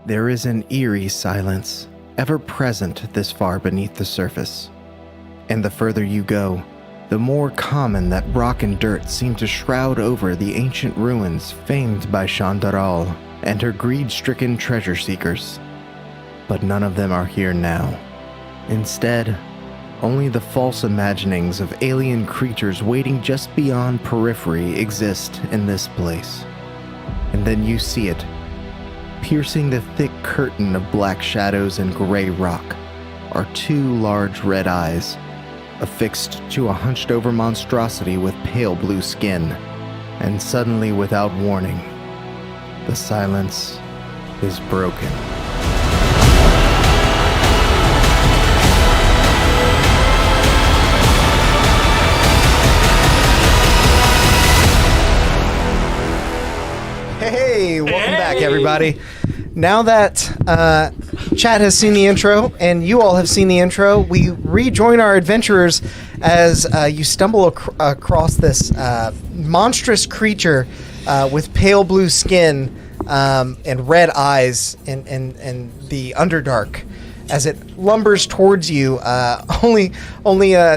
There is an eerie silence, ever present this far beneath the surface. And the further you go, the more common that rock and dirt seem to shroud over the ancient ruins famed by Shandaral and her greed-stricken treasure seekers. But none of them are here now. Instead, only the false imaginings of alien creatures waiting just beyond periphery exist in this place. And then you see it, piercing the thick curtain of black shadows and gray rock, are two large red eyes, affixed to a hunched-over monstrosity with pale blue skin. And suddenly, without warning, the silence is broken. Hey, welcome back, everybody. Now that chat has seen the intro and you all have seen the intro, we rejoin our adventurers as you stumble across this monstrous creature with pale blue skin and red eyes and the Underdark. As it lumbers towards you, only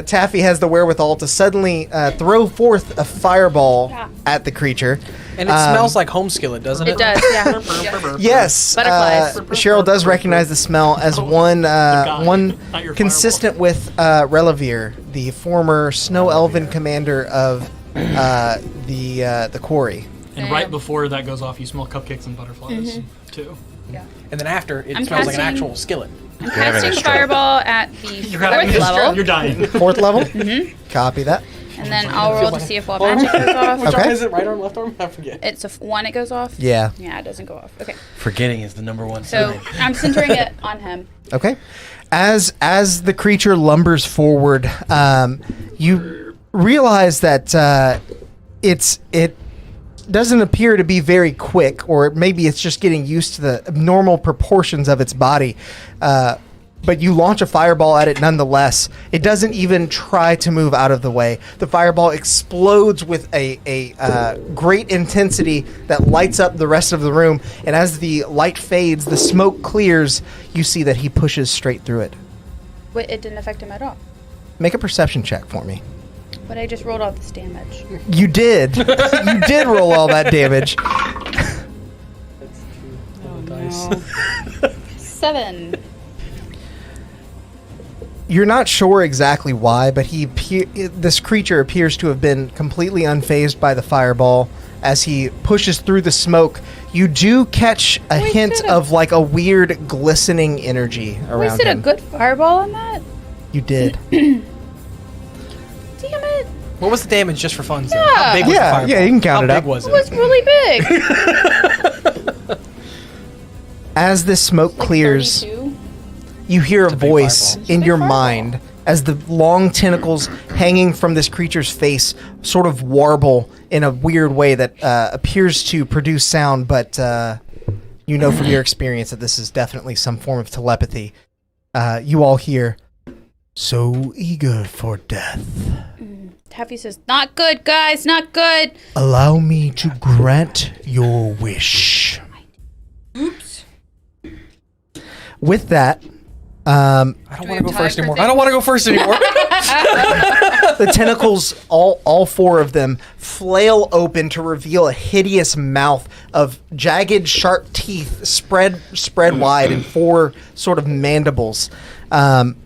Taffy has the wherewithal to suddenly throw forth a fireball at the creature. And it smells like home skillet, doesn't it? It does, yeah. Yes. Butterflies. Cheryl does recognize the smell as one consistent with Reluvir, the former Snow Elven commander of the quarry. And right before that goes off, you smell cupcakes and butterflies, too. Yeah. And then after, it smells like an actual skillet. I'm casting Fireball at the fourth level. You're dying. Fourth level? Mm-hmm. Copy that. And then I'll roll to see if Wild Magic goes off. Which arm is it? Right arm, left arm? I forget. It's one, it goes off? Yeah. Yeah, it doesn't go off. Okay. Forgetting is the number one So sign. I'm centering it on him. Okay. As the creature lumbers forward, you realize that it doesn't appear to be very quick, or maybe it's just getting used to the abnormal proportions of its body. But you launch a fireball at it nonetheless. It doesn't even try to move out of the way. The fireball explodes with a great intensity that lights up the rest of the room. And as the light fades, the smoke clears, you see that he pushes straight through it. Wait, it didn't affect him at all. Make a perception check for me. But I just rolled all this damage. You did. You did roll all that damage. Oh, no. 7. You're not sure exactly why, but this creature appears to have been completely unfazed by the fireball. As he pushes through the smoke, you do catch a hint of like a weird glistening energy around Wasted him. a good fireball on that? You did. Damn it. What was the damage, just for fun? Yeah. How big was the fireball? Yeah, you can count it How up. big was It it? was really big. As this smoke Like clears, 32? you hear a big voice fireball. in Big your fireball. mind as the long tentacles hanging from this creature's face sort of warble in a weird way that appears to produce sound, but you know from your experience that this is definitely some form of telepathy. You all hear, "So eager for death. Taffy says, not good, guys, not good. Allow me to grant your wish." Oops. With that, I don't want to go first anymore. I don't want to go first anymore. the tentacles, all four of them, flail open to reveal a hideous mouth of jagged, sharp teeth spread wide in four sort of mandibles. From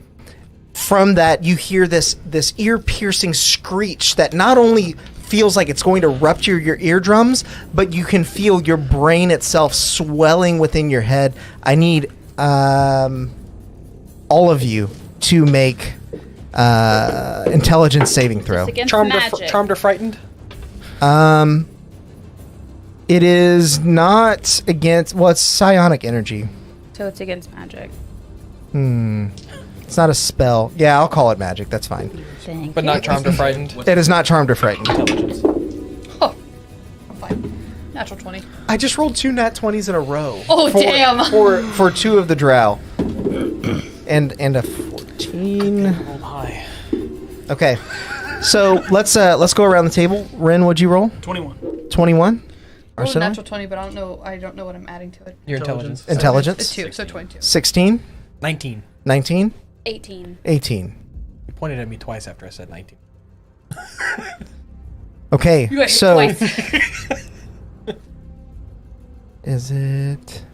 that, you hear this ear-piercing screech that not only feels like it's going to rupture your eardrums, but you can feel your brain itself swelling within your head. I need all of you to make intelligence saving throw. It's against Charmed magic. or frightened? It is not against... Well, it's psionic energy. So it's against magic. It's not a spell. Yeah, I'll call it magic. That's fine. Thank But you. not charmed or frightened? It is not charmed or frightened. Oh, I'm fine. Natural 20. I just rolled 2 nat 20s in a row. Oh, damn. For 2 of the drow. And a 14. Rolled high. Okay. So let's go around the table. Ren, what'd you roll? 21. 21? rolled a Arsinoe? natural 20, but I don't know what I'm adding to it. Your intelligence. Intelligence? It's 2, so 22. 16? 19. 19? 18. 18. You pointed at me twice after I said 19. Okay, You got hit so twice. is it?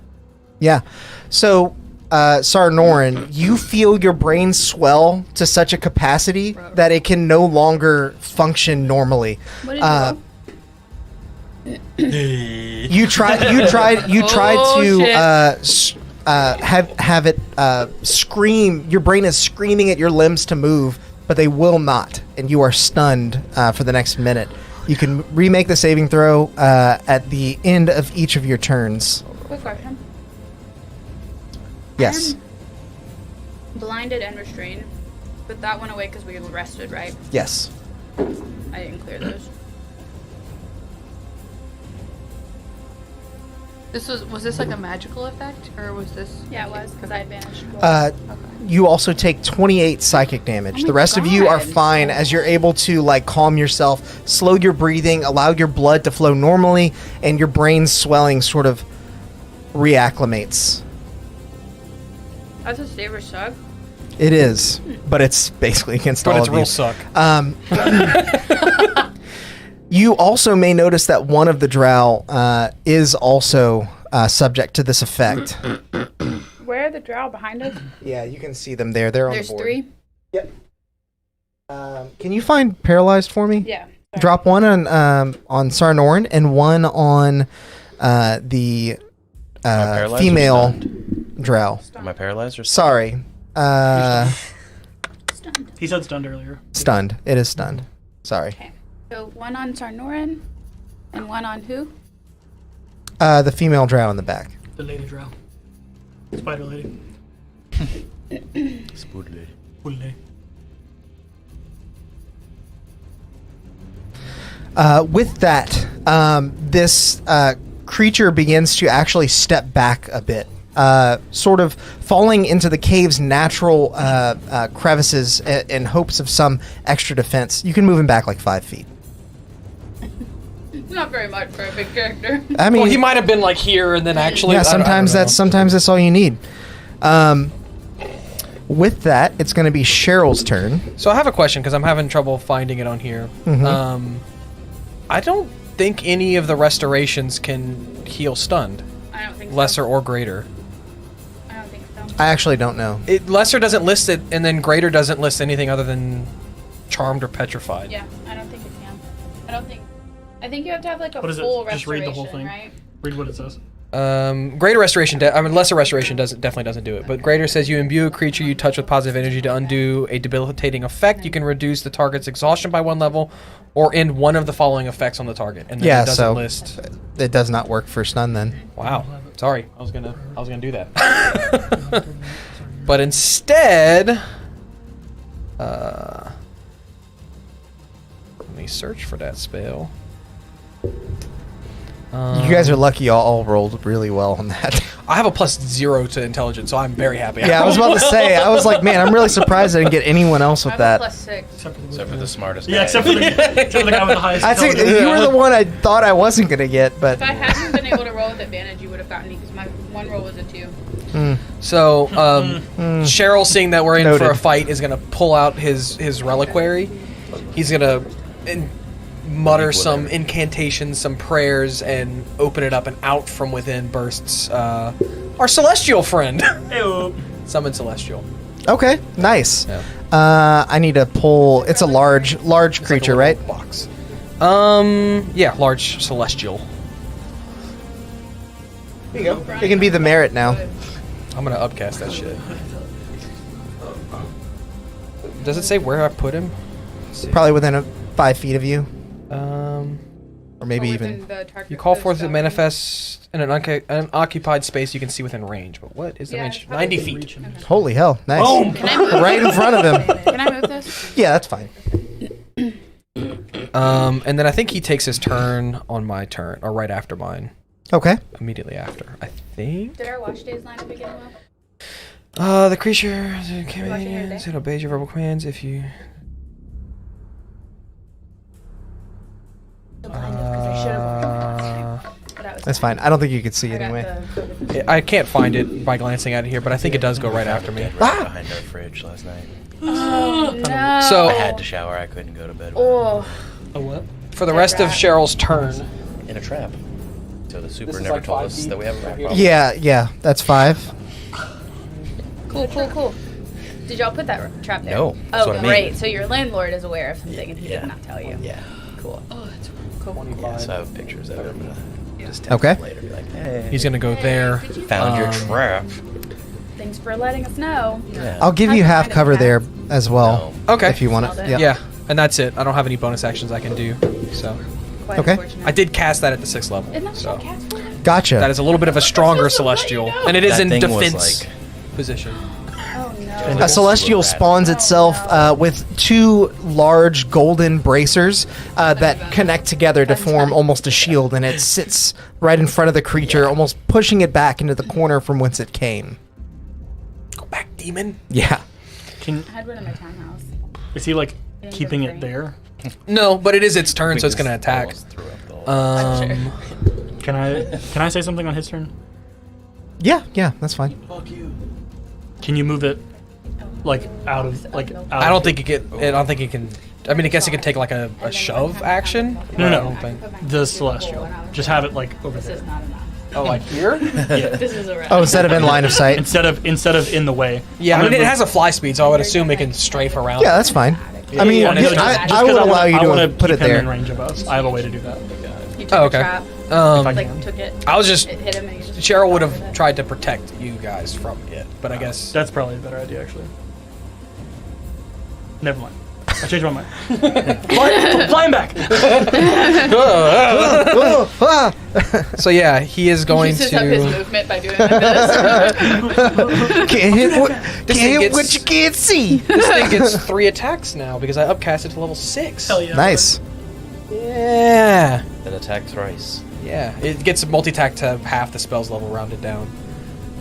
Yeah. So, Sarnorin, you feel your brain swell to such a capacity that it can no longer function normally. What did you roll? You tried Oh, to have it scream. Your brain is screaming at your limbs to move, but they will not, and you are stunned for the next minute. You can remake the saving throw at the end of each of your turns. Quick question. Yes. Blinded and restrained, but that went away because we rested, right? Yes. I didn't clear those. Was this like a magical effect, or was this? Yeah, it was because I advantaged. You also take 28 psychic damage. Oh my The rest of you are God. fine as you're able to like calm yourself, slow your breathing, allow your blood to flow normally, and your brain's swelling sort of reacclimates. That's a saber suck. It is, but it's basically against But all it's of real you. suck. You also may notice that one of the drow is also subject to this effect. Where are the drow behind us? Yeah, you can see them there. They're on There's the board. 3. Yep. Can you find paralyzed for me? Yeah. Sorry. Drop one on Sarnorin and one on the paralyzed or female drow. Am I paralyzed or Sorry. Stunned. He said stunned earlier. Stunned. It is stunned. Sorry. Okay. So one on Sarnorin, and one on who? The female drow in the back. The lady drow. Spider lady. Spoodly. Lady. With that, this creature begins to actually step back a bit, sort of falling into the cave's natural crevices in hopes of some extra defense. You can move him back like 5 feet. Not very much for a big character. I mean, Well, he might have been like here and then actually. yeah, I don't sometimes that's all you need. With that, it's going to be Cheryl's turn. So I have a question because I'm having trouble finding it on here. Mhm. I don't think any of the restorations can heal stunned, I don't think lesser so. or greater. I don't think so. I actually don't know. Lesser doesn't list it, and then greater doesn't list anything other than charmed or petrified. Yeah, I don't think it can. I think you have to have like a What is it? full Just read restoration, the whole thing. right? Read what it says. Greater restoration, lesser restoration definitely doesn't do it. But greater says you imbue a creature you touch with positive energy to undo a debilitating effect. You can reduce the target's exhaustion by 1 level, or end one of the following effects on the target. And then Yeah, it doesn't so list. it does not work for stun then. Wow. Sorry, I was gonna do that. But instead, let me search for that spell. You guys are lucky y'all all rolled really well on that. I have a +0 to intelligence, so I'm very happy. Yeah, I was about to say, I was like, man, I'm really surprised I didn't get anyone else I with have a that. +6. Except for the smartest Yeah, guy. except for the guy with the highest I think intelligence. you were the one I thought I wasn't going to get, but If I hadn't been able to roll with advantage, you would have gotten me because my one roll was a 2. So, Cheryl, seeing that we're in for a Noted. fight, is gonna pull out his reliquary. He's gonna mutter some incantations, some prayers, and open it up, and out from within bursts our celestial friend. Ew. Summon celestial. okay, nice. Yeah. I need to pull. It's a large creature, Like a right? little box. Yeah, large celestial. There you go. It can be the merit now. I'm gonna upcast that shit. Does it say where I put him? Let's see. Probably within 5 feet of you, or maybe Or even. within the target You call the forth spell to manifest in an unoccupied space you can see within range. But what is the Yeah, range? it's probably 90 within feet. reach. Okay. Holy hell! Nice. Boom! Can I move? Right in front of him. Can I move this? Yeah, that's fine. And then I think he takes his turn on my turn, or right after mine. Okay. Immediately after, I think. Did our watch days line up again well? The creature Watching her it day? obeys your verbal commands if you. So kind of, because I should have. That's fine. I don't think you could see I got anyway. the- I can't find it by glancing at it here, but I think it does go right after me. Dead right behind our fridge last night. Oh no. So- I had to shower. I couldn't go to bed. Oh. A what? For the rest of Cheryl's turn, In a trap. So the super This is never like told 5 us feet that we have a right here. problem. Yeah, that's 5. Cool. Did y'all put that trap there? No, that's Oh, what I mean. great. So your landlord is aware of something and he Yeah. did not tell you. Yeah. Cool. Oh, that's cool. 25. Yeah, so I have pictures of it. I'm gonna just text Okay. him later. Be like, hey, He's gonna go there. found your trap. Thanks for letting us know. Yeah. I'll give you half cover there as well. No. Okay. If you want it. Smelled it. Yeah. Yeah, and that's it. I don't have any bonus actions I can do. So Quite Okay. unfortunate. I did cast that at the 6th level. Isn't that So what cats for? Gotcha. that is a little bit of a stronger celestial, and it is That in thing was defense like- position. Oh no. A celestial spawns itself with 2 large golden bracers that connect together to form almost a shield, and it sits right in front of the creature, almost pushing it back into the corner from whence it came. Go back, demon. Yeah. Can I had one in my townhouse. is he like Didn't keeping go it free. there? No, but it is its turn, We so it's just gonna attack. almost threw up the whole- Can I say something on his turn? Yeah, that's fine. Can you move it like out of like out I of- don't think it can. I don't think it can. I mean, I guess it can take like a shove action. No, I no. don't think. the celestial. Just have it like over This there is not enough. Oh, like here? This is a Oh, instead of in line of sight. instead of in the way. Yeah, I'm I mean, gonna it move- has a fly speed, so I would assume it can strafe around. Yeah, that's fine. I mean, Yeah, no, just I 'cause would allow you wanna to put it keep him in there. range of us. I have a way to do that. You took Oh, a okay. trap, If I like can. took it. I was just. It hit him and he just. Cheryl would ran with have it. tried to protect you guys from it, but I guess. That's probably a better idea, actually. Never mind. I changed my mind. Flying back. So yeah, he is going Uses up his to. movement by doing like this. Can't hit what, This can't thing hit what gets- you can't see. This thing gets 3 attacks now because I upcast it to level 6. Hell yeah. Nice. Yeah. Then attack thrice. Yeah. It gets multi-attack to half the spell's level rounded down.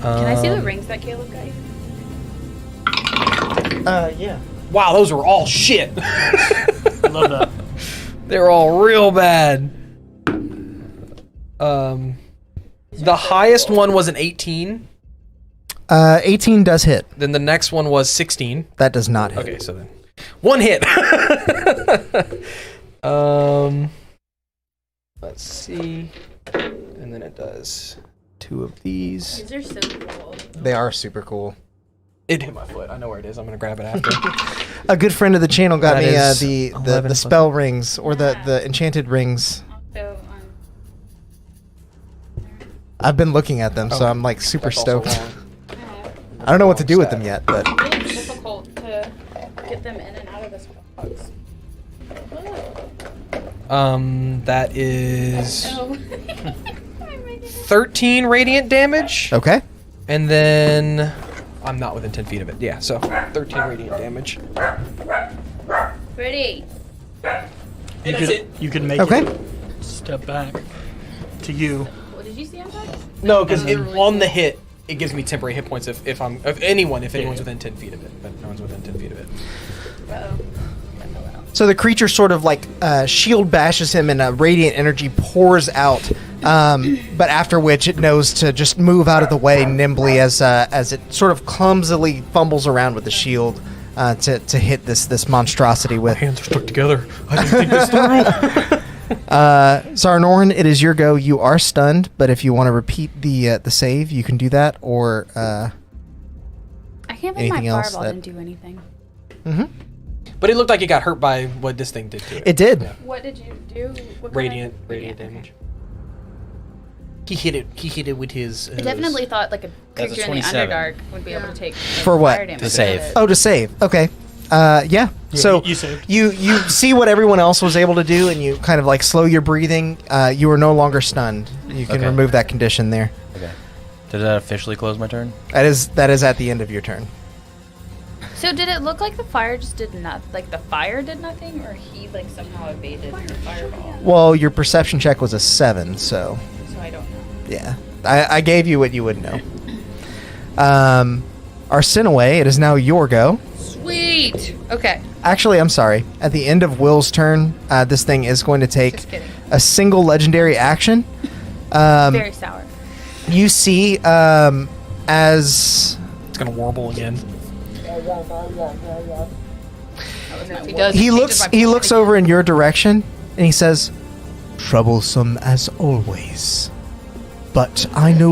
Can I see the rings that Caleb got you? Yeah. Wow, those were all shit. I love that. They were all real bad. The highest one was an 18. 18 does hit. Then the next one was 16. That does not hit. Okay, so then 1 hit. Let's see. And then it does 2 of these. These are so cool. They are super cool. It hit my foot. I know where it is. I'm gonna grab it after. A good friend of the channel got That me is the 11 plus spell rings or the enchanted rings. So, I've been looking at them, so I'm like super That's also stoked. wrong. I don't know what to do with them yet, but it's difficult to get them in and out of this box. That is Oh. 13 radiant damage. okay. And then I'm not within 10 feet of it. Yeah, so 13 radiant damage. Ready. You could make Okay. it step back to you. What did you see on top? No, because on the hit, it gives me temporary hit points if anyone's within 10 feet of it, but no one's within 10 feet of it. Uh-oh. So the creature sort of like shield bashes him, and a radiant energy pours out. But after which it knows to just move out of the way nimbly as it sort of clumsily fumbles around with the shield to hit this monstrosity with. Hands are stuck together. I didn't think this through. Sarnorin, it is your go. You are stunned, but if you want to repeat the save, you can do that. Or I can't believe Anything my else fireball that- didn't do anything. But it looked like it got hurt by what this thing did to it. it did. What did you do? What kind Radiant of- damage. He hit it with his. I definitely thought like a That's a creature in the 27. Underdark would be able to take For what? fire damage To save. with it. Oh, to save. Okay. Yeah. So you saved. you see what everyone else was able to do, and you kind of like slow your breathing. You are no longer stunned. You can Okay. remove that condition there. Okay. Did that officially close my turn? That is at the end of your turn. So did it look like the fire just did not like the fire did nothing, or he like somehow evaded the fireball? Well, your perception check was a 7, so So I don't know. yeah. I gave you what you would know. Arsinoe, it is now your go. Sweet. Okay. Actually, I'm sorry. At the end of Will's turn, this thing is going to take Just kidding. a single legendary action Very sour. You see, as It's gonna warble again. He does. he changes my looks plan over in your direction, and he says, "Troublesome as always, but I no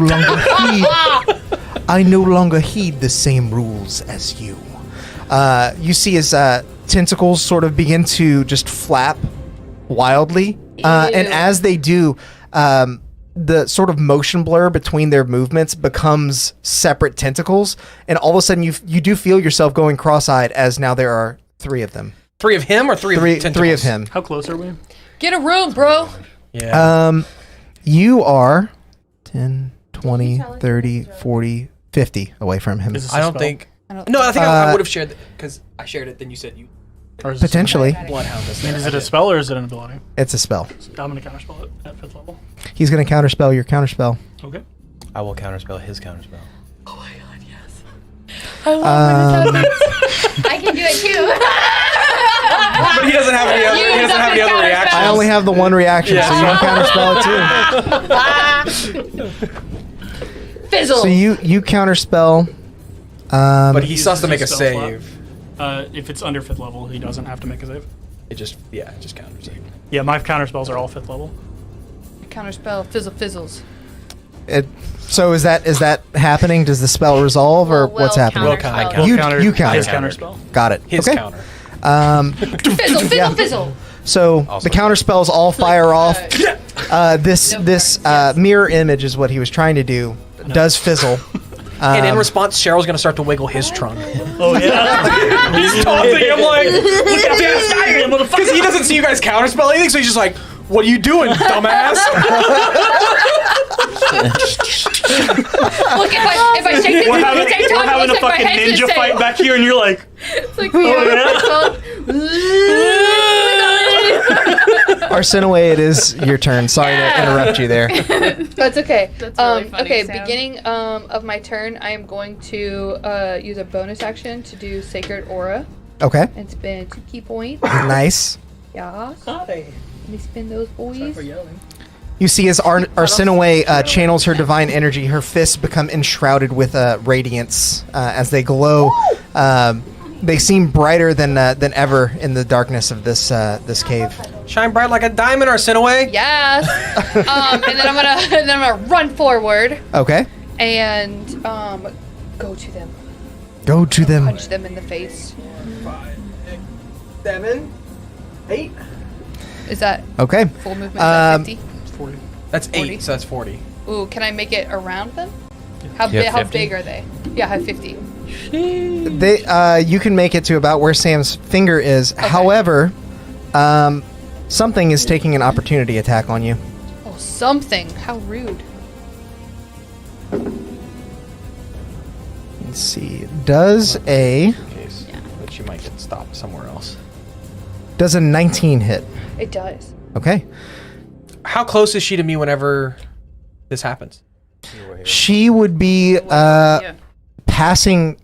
longer heed the same rules as you." You see his tentacles sort of begin to just flap wildly, and as they do, the sort of motion blur between their movements becomes separate tentacles, and all of a sudden you do feel yourself going cross-eyed as now there are 3 of them. 3 of him or 3 of tentacles? 3 of him. How close are we? Get a room, bro. Yeah. You are 10, 20, 30, 40, 50 away from him. Is this I a don't spell? think. I don't No, I think I Uh, would have shared it because I shared it. Then you said you Or is this Potentially. bloodhound us. I mean, there. is I it a did. spell or is it an ability? It's a spell. I'm going to counterspell it at 5th level. He's going to counterspell your counterspell. Okay. I will counterspell his counterspell. I can do it too. But he doesn't have any other. He doesn't have any other reactions. I only have the one reaction, so you can counterspell it too. Fizzle. So you counterspell. But he still has to make a Use the spell save. If it's under 5th level, he doesn't have to make a save. It just counters it. Yeah, my counterspells are all 5th level. Counterspell. Fizzles. So is that happening? Does the spell resolve, or Well, what's happening? Will counter. counterspell. You counter. His counterspell. Got it. His okay. counter. Fizzle. So the counter spells all fire off. This mirror image is what he was trying to do. Does fizzle. And in response, Cheryl's gonna start to wiggle his trunk. Oh, yeah. He's taunting him like, "Look at this guy!" Because he doesn't see you guys counterspell anything, so he's just like, "What are you doing, dumbass?" Look, if I shake this We're at the having, same time, we're having it a looks like my fucking head's ninja just fight saying- back here, and you're like, It's like, Arsinoe, it is your turn. Sorry to interrupt you there. That's okay. That's really funny, okay, Sam. beginning of my turn, I am going to use a bonus action to do Sacred Aura Okay. and spend 2 key points. Nice. Yeah. Let me spin those boys. You see as Arsinoe channels her divine energy, her fists become enshrouded with radiance as they glow. They seem brighter than ever in the darkness of this cave. Shine bright like a diamond, Arsinoe. Yes. And then I'm gonna run forward Okay. and go to them, Go to them. punch them in the face. 7, 8. Is that Okay. full movement? Is that 50? it's 40. That's 8, 40. so that's 40. Ooh, can I make it around them? How You have how 50? big are they? Yeah, I have 50. They you can make it to about where Sam's finger is. However, something is taking an opportunity attack on you. Oh, something. How rude. Let's see. Does a Case, but you might get stopped somewhere else. 19 hit? It does. Okay. How close is she to me whenever this happens? She would be passing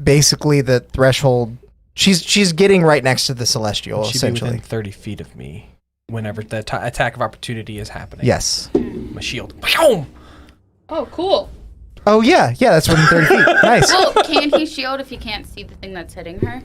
basically the threshold. She's getting right next to the celestial, She'd be essentially. within 30 feet of me whenever the attack of opportunity is happening. Yes. My shield. Boom! Oh, cool. Oh yeah, that's within 30 feet. Nice. Well, can he shield if you can't see the thing that's hitting her?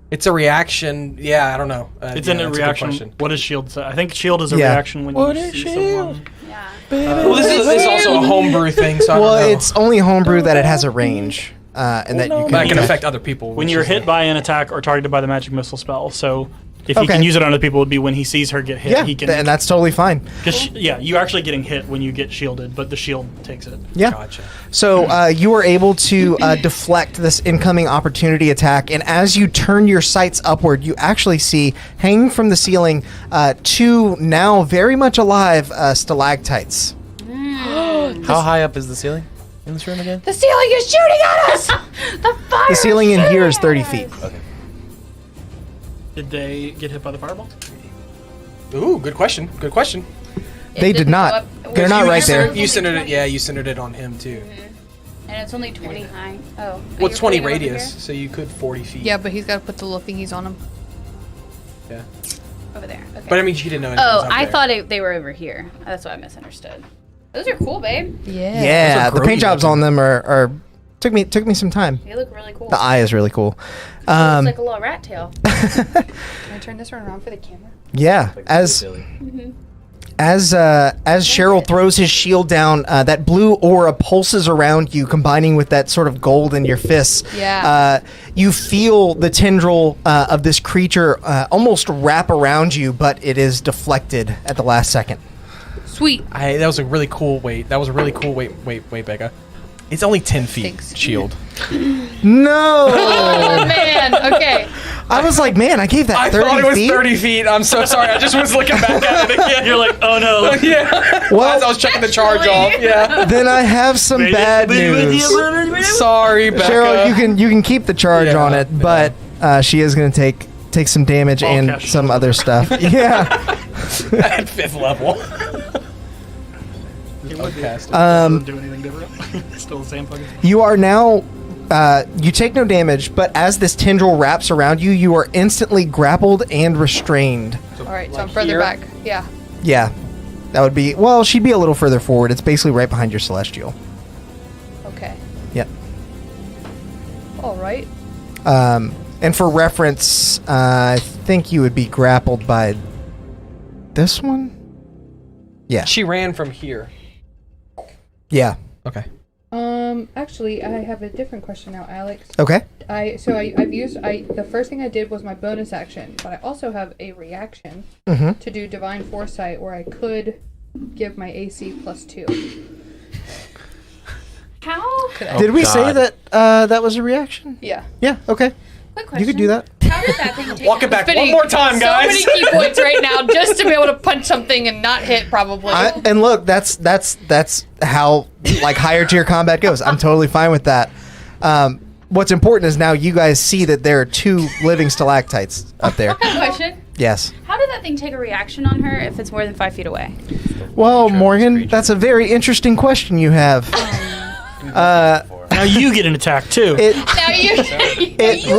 It's a reaction. Yeah, I don't know. It's yeah, in a that's good reaction. question. What does shield say? I think shield is a Yeah. reaction when you see someone. Yeah. Well, this is also a homebrew thing, so I Well, don't know. it's only homebrew that it has a range, and that you That can can affect other people. When which you're is hit like- by an attack or targeted by the magic missile spell. So if he Okay. can use it on other people, it would be when he sees her get hit. Yeah, he can. and that's totally fine. Yeah, you actually getting hit when you get shielded, but the shield takes it. Yeah. Gotcha. So you are able to deflect this incoming opportunity attack, and as you turn your sights upward, you actually see hanging from the ceiling 2 now very much alive stalactites. How high up is the ceiling in this room again? The ceiling is shooting at us! The fire. The ceiling in here is 30 feet. Okay. Did they get hit by the fireball? Ooh, good question. Good question. They did not. They're not right there. You centered it. Yeah, you centered it on him too. And it's only 20 high. Oh. Well, it's 20 You're putting it over radius, here? so you could 40 feet. Yeah, but he's got to put the little thingies on him. Yeah. Over there. Okay. But I mean, she didn't know. anything was Oh, up I there. thought they were over here. That's what I misunderstood. Those are cool, babe. Yeah, the paint jobs on them are took me some time. They look really cool. The eye is really cool. It looks like a little rat tail. Can I turn this one around for the camera? Yeah, as Cheryl throws his shield down, that blue aura pulses around you, combining with that sort of gold in your fists. Yeah. You feel the tendril of this creature almost wrap around you, but it is deflected at the last second. Sweet. That was a really cool weight. That was a really cool weight, Becca. It's only 10 feet Thanks. shield. No! Oh man. Okay. I was like, man, I gave that I 30 thought it was feet. 30 feet. I'm so sorry. I just was looking back at it again. You're like, oh no. Yeah. Well, I was checking the charge off. Yeah. Then I have some bad news. Sorry, Becca. Cheryl, you can keep the charge Yeah, on it, but she is going to take some damage and cash some other stuff. Yeah. At 5th level. Doesn't do anything different. Still the same fucking thing. You are now. You take no damage, but as this tendril wraps around you, you are instantly grappled and restrained. All right. So Like I'm further here? back. Yeah. Yeah, that would be. Well, she'd be a little further forward. It's basically right behind your celestial. Okay. Yep. All right. And for reference, I think you would be grappled by this one. Yeah. She ran from here. Yeah. Okay. Actually, I have a different question now, Alex. Okay. The first thing I did was my bonus action, but I also have a reaction to do Divine Foresight, where I could give my AC +2. How? Did we say God. that that was a reaction? Yeah. Yeah. Okay. Quick question. You could do that. How did that thing take Walk it back one more time, guys. So many key points right now just to be able to punch something and not hit, probably. And look, that's how like higher tier combat goes. I'm totally fine with that. What's important is now you guys see that there are 2 living stalactites up there. Question. Yes. How did that thing take a reaction on her if it's more than 5 feet away? Well, Morgan, that's a very interesting question you have. Now you get an attack too. now you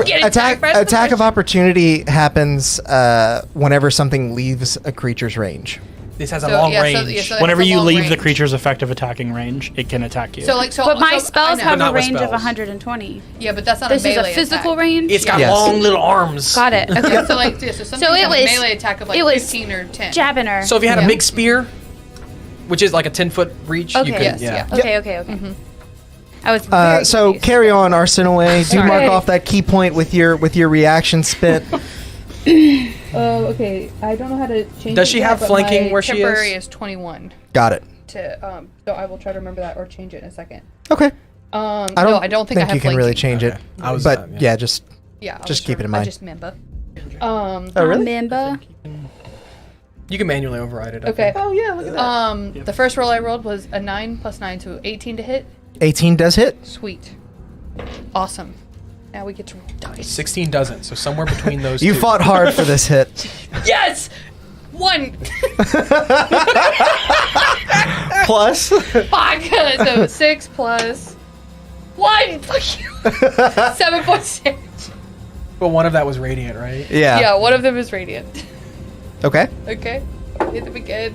get Attack of opportunity happens whenever something leaves a creature's range. This has a long range. Whenever you leave the creature's effective attacking range, it can attack you. But my spells have Not a with range of spells. 120. Yeah, but that's not This a is melee a physical attack. range? It's got Yes. long little arms. Got it. Okay. Yeah, so something it a was- melee attack of like it was 15 or 10. Jabbing her. So if you had Yeah. a big spear, which is like a 10-foot reach, Okay. you could. Yes, yeah. yeah. Okay. I was very So confused. carry on, Arsinoe. Do Sorry. mark off that key point with your reaction spit. Oh, okay. I don't know how to change Does she have flanking where she temporary is? is 21. Got it. So I will try to remember that or change it in a second. Okay. I don't think I have you can flanking. really change it. I was, but yeah. yeah, just Yeah, Just keep it in mind. I just remember. oh really? Remember? You can manually override it. I Okay. think. Oh yeah, look at that. The first roll I rolled was a 9 + 9, so 18 to hit. 18 does hit. Sweet. Awesome. Now we get to roll dice. 16 doesn't. So somewhere between those You two. fought hard for this hit. Yes! 1! Plus. Fuck! So 6 plus 1! Fuck you! 7.6. But one of that was radiant, right? Yeah. Yeah, one of them is radiant. Okay. Okay. Hit them again.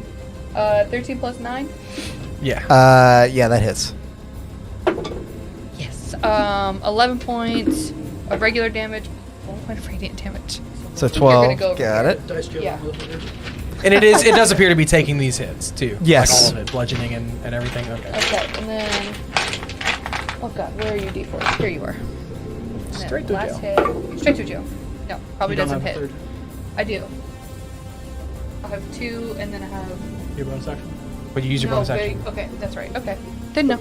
13 plus 9? Yeah. Yeah, that hits. Yes. 11 points of regular damage, 1 point of radiant damage. So You're gonna 12. go over Got here. it. Yeah. And it does appear to be taking these hits too. Yes. Like all of it, bludgeoning and everything. Okay. Okay, and then. Oh god, where are you, D4? Here you are. And then Straight to last jail. hit. Straight to jail. No, probably You don't doesn't have a hit. third. I do. I have 2, and then I have. Your bonus action. But you use your no, bonus very- action. Okay, that's right. Okay. Didn't know.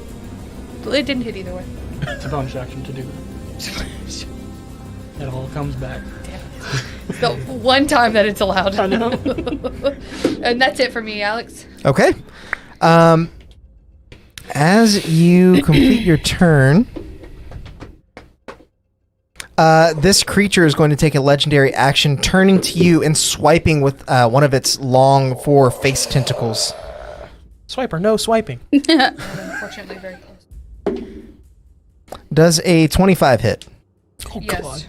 It didn't hit either way. It's a bonus action to do that. It all comes back. It's the one time that it's allowed. I know. And that's it for me, Alex. Okay. As you complete your turn, this creature is going to take a legendary action, turning to you and swiping with one of its long 4 face tentacles. Swiper, no swiping. Unfortunately, very close. Does a 25 hit? Oh Yes. god.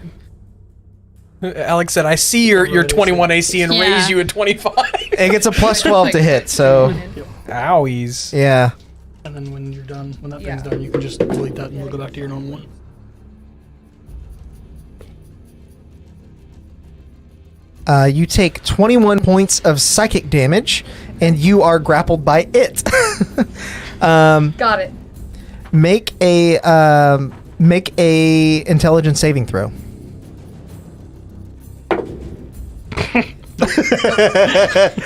Alex said, "I see your 21 AC and Yeah. raise you a 25." It gets a plus 12 to hit, so Owies. yeah. And then when you're done, when that Yeah. thing's done, you can just delete that and you'll go back to your normal one. You take 21 points of psychic damage, and you are grappled by it. Got it. Make a intelligence saving throw.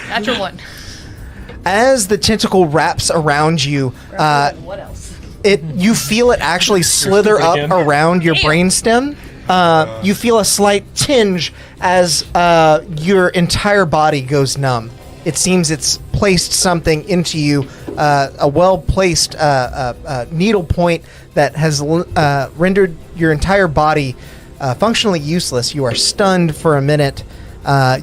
Natural one. As the tentacle wraps around you, What else? you feel it actually slither up again. around your brainstem. You feel a slight tinge as your entire body goes numb. It seems it's placed something into you, a well-placed needle point that has rendered your entire body functionally useless. You are stunned for a minute.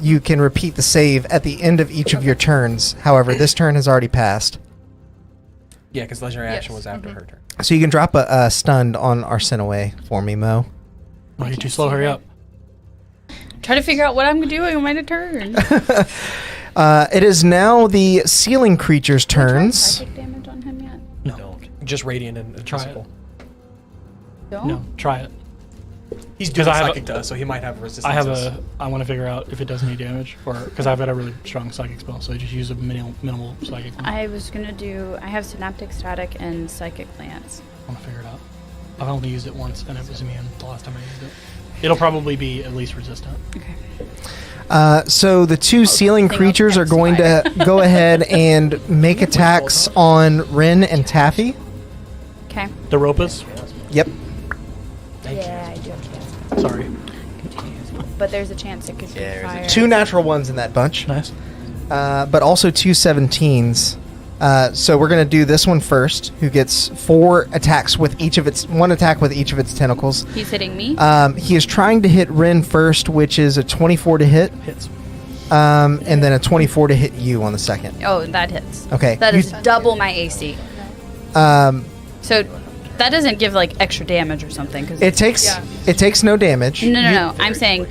You can repeat the save at the end of each of your turns. However, this turn has already passed. Yeah, because legendary action Yes. was after her turn. So you can drop a stunned on Arsinoe for me, Mo. Oh, you're too slow. Hurry up. Try to figure out what I'm doing on my turn. It is now the ceiling creature's turns. Psychic damage on him yet? No. Just radiant and Try it. physical. Don't? No. Try it. He's 'Cause doing I have psychic to us, so he might have resistance. I want to figure out if it does any damage, or because I've got a really strong psychic spell, so I just use a minimal psychic one. I was gonna do. I have synaptic static and psychic lance. I want to figure it out. I've only used it once, and it was immune the last time I used it. It'll probably be at least resistant. Okay. So the two ceiling thing creatures I'll are going to go ahead and make attacks on Rin and Taffy. Okay. The Ropas? Yep. Yeah, I do have to guess. Sorry. But there's a chance it could be fire. Two natural ones in that bunch, Nice. but also two 17s. So we're going to do this one first, who gets 4 attacks with each of its... one attack with each of its tentacles. He's hitting me. He is trying to hit Rin first, which is a 24 to hit, Hits. and then a 24 to hit you on the second. Oh, that hits. Okay. That You- is double my AC. So that doesn't give like extra damage or something. Cause It takes Yeah. it takes no damage. no. I'm saying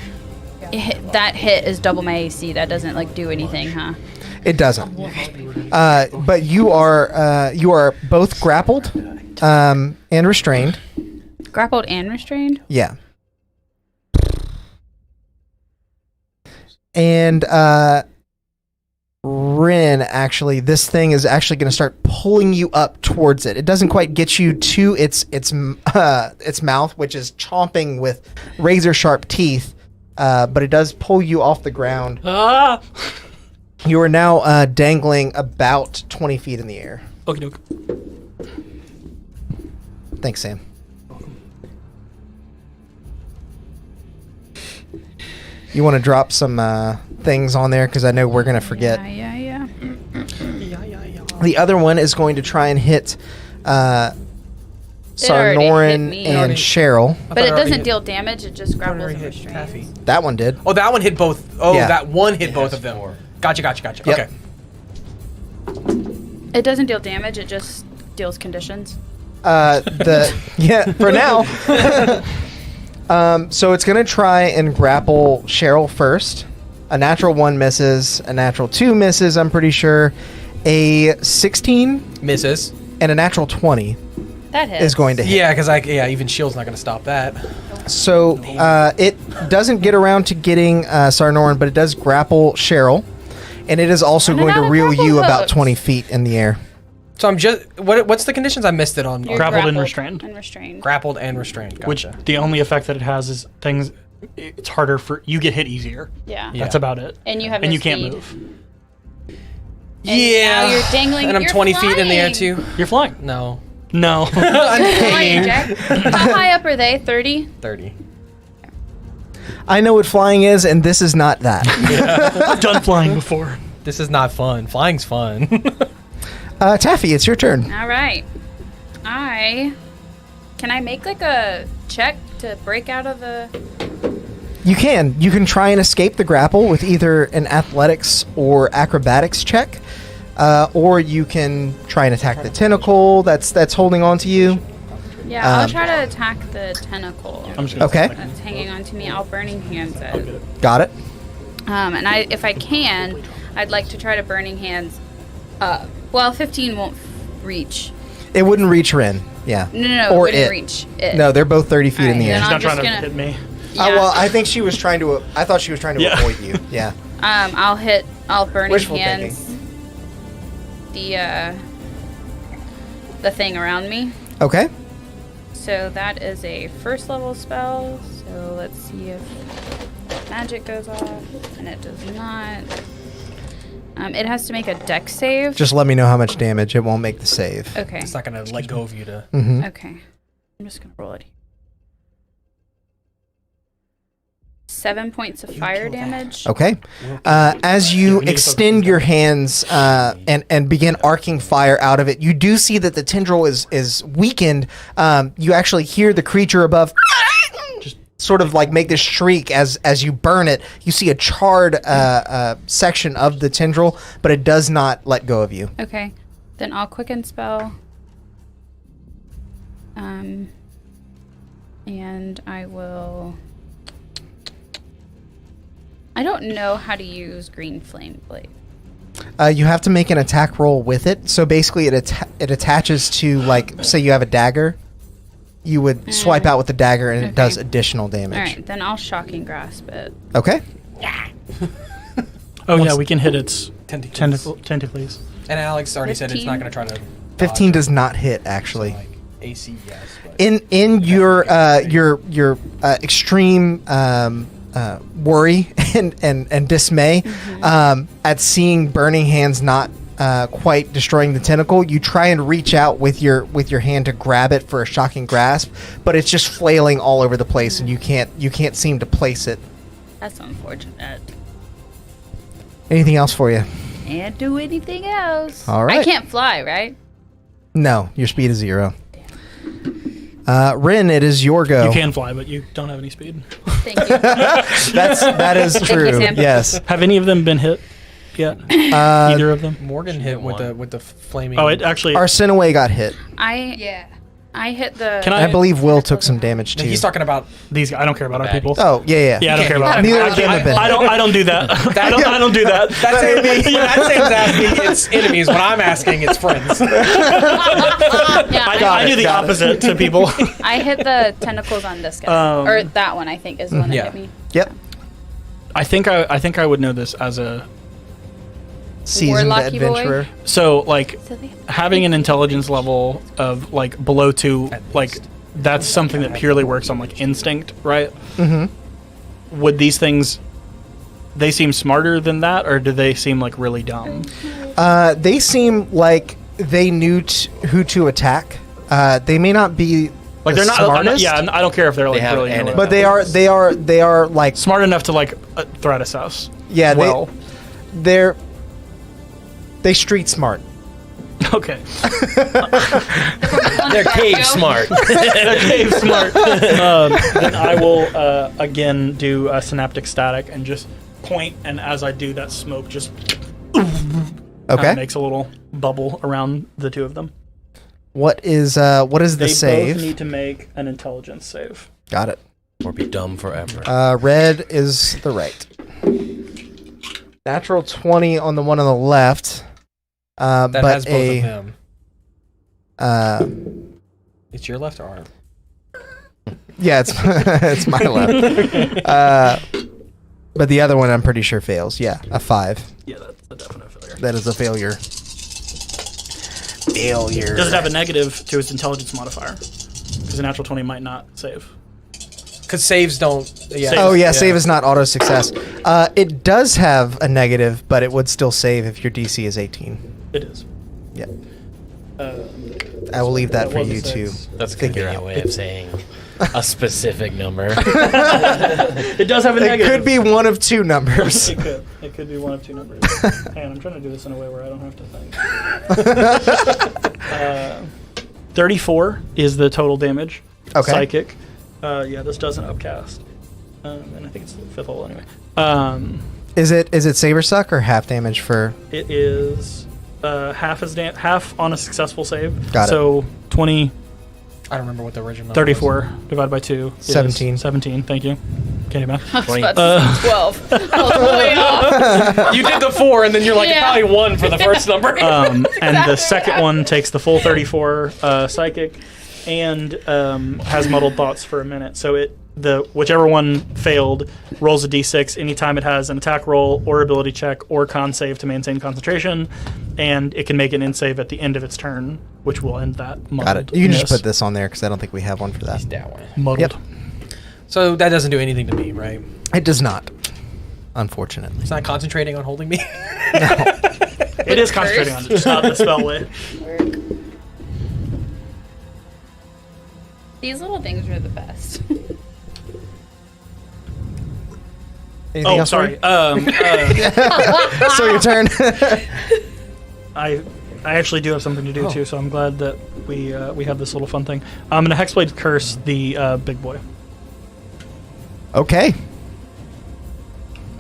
that hit is double my AC. That doesn't like do anything, huh? It doesn't. But you are both grappled and restrained. Grappled and restrained. Yeah. And Rin, actually, this thing is actually going to start pulling you up towards it. It doesn't quite get you to its mouth, which is chomping with razor sharp teeth, but it does pull you off the ground. Ah! You are now dangling about 20 feet in the air. Okie doke. Thanks, Sam. You want to drop some things on there because I know we're going to forget. Yeah. The other one is going to try and hit already Sarnorin hit me. and Already- Cheryl. But it it already doesn't hit- deal damage. It just grapples Already and hit restrains. Taffy. That one did. Oh, that one hit both. Oh, Yeah. that one hit both of them. Gotcha. Yep. Okay. It doesn't deal damage. It just deals conditions. Yeah, for now. So it's going to try and grapple Cheryl first. A natural 1 misses. A natural 2 misses, I'm pretty sure. A 16 Misses. and a natural 20 That hits. is going to hit. Yeah, because even shield's not going to stop that. So it doesn't get around to getting Sarnorin, but it does grapple Cheryl. And it is also Running going to out of reel grapple you about hooks. 20 feet in the air. So I'm just. What's the conditions? I missed it on You're Grappled and restrained. And restrained. grappled and restrained. Gotcha. Which the only effect that it has is things. It's harder for you get hit easier. Yeah. Yeah. That's about it. And you have and no you can't speed. move. Yeah. now you're dangling- And I'm you're 20 feet in the air flying. too. You're flying. No. No. I'm Flying, hanging. Jack. How high up are they? 30? 30. I know what flying is, and this is not that. I've done flying before. This is not fun. Flying's fun. Taffy, it's your turn. All right. Can I make like a check to break out of the... You can try and escape the grapple with either an athletics or acrobatics check, or you can try and attack the tentacle that's holding on to you. Yeah, I'll try to attack the tentacle I'm just gonna Okay. that's hanging on to me. I'll burning hands it. Got it. And if I can, I'd like to try to burning hands up. Well, 15 won't reach. It wouldn't reach Rin. Yeah. No, Or it wouldn't it. reach it. No, they're both 30 feet in the Alright, air. then She's I'm not trying just to gonna- hit me. Yeah. Well, I think she was trying to. I thought she was trying to Yeah. avoid you. Yeah. I'll burning Wishful hands the thing around me. Okay. So that is a first level spell. So let's see if magic goes off, and it does not. It has to make a dex save. Just let me know how much damage. It won't make the save. Okay. It's not gonna let go of you to. Mm-hmm. Okay. I'm just gonna roll it. 7 points of fire damage. Okay. As you we need to extend focus your hands and begin arcing fire out of it, you do see that the tendril is weakened. You actually hear the creature above just sort of like make this shriek as you burn it. You see a charred section of the tendril, but it does not let go of you. Okay. Then I'll quicken spell. And I will. I don't know how to use green flame blade. You have to make an attack roll with it. So basically, it attaches to, like, say you have a dagger. You would swipe out with the dagger, and it does additional damage. All right, then I'll shocking grasp it. Okay. Oh yeah, we can hit its Tentacles. tentacles. And Alex already said it's not 15. gonna try to. 15 does not hit, actually. Like AC, yes. But In your extreme worry and dismay at seeing burning hands not quite destroying the tentacle, you try and reach out with your hand to grab it for a shocking grasp, but it's just flailing all over the place, and you can't seem to place it. That's unfortunate. Anything else for you? Can't do anything else. All right. I can't fly, right? No, your speed is 0. Rin, it is your go. You can fly, but you don't have any speed. Thank you. That is true. Sam. Yes. Have any of them been hit yet? Either of them? Morgan hit with the flaming. Oh, it actually. Arsinoe got hit. I hit the. Can I believe Will took some damage No, too. he's talking about. These guys. I don't care about our people. Oh, yeah. Yeah, I don't care about. Neither I, of them have been. I don't do that. I don't do that. That's enemies. When that Sam's asking, it's enemies. When I'm asking, it's friends. I do the got it. opposite to people. I hit the tentacles on this guy, or that one. I think is the one that Yeah. hit me. Yep. I think I would know this as a Seasoned Warlocky boy. adventurer. so like So they- having an intelligence level of like below 2, like that's something that purely works on like instinct, right? Mm-hmm. Would these things? They seem smarter than that, or do they seem like really dumb? They seem like they knew who to attack. They may not be Like the they're not. smartest, Yeah, I don't care if they're like have really. an- but they are like smart enough to like threat assess. yeah. Well, They street smart. okay. They're cave smart. They're cave smart. Then I will again do a synaptic static and just point, and as I do, that smoke just Okay. makes a little bubble around the two of them. What is the They save? both need to make an intelligence save. Got it. Or be dumb forever. Red is the right. Natural 20 on the one on the left. That but has both of them. uh, It's your left arm. yeah, it's it's my left. But the other one I'm pretty sure fails. Yeah, a 5. Yeah, that's a definite failure. That is a failure. Failure. Does it have a negative to its intelligence modifier? Because a natural 20 might not save. Because saves don't. Yeah. Oh yeah, save is not auto success. It does have a negative, but it would still save if your DC is 18. It is. Yeah. I will leave that for you to. That's a think convenient about. way of saying a specific number. It does have a It negative. could be one of 2 numbers. It could. It could be one of 2 numbers. And I'm trying to do this in a way where I don't have to think. 34 is the total damage. Okay. Psychic. Yeah, this doesn't upcast. And I think it's the 5th level anyway. Is it saber suck or half damage for? It is half on a successful save. Got it. So 20, I don't remember what the original number 34 divided by 2 is 17. 17, thank you. Okay, man. I was about to say 12. I was way off. You did the 4, and then you're like, Yeah. probably 1 for the first number. And the exactly second one takes the full 34 psychic and has muddled thoughts for a minute. So whichever one failed rolls a d6 anytime it has an attack roll or ability check or con save to maintain concentration, and it can make an end save at the end of its turn, which will end that. Got it. You can just put this on there because I don't think we have one for that. That one. muddled. Yep. So that doesn't do anything to me, right? It does not, unfortunately. It's not concentrating on holding me. It is concentrating on it, just not the spell way. Work. These little things are the best. Anything else, Sorry. Rory? So your turn. I actually do have something to do too, so I'm glad that we have this little fun thing. I'm gonna Hexblade curse the big boy. Okay.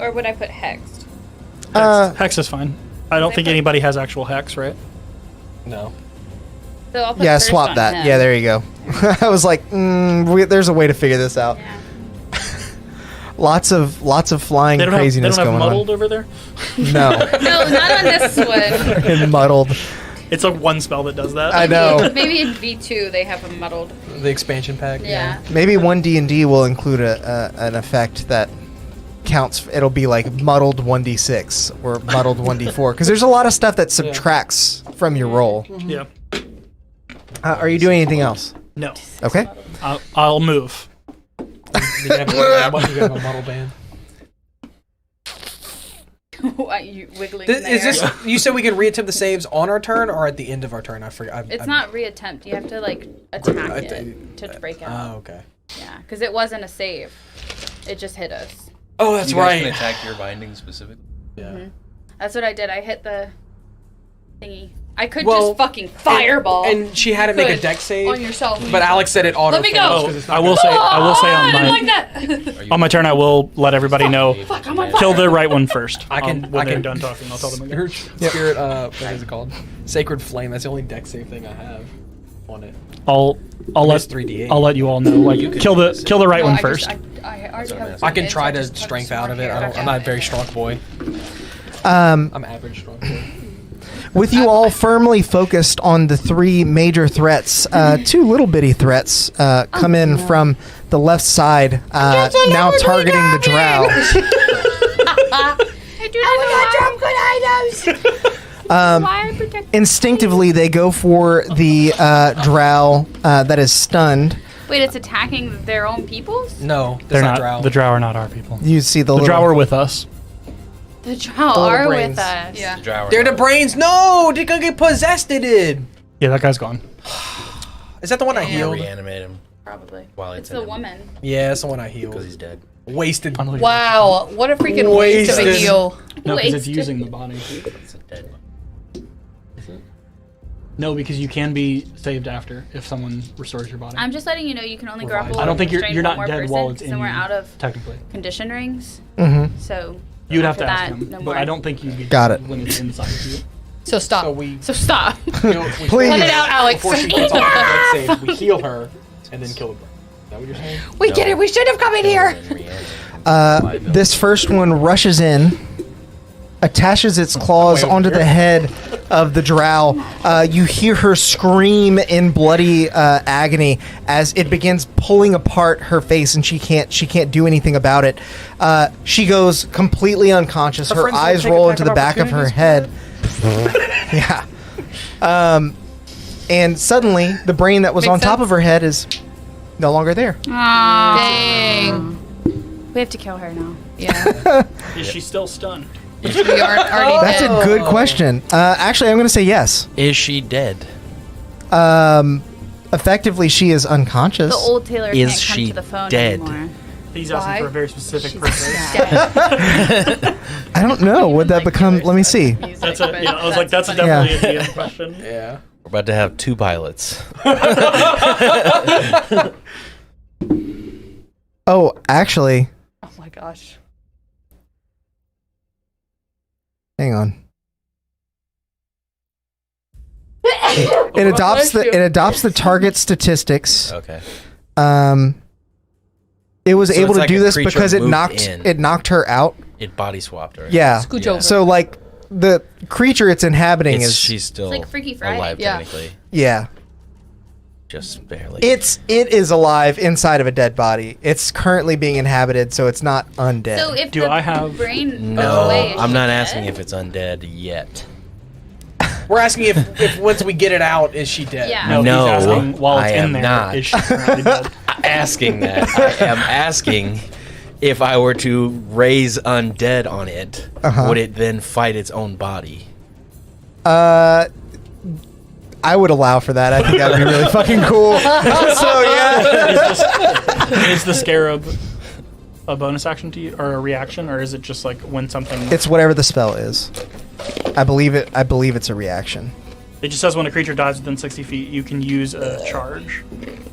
Or would I put hexed? Hex is fine. I don't think anybody has actual hex, right? No. So I'll put Yeah, cursed swap on that. him. Yeah, there you go. I was like, there's a way to figure this out. Yeah. Lots of flying They don't craziness have going muddled over there. on. No, No, not on this one. muddled. It's a one spell that does that. I know. Maybe in V2 they have a muddled. The expansion pack. Yeah. Maybe one D&D will include an effect that counts. It'll be like muddled 1d6 or muddled 1d4 because there's a lot of stuff that subtracts from your roll. Yeah. Are you doing anything else? No. Okay. I'll move. You have a model band. Why you wiggling Is there? this? You said we can reattempt the saves on our turn or at the end of our turn? I forgot. It's not reattempt. You have to like attack it to break out. Oh, okay. Yeah, because it wasn't a save. It just hit us. Oh, that's You guys right. can attack your binding specifically. Yeah. That's what I did. I hit the thingy. I could Well, just fucking fireball. And she had to make a Could. deck save On yourself. But Alex said it auto. Let me go. fails 'cause it's I not will gonna- say. I will say I on didn't my like that. on my turn, I will let everybody know. Fuck, I'm on fire. Kill the right one first. I can. when I they're can done talking. I'll tell them again. Spirit. What is it called? Sacred Flame. That's the only deck save thing I have on it. I'll It's let 3d8. I'll let you all know. Like kill the right one I first. I already have. I can it, try so to just touch strength some out more of it. hair. I'm not a very strong boy. Um, I'm average strong boy. with you all firmly focused on the three major threats, two little bitty threats come in from the left side, now targeting the drow. Instinctively, they go for the drow that is stunned. Wait, it's attacking their own peoples? No, that's They're not. drow. The drow are not our people. You see the The drow little, are with us. The drow little are brains. with us. Yeah. The drow are They're the not- brains. No, they're gonna get possessed. They did. Yeah, that guy's gone. Is that the one I I'm gonna healed? reanimate him Probably. while It's in the him, woman. Yeah, it's the one I because healed. he's dead. Wasted. Wow, what a freaking waste of a Wasted. heal. No, because it's Wasted. using the body. It's a dead one. No, because you can be saved after if someone restores your body. I'm just letting you know you can only Revive. grapple. I don't think and you're restrain not one more dead person, while it's in so we're you, out of technically. condition rings. Mhm. So You'd have to after ask that, him, no but more. I don't think you'd be Got it. limited inside of you. So stop. So we. So stop. Please. Let it out, Alex. Before she gets off the deck save, we heal her and then kill the brain. Is that what you're saying? We get it. We should have come in here. And reanimate. This first one rushes in, attaches its claws Way over onto the here. head of the drow. You hear her scream in bloody agony as it begins pulling apart her face, and she can't do anything about it. She goes completely unconscious. Her Her friends won't eyes take roll attack into the of back of her head. Yeah. And suddenly, the brain that was Makes on top sense. of her head is no longer there. Dang. We have to kill her now. Yeah. Is she still stunned? We are already That's dead. a good question. Actually, I'm going to say yes. Is she dead? Effectively, she is unconscious. The old Taylor Is can't come she to the phone dead? anymore. He's Why? asking for a very specific She's person. dead. I don't know. Would that become? Let me see. That's a. Yeah, I was like, that's a definitely a DM question. Yeah. We're about to have two pilots. Oh, actually, Oh my gosh. hang on. It adopts the target statistics. Okay. If it was So able it's to like do a this creature because moved in. it knocked her out. It body swapped her. Yeah. Scooch over. So like the creature it's inhabiting She's still It's like Freaky Friday. alive Yeah. technically. yeah. Just barely. It is alive inside of a dead body. It's currently being inhabited, so it's not undead. So if Do the I have- brain goes no, away, is I'm she not dead? asking if it's undead yet. We're asking if once we get it out, is she dead? Yeah. No, No, he's asking while it's I in am there, not. is she currently dead? Asking that. I am asking if I were to raise undead on it, would it then fight its own body? I would allow for that. I think that would be really fucking cool. So yeah. Is the scarab a bonus action to you, or a reaction, or is it just like when something? It's whatever the spell is. I believe it's a reaction. It just says when a creature dies within 60 feet, you can use a charge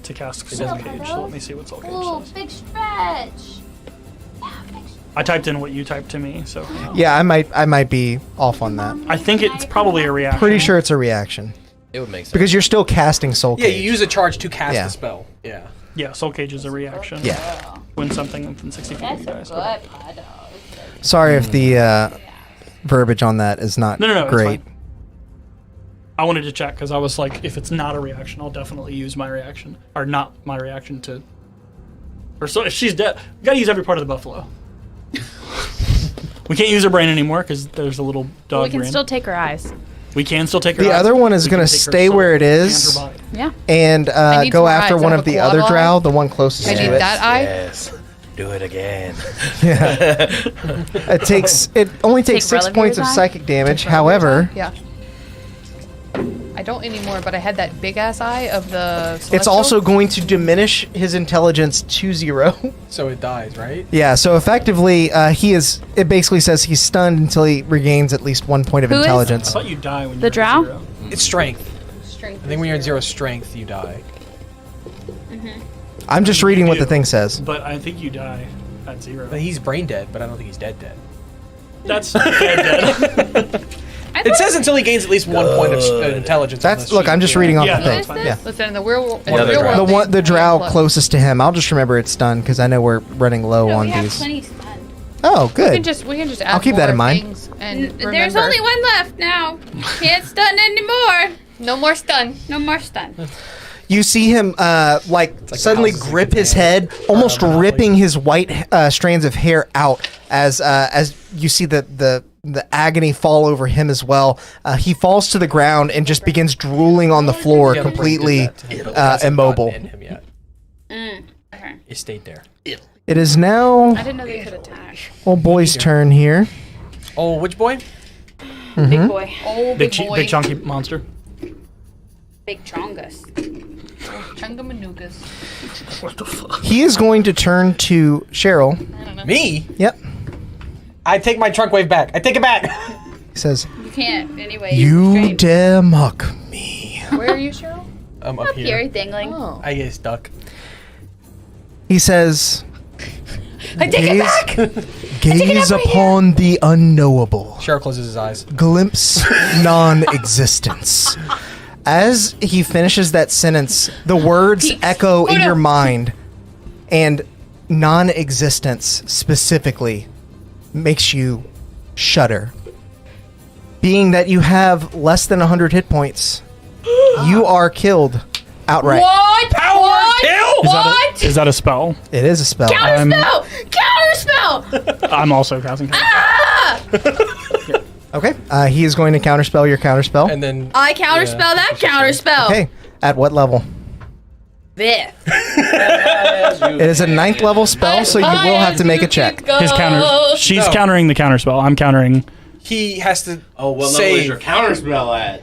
to cast Soul Cage. So let me see what Soul Cage Oh, says. big stretch. Yeah, big stretch. I typed in what you typed to me, so Yeah, I might be off on that. I think it's probably a reaction. Pretty sure it's a reaction It would make sense. because you're still casting Soul Yeah, Cage. you use a charge to cast Yeah. the spell. Yeah. Yeah, Soul Cage is a reaction. Yeah. When something within 60 feet of you dies. Good, Okay. Pado. Sorry if the verbiage on that is not No, it's great. fine. I wanted to check because I was like, if it's not a reaction, I'll definitely use my reaction, or not my reaction to. Or so if she's dead, we gotta use every part of the buffalo. We can't use her brain anymore because there's a little dog We can brain. still take her eyes. We can still take her. The eyes. other one is We going can to take her stay soul where it and is her body. Yeah. and need go some after eyes. one I of have the a other quad drow, eye. the one closest I to need it. that eye. Yes. Do it again. It only takes Take 6 points of Reluvir's eye? psychic damage. However, Yeah. I don't anymore, but I had that big ass eye of the. it's Celestial. also going to diminish his intelligence to 0. So it dies, right? Yeah, so effectively, it basically says he's stunned until he regains at least 1 point of Who is- I intelligence. thought you die when The you're at drow? 0. It's strength. Strength. I think when you're at 0 strength, you die. I'm just reading what You the do. thing says. But I think you die at 0. But he's brain dead, but I don't think he's dead. That's dead. It says until he gains at least 1 point of intelligence. on That's the look. sheet. I'm just Yeah. reading off Yeah, the no, thing. it's fine. Yeah. Listen, in the real world. Another drow. The one, the drow plus. closest to him. I'll just remember it's stunned because I know we're running low No, on we have these. plenty stunned. Oh, We can good. just add I'll keep that more in mind. things and There's remember. only one left now. Can't stun anymore. No more stun. No more stun. You see him suddenly houses in grip his Japan. head, almost Monopoly. ripping his white strands of hair out as you see the agony fall over him as well. He falls to the ground and just begins drooling on the floor, Yeah, the brain did completely that to him, but it hasn't immobile. gotten in him yet. Okay. It stayed there. It is now I didn't know they could attack. old boy's turn here. Oh, which boy? Big boy. Oh, Big, big boy. big chunky monster. Big chongus. Chungamanukas. He is going to turn to Cheryl. Me? Yep. I take my trunk wave back. I take it back. He says, You can't anyway. "You restrained. dare mock me." Where are you, Cheryl? I'm Up up here, here. dangling. Oh. I get stuck. He says, I take it back. "Gaze over here." upon the unknowable. Cheryl closes his eyes. Glimpse non-existence." As he finishes that sentence, the words echo in your mind, and non-existence specifically makes you shudder. Being that you have less than 100 hit points, you are killed outright. What? Power What? kill! What? Is that a spell? It is a spell. Counterspell! Counterspell! I'm also casting. Okay, he is going to counterspell your counterspell. And then I counterspell that counterspell. Okay, at what level? Fifth. It is a 9th level spell, so you will have to make a check. His counter. She's No. countering the counterspell. I'm countering. he has to Oh, what level say is your counterspell at?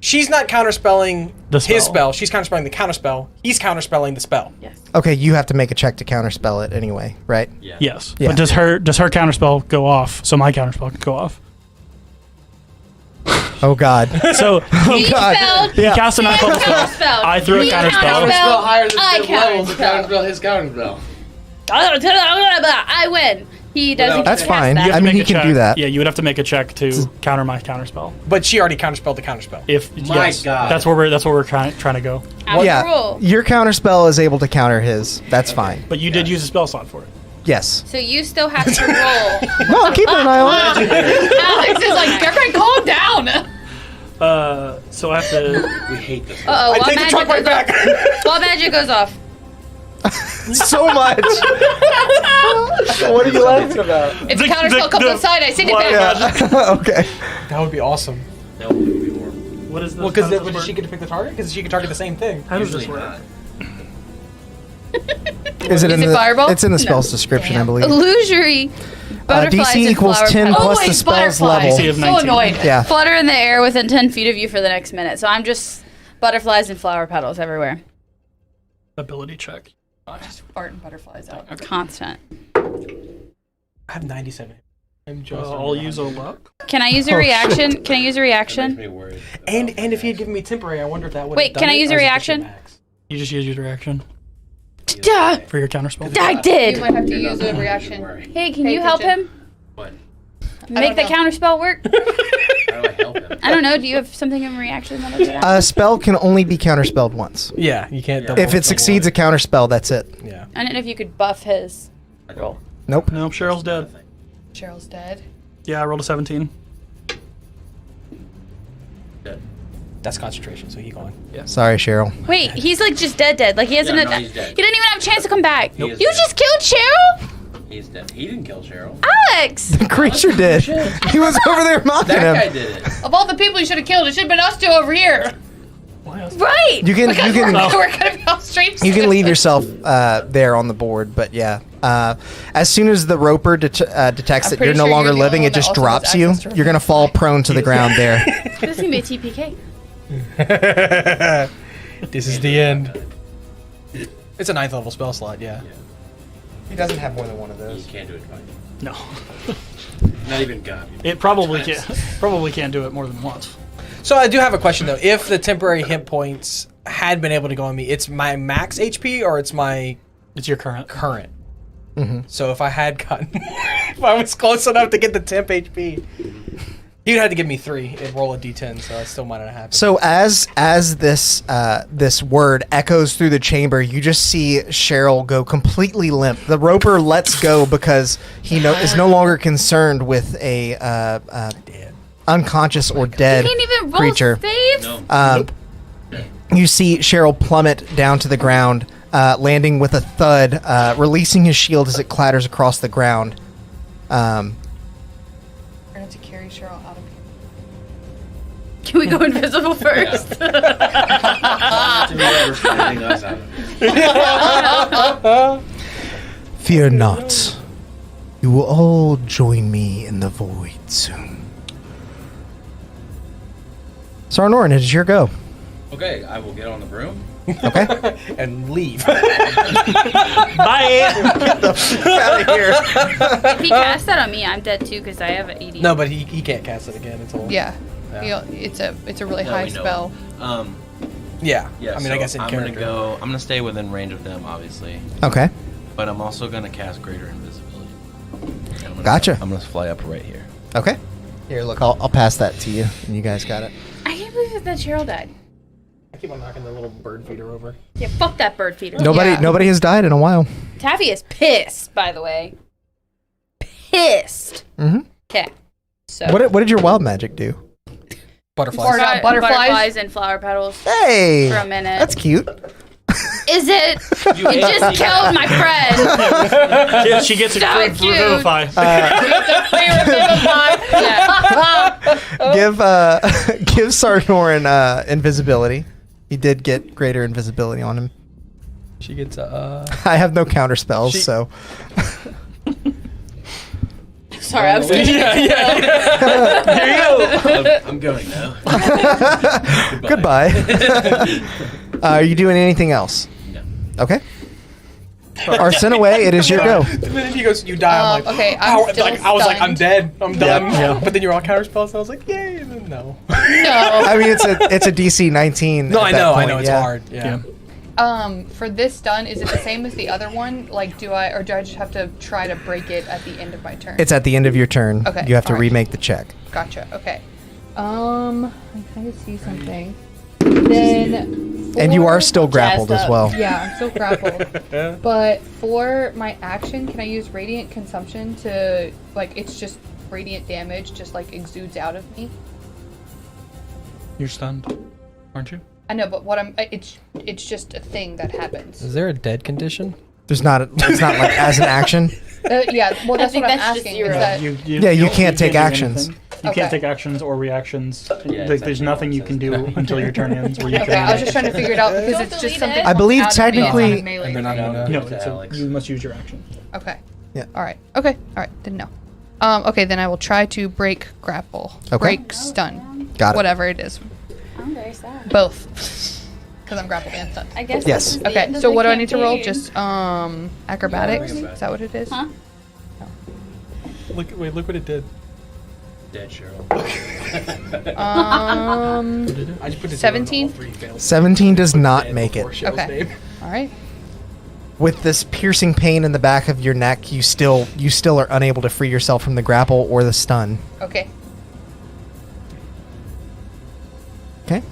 she's not counterspelling The his spell. spell. She's counterspelling the counterspell. He's counterspelling the spell. Yes. Okay, you have to make a check to counterspell it anyway, right? Yeah. Yes. Yeah. But does her counterspell go off? So my counterspell can go off. Oh God. So He spelled. he cast a 9th level spell. Counterspell. I threw a He counterspell. counterspell. Higher than I fifth level to counterspell. counterspell his counterspell. I win. He doesn't. That's cast fine. that. I mean, Make he a can check. do that. Yeah, you would have to make a check to counter my counterspell. But she already counterspelled the counterspell. If My yes, God. that's where we're trying to go. After Yeah, roll. your counterspell is able to counter his. That's fine. But you did use a spell slot for it. Yes. So you still have to roll. No, I'm keeping an eye on it. Alex is like, everybody calm down. So I have to. We hate this. Uh-oh, I while take the truck right magic goes back. off. While magic goes off. So much. What are you laughing about? If the counterspell comes outside, I send it back. Yeah. Okay. That would be awesome. That would be warm. What is this? Well, because How does this she work? get to pick the target? Because she can target the same thing. How does this Usually work? not. Is it in it the fireball? It's in the spell's description, I believe. Illusory. Butterflies DC and equals flower 10 petals. plus the Always spell's butterflies. level. DC of So 19. annoyed. Yeah. Flutter in the air within 10 feet of you for the next minute. So I'm just butterflies and flower petals everywhere. Ability check. Fart and butterflies out. Constant. I have 97. I'm just. I'll use a luck. Can I use a reaction? Can I use a Makes reaction? me worried. And if he had given me temporary, I wonder if that would. Wait, can I use a reaction? You just use your reaction Duh! for your counterspell. I You did! might have to You're use not a the one you should reaction. worry. Hey, can Pay you help attention. him? What? Make the know. counterspell work? How do I help him? I don't know. Do you have something in reaction that'll do that? A spell can only be counterspelled once. Yeah, you can't. Yeah. double If it the succeeds a one. counterspell, that's it. Yeah. I don't know if you could buff his roll. Nope. Nope, Cheryl's dead. Cheryl's dead. Yeah, I rolled a 17. Dead. That's concentration, so he gone. Sorry, Cheryl. Wait, he's like just dead. Like he hasn't. Yeah, no, he's dead. He didn't even have a chance to come back. He You is dead. just killed Cheryl, He's dead. He didn't kill Cheryl. Alex. The creature did. He was over there mocking That guy him. did it. Of all the people you should have killed, it should have been us two over here. Right. You can Because you we're can gonna be all straight. you can leave yourself there on the board, but yeah. As soon as the roper detects that pretty you're no sure longer you're the living, only it one that just also has drops you. access to You're gonna fall prone to the ground there. This is gonna be a TPK. This is the end. It's a 9th level spell slot, yeah. He doesn't have more than one of You those. can't do it twice. No. Not even God. It probably can't do it more than once. So I do have a question though. If the temporary hit points had been able to go on me, it's my max HP or it's my It's your current. current? So if I had gotten, if I was close enough to get the temp HP, you'd have to give me 3 and roll a d10, so that still might not happen. So as this word echoes through the chamber, you just see Cheryl go completely limp. The roper lets go because he is no longer concerned with a unconscious or dead Can't even roll creature. saves. No. You see Cheryl plummet down to the ground, landing with a thud, releasing his shield as it clatters across the ground. We're gonna have to carry Cheryl out of here. Can we go invisible first? To be ever finding us out of it. Fear not. You will all join me in the void soon. Sarnorin, it is your go. Okay, I will get on the broom. Okay. And leave. Bye. Out of here. If he casts that on me, I'm dead too because I have an 80. No, but he can't cast it again until. Yeah. Yeah. It's a really No, high we know. spell. Yeah. Yeah. I mean, I guess in I'm character. I'm gonna stay within range of them, obviously, Okay. but I'm also gonna cast Greater Invisibility. And I'm gonna- Gotcha. I'm gonna fly up right here. Okay. Here, look, I'll pass that to you, and you guys got it. I can't believe that Cheryl died. I keep on knocking the little bird feeder over. Yeah, fuck that bird feeder. Nobody has died in a while. Taffy is pissed, by the way. Pissed. Mm-hmm. Okay. So. What did your wild magic do? Butterflies. Or not butterflies. and flower petals. Hey, For a minute. that's cute. Is it? You just killed my friend. Yeah, she gets a So crit for cute. Revivify. Yeah. Give Sarnorin invisibility. He did get greater invisibility on him. She gets I have no counter spells, so Sorry, I'm still I'm going now. goodbye. Are you doing anything else? No. Okay. Arsinoe, it is your go. The minute he goes, you die. I'm like, okay, I'm "Ow," still like, I was like, I'm stunned. dead. I'm done. yeah. But then you're all counter spells, and I was like, yay. And then no. No. I mean, it's a DC 19. No, at I that know. point, It's yeah. hard. Yeah. For this stun, is it the same as the other one? Like, do I just have to try to break it at the end of my turn? It's at the end of your turn. Okay, You have to alright. remake the check. Gotcha. Okay. I kind of see something. Then. And you are for- still grappled as up. well. Yeah, I'm still grappled. But for my action, can I use Radiant Consumption to, like, it's just radiant damage, just like exudes out of me? You're stunned, aren't you? I know, but it's just a thing that happens. Is there a dead condition? It's not like as an action. Yeah, well, that's think what I'm that's just asking. zero. Is that Yeah, you can't take do actions. anything. You Okay. can't take actions or reactions. Yeah, Like, there's nothing you can do until your turn ends. Where you okay? I was just trying to figure it out because Don't it's just delete something. it. I believe comes out of me as technically- a melee And then I'm thing. gonna. no, to it's Alex. you must use your action. Okay. Yeah. All right. Okay. All right. Didn't know. Okay, then I will try to break grapple. Okay. Break stun. Got it. Whatever it is. I'm very sad. Both. Because I'm grappled and stunned. I guess. Yes. this is the Okay, end of so the what do I need to roll? campaign. Just acrobatics? Is that what it is? Huh? Look what it did. Dead Cheryl. I just put it 17? 17 does not make it. Okay. All right. With this piercing pain in the back of your neck, you still are unable to free yourself from the grapple or the stun. Okay. Okay.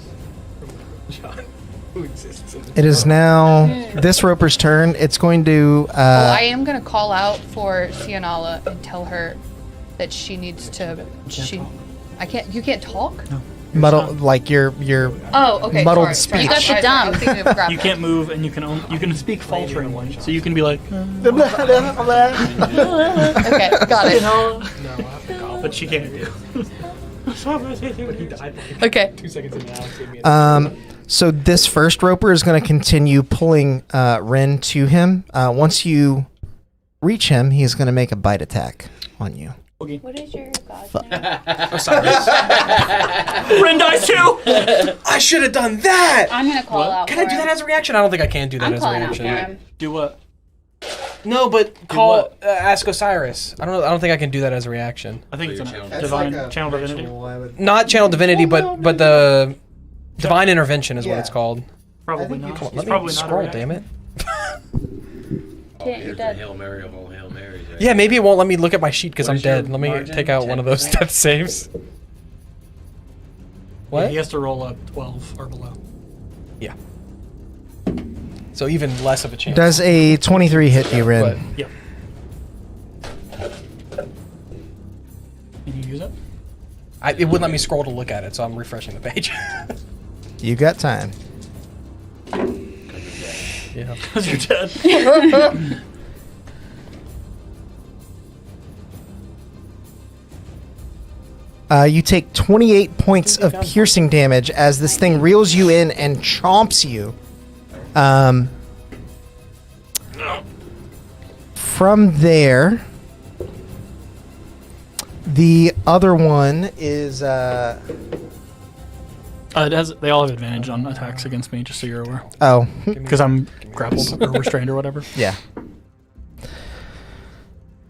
It is now this roper's turn. It's going to. Well, I am gonna call out for Cianala and tell her that she needs to. I can't. You can't talk. muddle like your Oh, okay. Muddled sorry. You got the dumb. I was thinking of grapple. You can't move, and you can speak falteringly, so you can be like, Okay, got it. but she can't do. Okay. 2 seconds in now. So this first roper is going to continue pulling Ren to him. Once you reach him, he's going to make a bite attack on you. What is your god's name? Ren dies too. I should have done that. I'm gonna call out. Can I do that as a reaction? I don't think I can do that I'm as a calling out for reaction. him. Do what? No, but call what? ask Osiris. I don't think I can do that as a reaction. I think it's Channel. a That's divine channel divinity. Not channel divinity, but the divine intervention is what it's called. Probably not. Come on, It's let probably me not a scroll. reaction. Damn it. Can't, you're dead. Hail Mary of all Hail Marys. Right? Yeah, maybe it won't let me look at my sheet because What I'm is your dead. Let me margin? take out one of those 10%? death saves. What? He has to roll up 12 or below. Yeah. So even less of a chance. Does a 23 hit you, Ren? But Yep. Can you use it? it wouldn't let me scroll to look at it, so I'm refreshing the page. You got time. Yeah. Because you're dead. You take 28 points of piercing damage as this thing reels you in and chomps you. From there, the other one is It has. They all have advantage on attacks against me, just so you're aware. oh Because I'm grappled or restrained or whatever. yeah.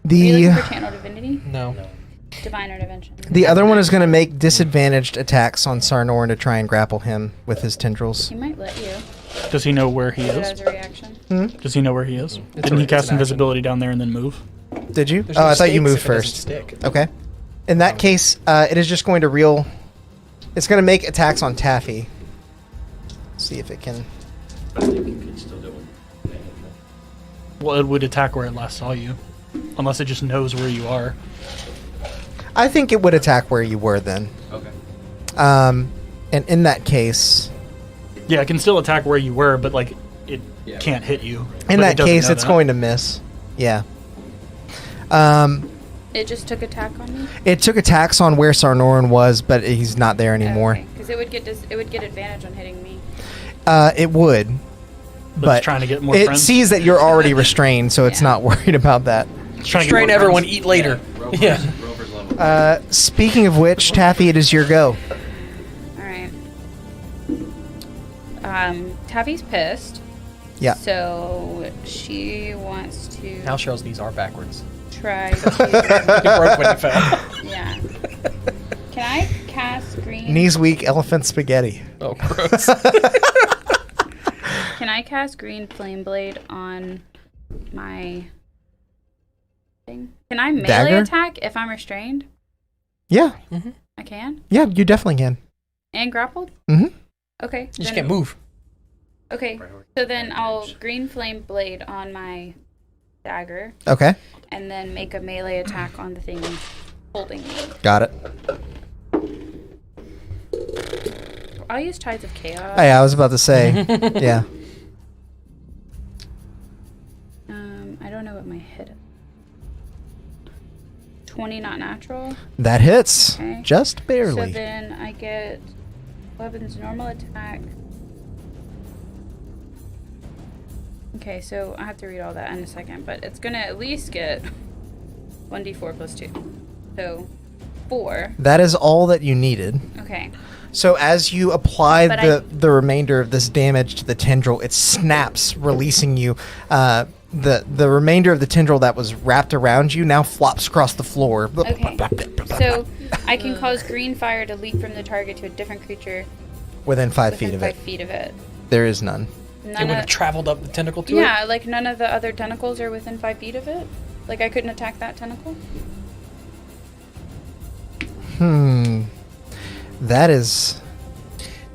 Are you The looking for channel divinity? No. Divine intervention. the other one is going to make disadvantaged attacks on Sarnorin to try and grapple him with his tendrils. He might let you. Does he know where he Do it is? as a reaction. Does he know where he is? Didn't he it's cast an invisibility down there and then move? Did you? There's Oh, no I thought you stakes moved if it doesn't first. stick. Okay. In that case, it is just going to reel. It's going to make attacks on Taffy. See if it can. I think you can still do it. Well, it would attack where it last saw you, unless it just knows where you are. I think it would attack where you were then. Okay. And in that case, Yeah, it can still attack where you were, but like it Yeah. can't hit you. in that case, it's going to miss. Yeah. It just took attack on me. It took attacks on where Sarnorin was, but he's not there anymore. Because it would get it would get advantage on hitting me. It would, but it's trying to get more it friends. sees that you're already restrained, so it's Yeah. not worried about that. It's trying to get Train more everyone, friends. eat later. Rover's, Yeah. Rover's level. Speaking of which, Taffy, it is your go. All right. Taffy's pissed. Yeah. So she wants to Now Cheryl's knees are backwards. try to. He broke when he fell. Yeah. Can I cast green? Knees weak, elephant spaghetti. Oh, gross. Can I cast Green Flame Blade on my thing? Can I melee Dagger? attack if I'm restrained? Yeah. I can? Yeah, you definitely can. And grappled? Mm-hmm. Okay. You just then- can't move. Okay, so then I'll Green Flame Blade on my dagger, Okay. and then make a melee attack on the thing holding me. Got it. I'll use Tides of Chaos. Hey, I was about to say. Yeah. I don't know what my hit is. 20 not natural. That hits. Okay. Just So barely. then I get weapon's normal attack. Okay, so I have to read all that in a second, but it's gonna at least get 1d4 plus 2. So 4. That is all that you needed. Okay. So as you apply But the remainder of this damage to the tendril, it snaps, releasing you. The remainder of the tendril that was wrapped around you now flops across the floor. Okay. So I can cause green fire to leap from the target to a different creature Within 5 within feet of 5 it. feet of it. There is none. It None would have of, traveled up the tentacle to it. yeah, like none of the other tentacles are within 5 feet of it. Like I couldn't attack that tentacle. That is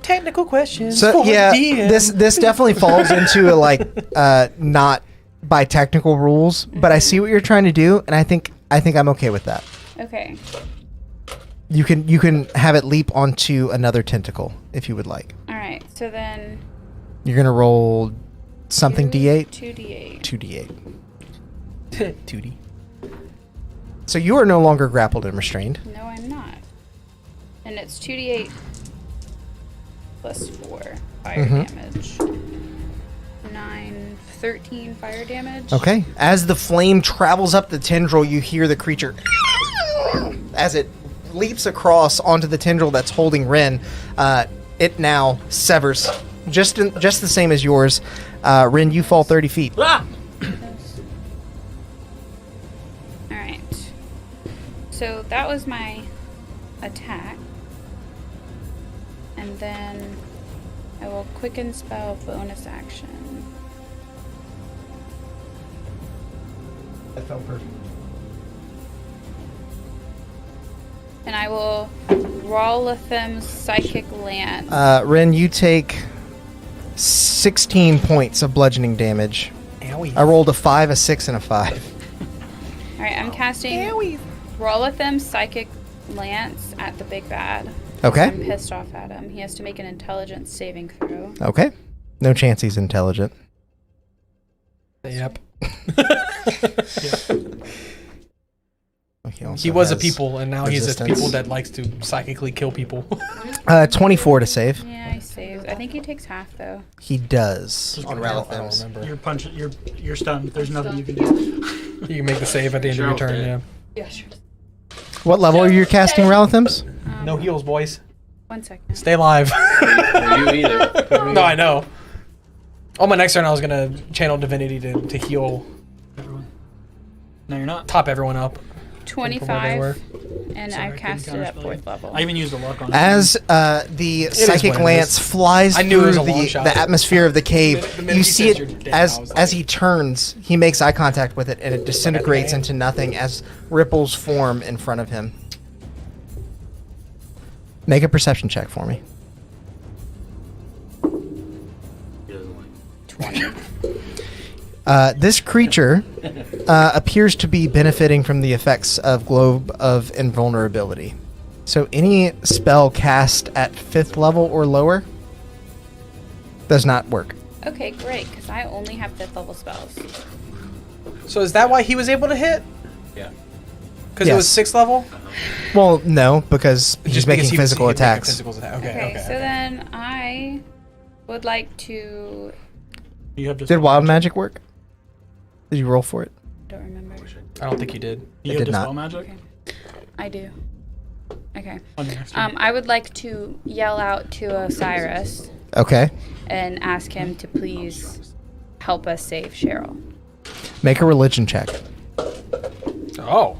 Technical questions. so. for Yeah, the DM. this definitely falls into not by technical rules, but I see what you're trying to do, and I think I'm okay with that. Okay. You can have it leap onto another tentacle if you would like. All right. So then You're gonna roll something d8. 2d8. 2d8. 2D. So you are no longer grappled and restrained. No, I'm not. And it's 2d8 plus 4 fire damage. 9, 13 fire damage. Okay. As the flame travels up the tendril, you hear the creature as it leaps across onto the tendril that's holding Rin. It now severs, just the same as yours. Rin, you fall 30 feet. Ah! All right. So that was my attack. And then I will quicken spell bonus action. That felt perfect. And I will Reluvir Psychic Lance. Rin, you take 16 points of bludgeoning damage. Owie. I rolled a 5, a 6, and a 5. All right, I'm casting Reluvir Psychic Lance at the big bad. Okay. I'm pissed off at him. He has to make an intelligence saving throw. Okay. No chance he's intelligent. Yep. Also He was a has people, and now he's a resistance. people that likes to psychically kill people. 24 to save. Yeah, I saved. I think he takes half though. He does on I don't Reluvir. remember. You're punching. You're stunned. There's nothing you can do. You can make the save at the end of your Cheryl's turn. dead. Yeah. Yeah, sure. What level are you casting Reluthims? No heals, boys. 1 second. Stay alive. For you either. No, I know. On my next turn, I was gonna channel divinity to heal, Everyone. No, you're not. top everyone up. from where they 25, were. and Sorry, I I've couldn't cast it at counterspell 4th you. level. I even used a luck on it. As the psychic what it lance is. flies I knew it through was a long the shot. atmosphere of the cave, The minute you he see says it you're dead, as I was as like- he turns. He makes eye contact with it, and it disintegrates name. into nothing as ripples form in front of him. Make a perception check for me. He doesn't like 20. This creature appears to be benefiting from the effects of Globe of Invulnerability. So any spell cast at 5th level or lower does not work. Okay, great, because I only have 5th level spells. So is that why he was able to hit? Yeah. Because it was Yes. 6th level? Well, no, because he's Just making because he was- physical he was making attacks. physical attack. Okay, Okay, okay. so then I would like to. You have just Did wild magic work? Did you roll for it? Don't remember. I don't think you did. You It have did dispel not. magic I do. Okay. on your next turn. I would like to yell out to Osiris Okay. and ask him to please help us save Cheryl. Make a religion check. Oh.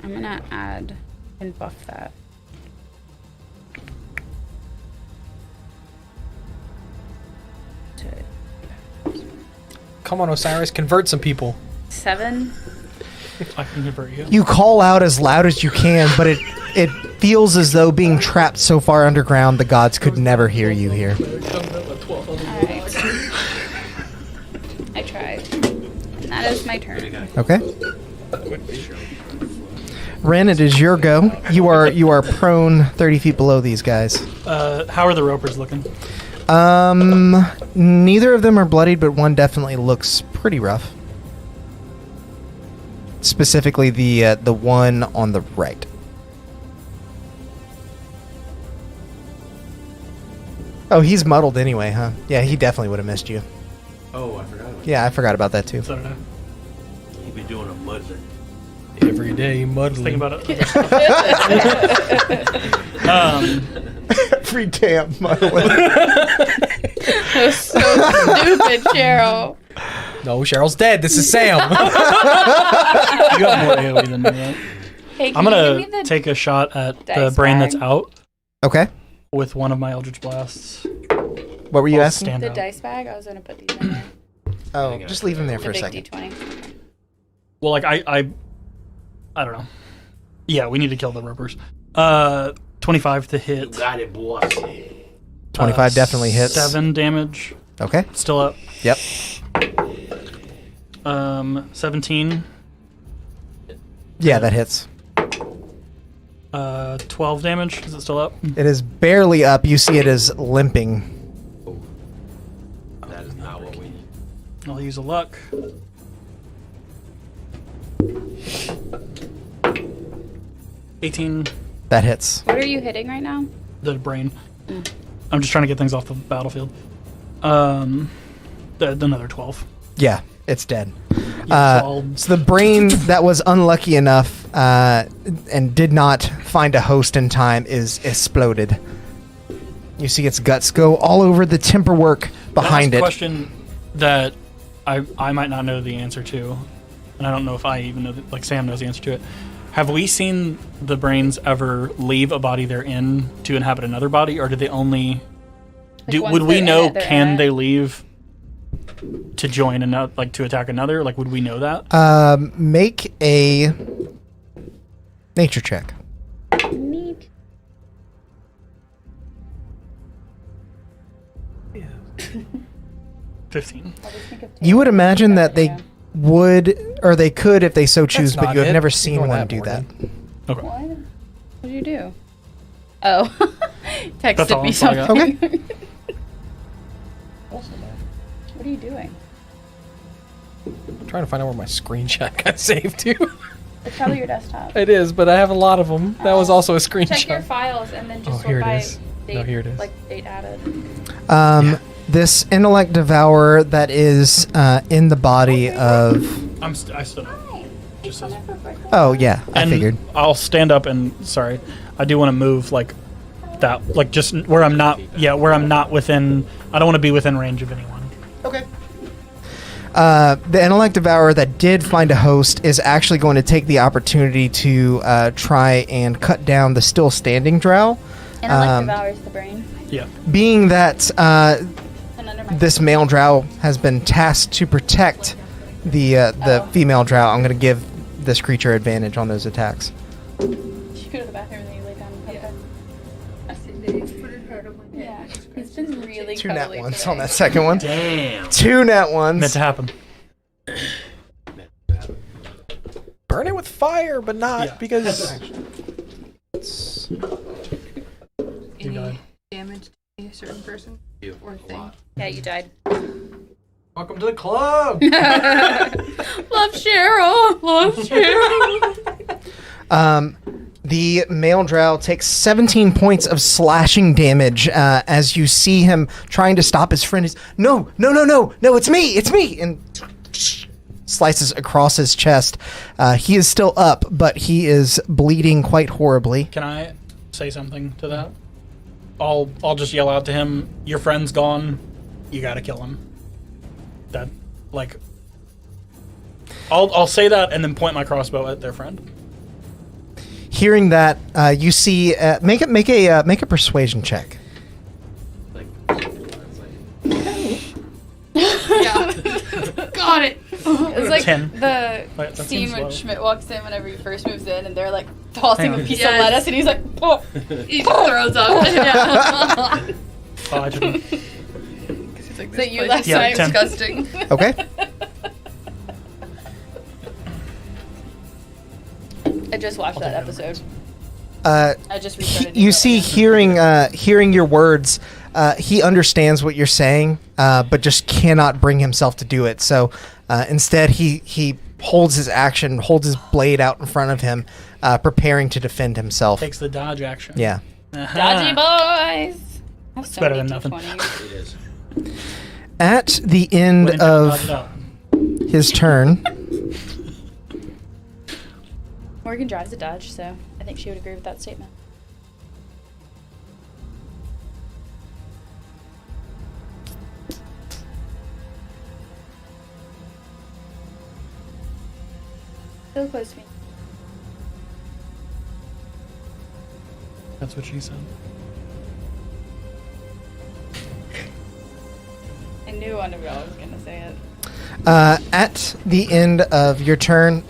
I'm gonna add and buff that. To Come on, Osiris, convert some people. 7. I can convert you. You call out as loud as you can, but it feels as though being trapped so far underground, the gods could never hear you here. Alright. I tried. And that is my turn. Okay. Ren, it is your go. You are prone 30 feet below these guys. How are the ropers looking? Neither of them are bloodied, but one definitely looks pretty rough. Specifically, the one on the right. Oh, he's muddled anyway, huh? Yeah, he definitely would have missed you. Oh, I forgot about Yeah, I forgot about that too. So did I. that. You've been doing a muddler. Every day, muddling. Think about it. Every damn muddling. That was so stupid, Cheryl. No, Cheryl's dead. This is Sam. You got more AoE than me, right? Hey, can I'm you gonna give me the take a shot at the dice brain bag? that's out Okay. with one of my Eldritch Blasts. What were you I'll asking? stand the out. dice bag? I was gonna put these in there. Oh, just leave him there for The a big second. D20. Well, like I don't know. Yeah, we need to kill the ropers. 25 to hit. Got it, boy. 25 definitely hits. 7 damage. Okay. Still up. Yep. 17. Yeah, that hits. 12 damage. Is it still up? It is barely up. You see it is limping. That is not what we need. I'll use a luck. 18. That hits. What are you hitting right now? The brain. I'm just trying to get things off the battlefield. Another 12. Yeah, it's dead. Yeah, so I'll- So the brain that was unlucky enough and did not find a host in time is exploded. You see its guts go all over the timber work behind Last it. question that I might not know the answer to, and I don't know if I even know, like Sam knows the answer to it. Have we seen the brains ever leave a body they're in to inhabit another body, or did they only... Once would we they're in know, it, they're in can it? they leave to join another, like to attack another? Like, would we know that? Make a nature check. Neat. 15. I'll just think of You would imagine that they Yeah. would, or they could if they so choose, but not you have it. never Ignore seen one that, do that. Okay. What? What did you do? Oh. That's Texted all me I got. something. Okay. What are you doing? I'm trying to find out where my screenshot got saved to. It's probably your desktop. It is, but I have a lot of them. That was also a screenshot. Check your files and then just Oh, here sort it by is. date, No, here it is. like date added. This intellect devourer that is in the body of. I stood up. Just says. Oh yeah, I And figured. I'll stand up and sorry, I do want to move like that, like just where I'm not. Yeah, where I'm not within. I don't want to be within range of anyone. Okay. The intellect devourer that did find a host is actually going to take the opportunity to try and cut down the still standing drow. Intellect devours the brain. Yeah. Being that And under my this male drow has been tasked to protect the female drow, I'm going to give this creature advantage on those attacks. Did you go to the bathroom and then you lay down and yeah. He's been really Two nat cuddly ones today. on that second one. Damn. Two nat ones. Meant to happen. Burn it with fire, but not Yeah. because. Any damage to a certain person or thing? Yeah, you died. Welcome to the club. Love Cheryl. Love Cheryl. The male drow takes 17 points of slashing damage as you see him trying to stop his friend. He's, no, it's me, and slices across his chest. He is still up, but he is bleeding quite horribly. Can I say something to that? I'll just yell out to him. Your friend's gone. You gotta kill him. That like. I'll say that and then point my crossbow at their friend. Hearing that, you see, make a persuasion check. Yeah. 10. the That scene seems when low. Schmidt walks in whenever he first moves in, and they're like tossing Hang a on. piece Yes. of lettuce, and he's like, oh. He just throws up. Yeah. Oh, I didn't. He's like, That you place last is Yeah, 10. disgusting. Okay. I just watched that episode. Uh, I just restarted. you see, hearing your words, he understands what you're saying, but just cannot bring himself to do it. So instead, he holds his action, holds his blade out in front of him, preparing to defend himself. Takes the dodge action. Yeah. Uh-huh. Dodgy boys. It's better than nothing. It is. At the end Wouldn't dodge it of out. his turn, Morgan drives a Dodge, so I think she would agree with that statement. So close to me. That's what she said. I knew one of y'all was gonna say it. at the end of your turn,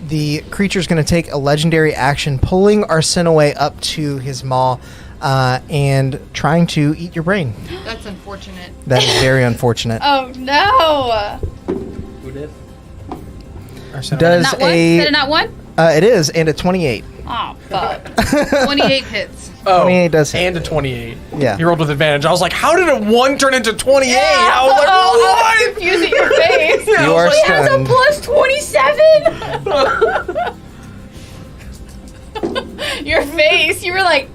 the creature's going to take a legendary action, pulling Arsinoe up to his maw and trying to eat your brain. That's unfortunate. That is very unfortunate. Oh no! Who did? Does Not one? a Said it not one? it is, and a 28. Oh fuck! 28 hits. Oh, 28 does hit. and a 28. Yeah. You rolled with advantage. I was like, how did a 1 turn into 28? I was like, I was what? confused at your face. You are It has a stunned. +27. Your face. You were like,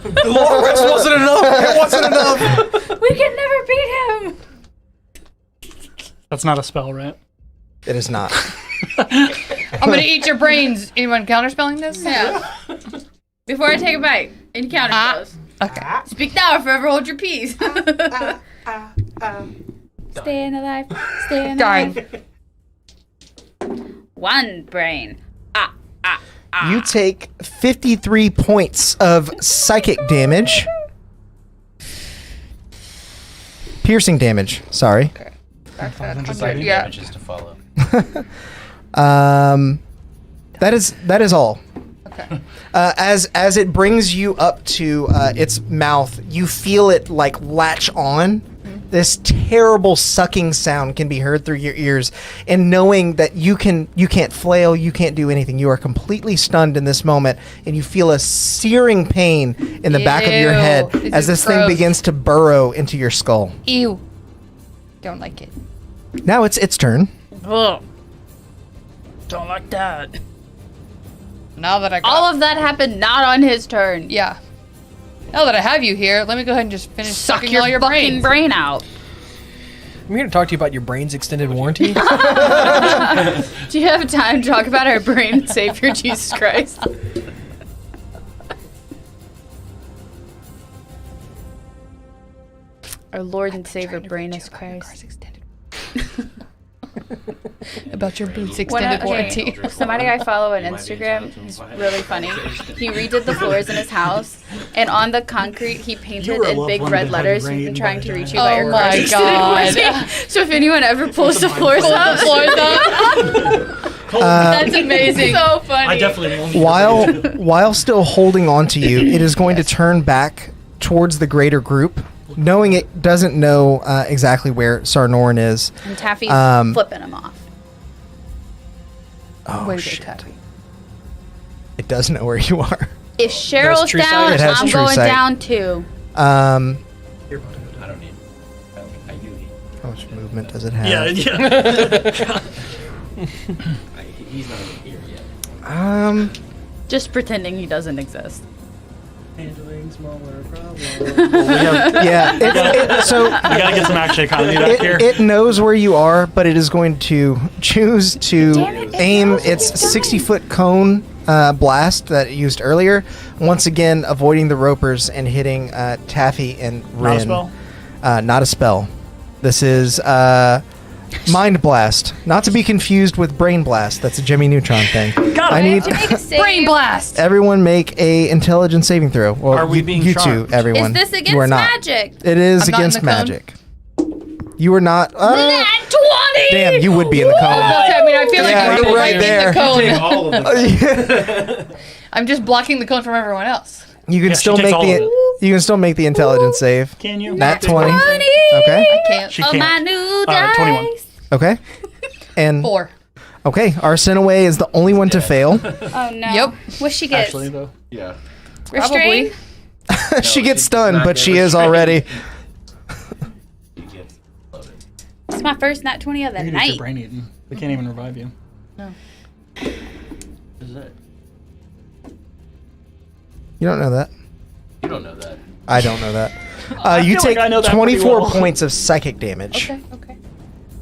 The long rest wasn't enough. It wasn't enough. we can never beat him. That's not a spell, right? It is not. I'm gonna eat your brains. Anyone counterspelling this? Yeah. Before I take a bite, encounter spells. Okay. Speak now or forever hold your peace. Staying alive. Staying alive. Darn. One brain. You take 53 points of psychic damage. Piercing damage, sorry. Back to that 100. Psychic Yeah. damages to follow. That is all. Okay. As it brings you up to its mouth, you feel it like latch on. This terrible sucking sound can be heard through your ears, and knowing that you can't flail, you can't do anything. You are completely stunned in this moment, and you feel a searing pain in the back of your Ew. head This as is this thing gross. begins to burrow into your skull. Ew. Don't like it. Now it's its turn. Ugh. Don't like that. Now that I got All of that happened not on his turn. yeah. Now that I have you here, let me go ahead and just finish Suck sucking your all your fucking brains. brain out. I'm here to talk to you about your brain's extended warranty. Do you have time to talk about our brain savior, Jesus Christ? Our Lord and Savior, Brainus Christ. About your boots When extended I- warranty. okay, somebody I follow on Instagram, he's really funny. He redid the floors in his house, and on the concrete he painted were a in loved big one red that letters, had "We've been rain trying by to the reach you giant- by your Oh my car's extended God. warranty." So if anyone ever pulls the floors up, that's amazing. So funny. I definitely won't. While still holding on to you, it is going to turn back towards the greater group, knowing it doesn't know exactly where Sarnorin is. And Taffy's flipping him off. Oh, Way to shit. go, Taffy. It does know where you are. If Cheryl's true sight. down, It has I'm true going sight. down too. I don't need. I do need. How much movement does it have? Yeah, yeah. He's not even here yet. Just pretending he doesn't exist. Handling smaller problems. Yeah. So We gotta get some action economy back here. it knows where you are, but it is going to choose to aim its 60-foot cone blast that it used earlier, once again avoiding the ropers and hitting Taffy and Rin. Not a spell? Not a spell. This is Mind Blast, not to be confused with Brain Blast. That's a Jimmy Neutron thing. I need Brain blast. everyone make a intelligence saving throw. Well, Are we being you charmed? two, everyone. Is this You are against not. magic? It is I'm not in against the cone? magic. You were not. Nat 20! Damn, you would be in the cone. I mean, I feel like Yeah, I'm you're right blocking there. the cone. Take all of them. I'm just blocking the cone from everyone else. You can Yeah, she still takes make all of it. you can still make the intelligence save. Can you? Nat 20. 20! Okay. I can't. She Oh, can't. my new dice. 21. Okay. And 4. okay, Arsinoe is the only one to fail. Oh, no. Yep. What she gets? Actually, though. Yeah. Restrain? She No, gets she stunned, does not but get she is restrained. already. He gets loaded. It's my first nat 20 of the You're gonna get your night. brain eaten. We can't even revive you. Is it? You don't know that. You don't know that. I don't know that. You feel take like I know that pretty 24 well. points of psychic damage. Okay.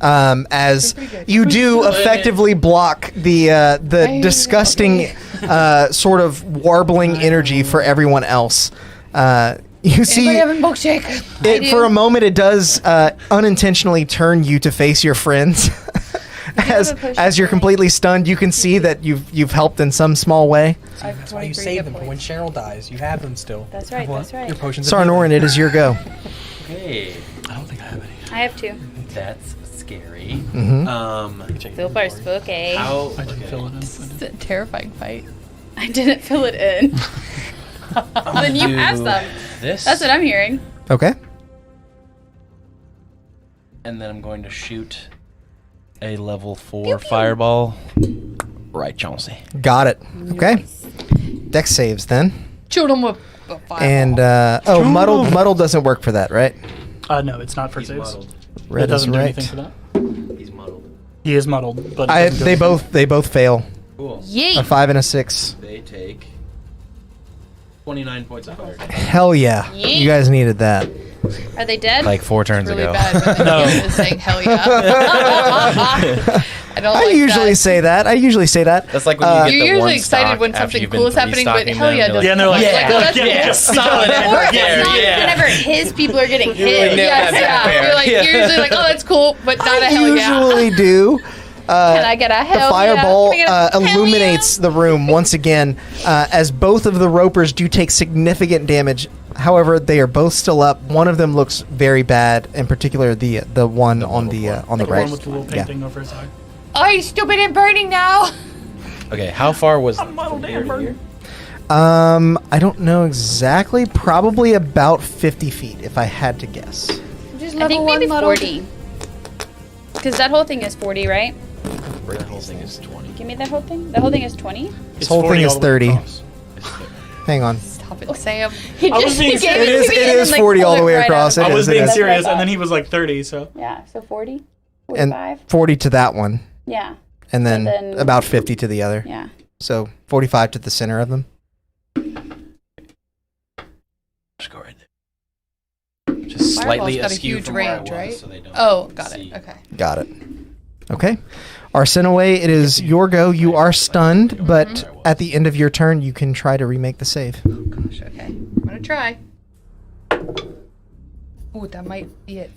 As Pretty good. you do effectively block the Hey, disgusting sort of warbling energy for everyone else. You see, Anybody having milkshake? it, for a moment, it does unintentionally turn you to face your friends. have a potion As you're for me? completely stunned, you can see that you've helped in some small way. I have That's why you 23 save hit them for when points. Cheryl dies. You have them still. That's right, that's right. Your potions. of Sarnorin, it is your go. Hey, I don't think I have any. I have 2. that's scary. healing. So far, spooky. How? I didn't okay. fill it in. It's a terrifying fight. I didn't fill it in. Then you have Do some. This. That's what I'm hearing. Okay. And then I'm going to shoot a level 4 fireball. Right, Chauncey. Got it. Okay. Dex saves then. Shoot him with a fireball. And muddle doesn't work for that, right? No, it's not for He's saves. muddled. Red It doesn't is do right. anything for that. He's muddled. He is muddled, but it doesn't do anything. They both fail. Cool. A Yeet. 5 and a 6. They take 29 points of fire. Hell yeah. Yeet. You guys needed that. Are they dead? Like 4 turns really ago. bad when the No. DM is saying hell yeah. I don't I like usually that. say that. That's like when you get You're the usually one excited stock when after something you've cool been is happening, but restocking hell them, yeah, you're doesn't. Yeah, and they're like, Yeah. oh, that's Yes, cool. solid. Or it's Yeah, not yeah. whenever his people are getting You're hit. like, Yes, that's yeah. fair. You're like, Yeah. you're usually like, oh, that's cool, but not a I hell yeah. usually do. Can I get a The hell fireball yeah? Can I get a hell illuminates the room once again, as both of the ropers do take significant damage. However, they are both still up. One of them looks very bad, in particular the one on the The right. one with the little painting over his eye. Oh, he's stupid and burning now. Okay, how far was I'm muddled from here and to burned. here? I don't know exactly. Probably about 50 feet, if I had to guess. Just I think maybe 40. Because that whole thing is 40, right? The whole thing is 20. Give me that whole thing. The whole thing is 20. It's whole 40 thing is all the way 30. across. Hang on. Stop it, Sam. He I was just being he gave serious. to me It and is then, 40 all pulled the way it right across. out of It I my- was is, it being is. That's what I serious, thought. and then he was like 30, so. Yeah, so 40? And 45? 40 to that one, Yeah, and then, then- about 50 to the other. yeah. So 45 to the center of them. Just go right there. Just Fireball's slightly got a askew huge from where I range, was, right? so they don't Oh, got see. it. Okay. Got it. Okay. Arsinoe, it is your go. You are stunned, but at the end of your turn, you can try to remake the save. Gosh, okay. I'm gonna try. Ooh, that might be it.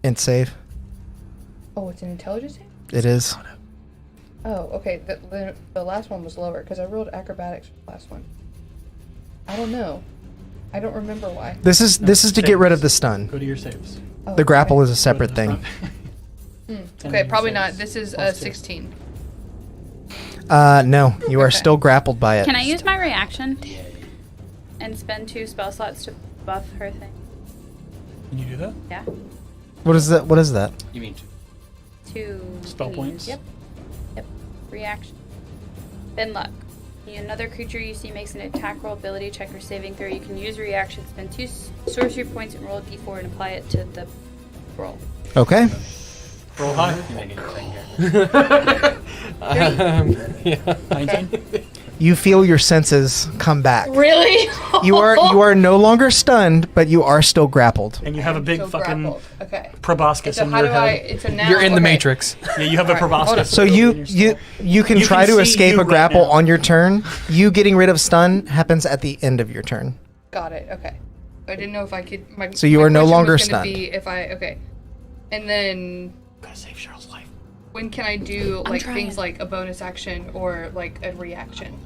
Int save. Oh, it's an intelligence save? It is. Oh, okay. The last one was lower because I rolled acrobatics for the last one. I don't know. I don't remember why. This is to get rid of the stun. Go to your saves. Oh, The grapple okay. is a separate Go to the thing. front. Okay, probably not. This is a 16. No, you are Okay. still grappled by it. Can I use my reaction and spend 2 spell slots to buff her thing? Can you do that? Yeah. What is that? What is that? You mean 2 Spell keys. points? Yep. Reaction. Then luck. Another creature you see makes an attack roll, ability check, or saving throw. You can use reaction, spend 2 sorcery points, and roll a d4 and apply it to the roll. Okay. Roll high. you making a thing here? Yeah. 19. You feel your senses come back. Really? You are no longer stunned, but you are still grappled. And you have a big So fucking grappled. Okay. proboscis So in how your do I? head. It's a now. You're in the okay. Matrix. Yeah, you have a Alright, hold on. proboscis. So in you your skull. you can You try can to see escape you a right grapple now. on your turn. You getting rid of stun happens at the end of your turn. Got it. Okay. I didn't know if I could. So you my are no question longer was gonna stunned. Be if I okay, and then Gotta save Cheryl's life. when can I do like trying. things like a bonus action or like a reaction?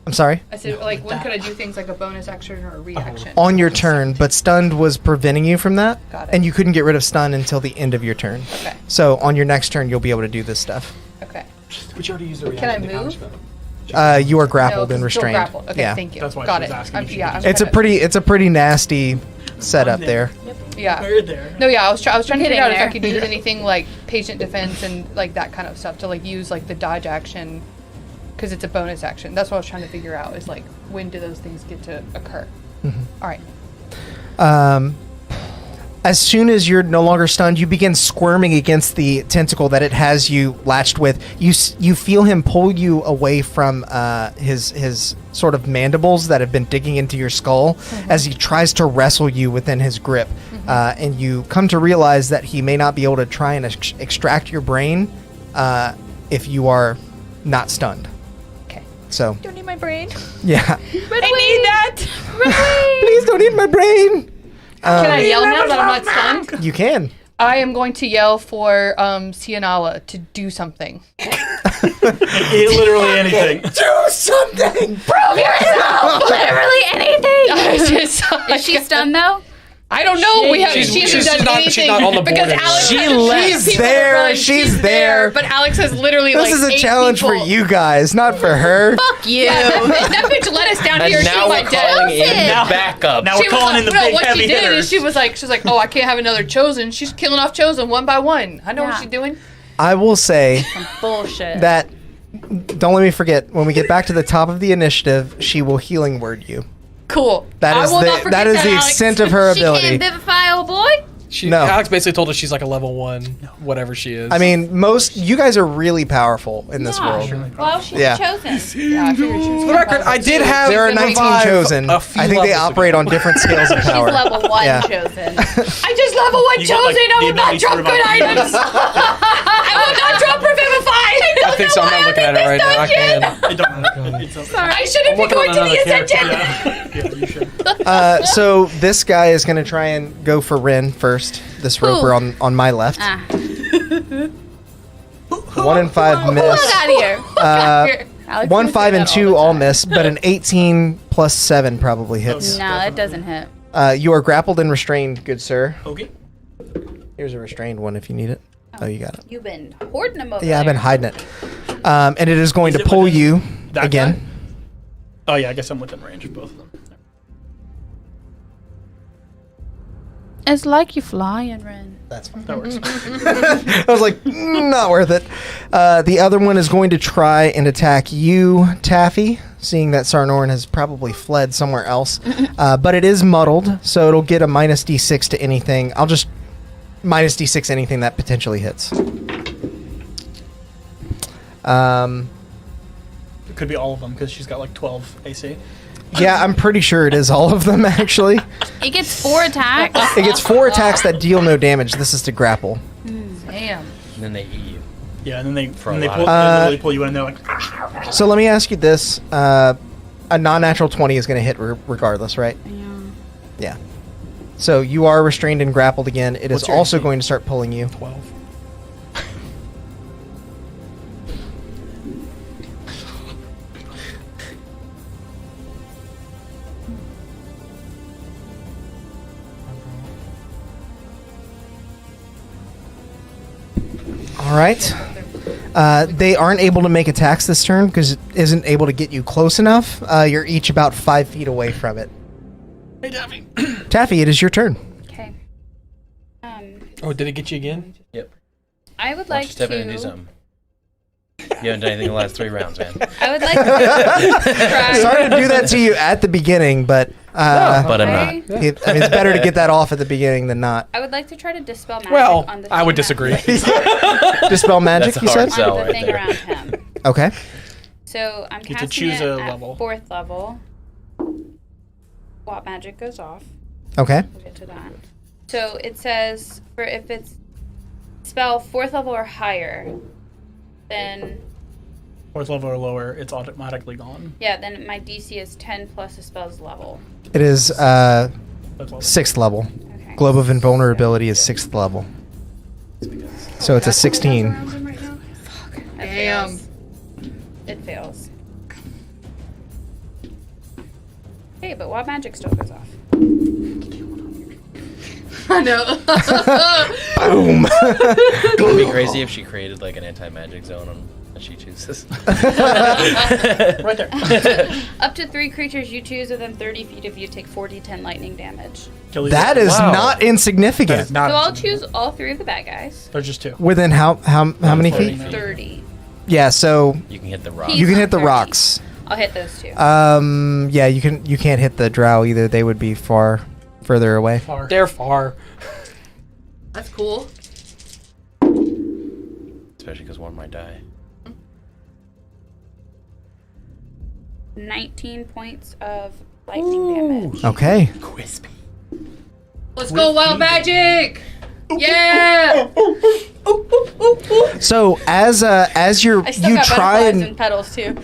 I'm sorry? I said, like, when could I do things like a bonus action or a reaction? On your turn, but stunned was preventing you from that. Got it. And you couldn't get rid of stun until the end of your turn. Okay. So on your next turn, you'll be able to do this stuff. Okay. But you already used the Can I reaction to move? counterspell. You are grappled No, and it's still restrained. grappled. Okay, yeah. thank you. That's why Got she was it. asking I'm, if she yeah, could I'm do It's a gonna- pretty nasty setup there. Yeah. We're there. No, yeah, I was trying to Getting figure out if I there. could use anything like patient defense and like that kind of stuff to like use like the dodge action because it's a bonus action. That's what I was trying to figure out is like when do those things get to occur? All right. As soon as you're no longer stunned, you begin squirming against the tentacle that it has you latched with. You feel him pull you away from his sort of mandibles that have been digging into your skull as he tries to wrestle you within his grip. And you come to realize that he may not be able to try and extract your brain if you are not stunned. Okay. So, Don't need my brain. yeah. I need that. Please don't eat my brain. Can I yell now that I'm not stunned? You can. I am going to yell for Cianala to do something. Literally anything. Do something. Prove yourself. Literally anything. Is she stunned though? I don't know. We have. She's- She hasn't she's done not- anything she's not on the board because anymore. Alex. She has to left. choose She's people to there, run. she's there. But Alex has literally This like is a 8 challenge people. for you guys, not for her. Fuck you. That bitch let us down here. And She now was we're like, calling in Now- the backup. Now She we're was calling like, in the no, big what heavy she did is hitters. she was like, oh, I can't have another chosen. She's killing off chosen one by one. I know what Yeah. she's doing. I will say Bullshit. that, don't let me forget, when we get back to the top of the initiative, she will healing word you. Cool. That I is will not the forget that is the Alex. extent of her she ability. can't vivify, old boy. No. Alex basically told us she's like a level 1, whatever she is. I mean, you guys are really powerful in this world. Well, she's Yeah. chosen. Yeah, I figured she was For the record, I did have There are She's gonna 19 revive chosen. a few I think they levels operate ago. on different scales of power. She's level 1 Yeah. chosen. I just level 1 You got, chosen. like, I the will not ability to drop good revive items. I will not drop Revivify. I think so. I'm not looking at it right now. I can. It don't matter. It's okay. I shouldn't be working going on to the another Ascension. Yeah, you should. So this guy is going to try and go for Rin first. This roper on my left. Ah. 1 and 5 miss. Look out of here. Alex 1, will 5, say and that 2 the all time. miss, but an 18 plus 7 probably hits. No, that doesn't hit. You are grappled and restrained, good sir. Okay. Here's a restrained one if you need it. Oh, you got it. You've been hoarding them over Yeah, I've been there. hiding it. And it is going Is to it pull within you that again. guy? Oh yeah, I guess I'm within range of both of them. It's like you flying, Ren. That's fine. That works. I was like, not worth it. The other one is going to try and attack you, Taffy, seeing that Sarnorin has probably fled somewhere else. But it is muddled, so it'll get a minus d6 to anything. I'll just minus d6 anything that potentially hits. It could be all of them because she's got like 12 AC. Yeah, I'm pretty sure it is all of them, actually. It gets 4 attacks. It gets 4 attacks that deal no damage. This is to grapple. Damn. And then they eat you. Yeah, and then they a pull, lot they of- literally pull you in and they're like, So let me ask you this. A non-natural 20 is going to hit regardless, right? Yeah. So you are restrained and grappled again. It is What's your also AC? going to start pulling you. 12. All right. They aren't able to make attacks this turn because it isn't able to get you close enough. You're each about 5 feet away from it. hey Taffy. Taffy, it is your turn. Okay. Oh, did it get you again? Yep. I would Why don't like you step in and do to. something? You haven't done anything the last 3 rounds, man. I would like to try. Sorry to do that to you at the beginning, but But I'm Okay. not. I mean, it's better to get that off at the beginning than not. I would like to try to dispel magic Well, on the I would thing that- disagree. Dispel magic, That's a you hard said? sell. on the right thing there. around him. Okay. So I'm Get to casting choose it a at level. 4th level. Swap magic goes off. Okay. We'll get to that. So it says for if it's spell 4th level or higher, then 4th level or lower, it's automatically gone. then my DC is 10 plus the spell's level. It is That's all. 6th level. Okay. Globe of Invulnerability is 6th level. So it's a 16. It Damn. fails. It fails. Okay, but wild magic still goes off. I know. Boom. It would be crazy if she created like an anti-magic zone on that she chooses. Right there. Up to 3 creatures you choose within 30 feet of you take 4d10 lightning damage. Kill these That guys. is Wow. not insignificant. That is not. So I'll choose all 3 of the bad guys. There's just 2. Within how many 30. feet? 30. Yeah, so You can hit the rock. He's you can not hit the 30. rocks. I'll hit those 2. Yeah, you can't hit the drow either. They would be further away. Far. They're far. That's cool. Especially because one might die. 19 points of lightning damage. Okay. Crispy. Let's go, wild magic! Yeah! So as I still you got try butterflies and and petals too.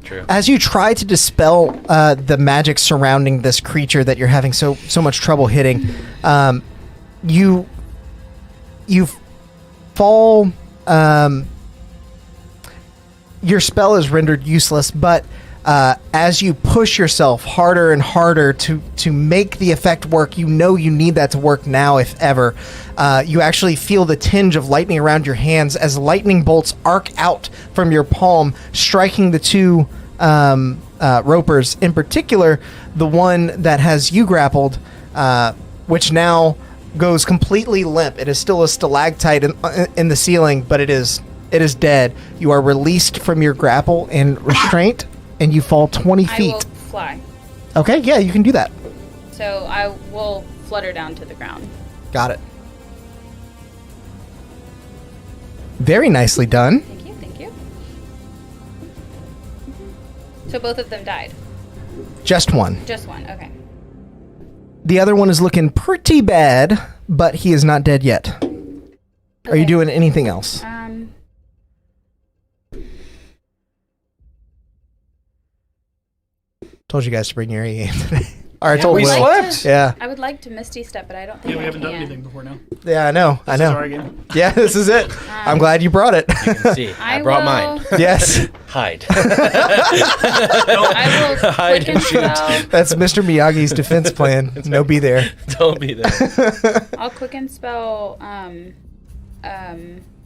True. as you try to dispel the magic surrounding this creature that you're having so much trouble hitting, you fall. Your spell is rendered useless, but as you push yourself harder and harder to make the effect work, you know you need that to work now, if ever. You actually feel the tinge of lightning around your hands as lightning bolts arc out from your palm, striking the 2 ropers. In particular, the one that has you grappled, which now goes completely limp. It is still a stalactite in the ceiling, but it is dead. You are released from your grapple and restraint, and you fall 20 I feet. will fly. Okay, yeah, you can do that. So I will flutter down to the ground. Got it. Very nicely done. Thank you, thank you. So both of them died. Just one. Just one, okay. The other one is looking pretty bad, but he is not dead yet. Are you Okay. doing anything else? Told you guys to bring your A game today. Or I told we Will. slept. Yeah. I would like to Misty Step, but I don't think Yeah, we I haven't done can. anything before now. Yeah, I know. I This is know. our game. Yeah, this is it. I'm glad you brought it. See, I brought will, mine. Yes. Hide. I will Hide quick and and shoot. spell. That's Mr. Miyagi's defense plan. No be there. Don't be there. I'll quick and spell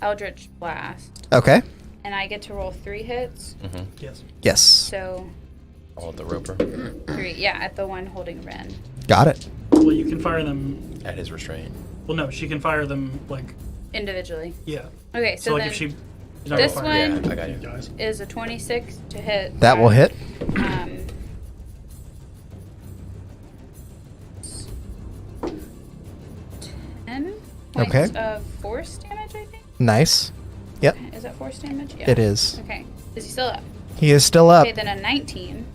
Eldritch Blast, Okay. and I get to roll 3 hits. Yes. Yes. So All at the roper 3, yeah, at the one holding Ren. Got it. Well, you can fire them. at his restraint. Well, no, she can fire them like Individually. yeah. Okay, So, so like then if she. She's not this gonna fire one- Yeah, I got you. guys. is a 26 to hit. That will hit. 10 Okay. points of force damage, I think. Nice. Yep. Is that force damage? Yeah. It is. Okay. Is he still up? He is still up. Okay, then a 19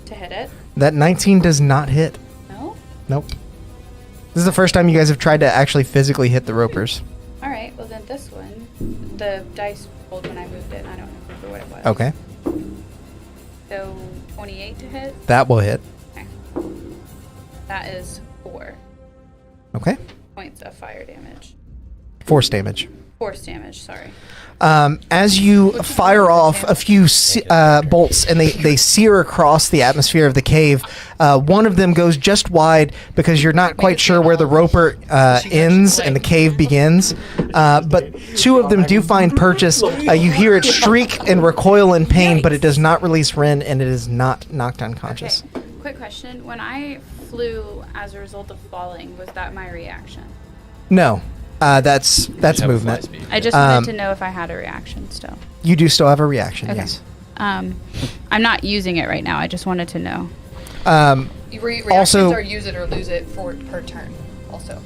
to hit it. That 19 does not hit. No? Nope. This is the first time you guys have tried to actually physically hit the ropers. Alright, well then this one, the dice rolled when I moved it, and I don't remember what it was. Okay. So 28 to hit. That will hit. Okay. That is 4 Okay. points of fire damage. Force damage. Force damage, sorry. As you fire off a few bolts and they sear across the atmosphere of the cave, one of them goes just wide because you're not quite sure where the roper ends and the cave begins. But 2 of them do find purchase. You hear it shriek and recoil in pain, but it does not release Ren and it is not knocked unconscious. Okay, quick question. When I flew as a result of falling, was that my reaction? No, that's Have a fly movement. speed. I just wanted to know if I had a reaction still. You do still have a reaction, Okay. yes. I'm not using it right now. I just wanted to know. Reactions Also- are use it or lose it per turn. Also,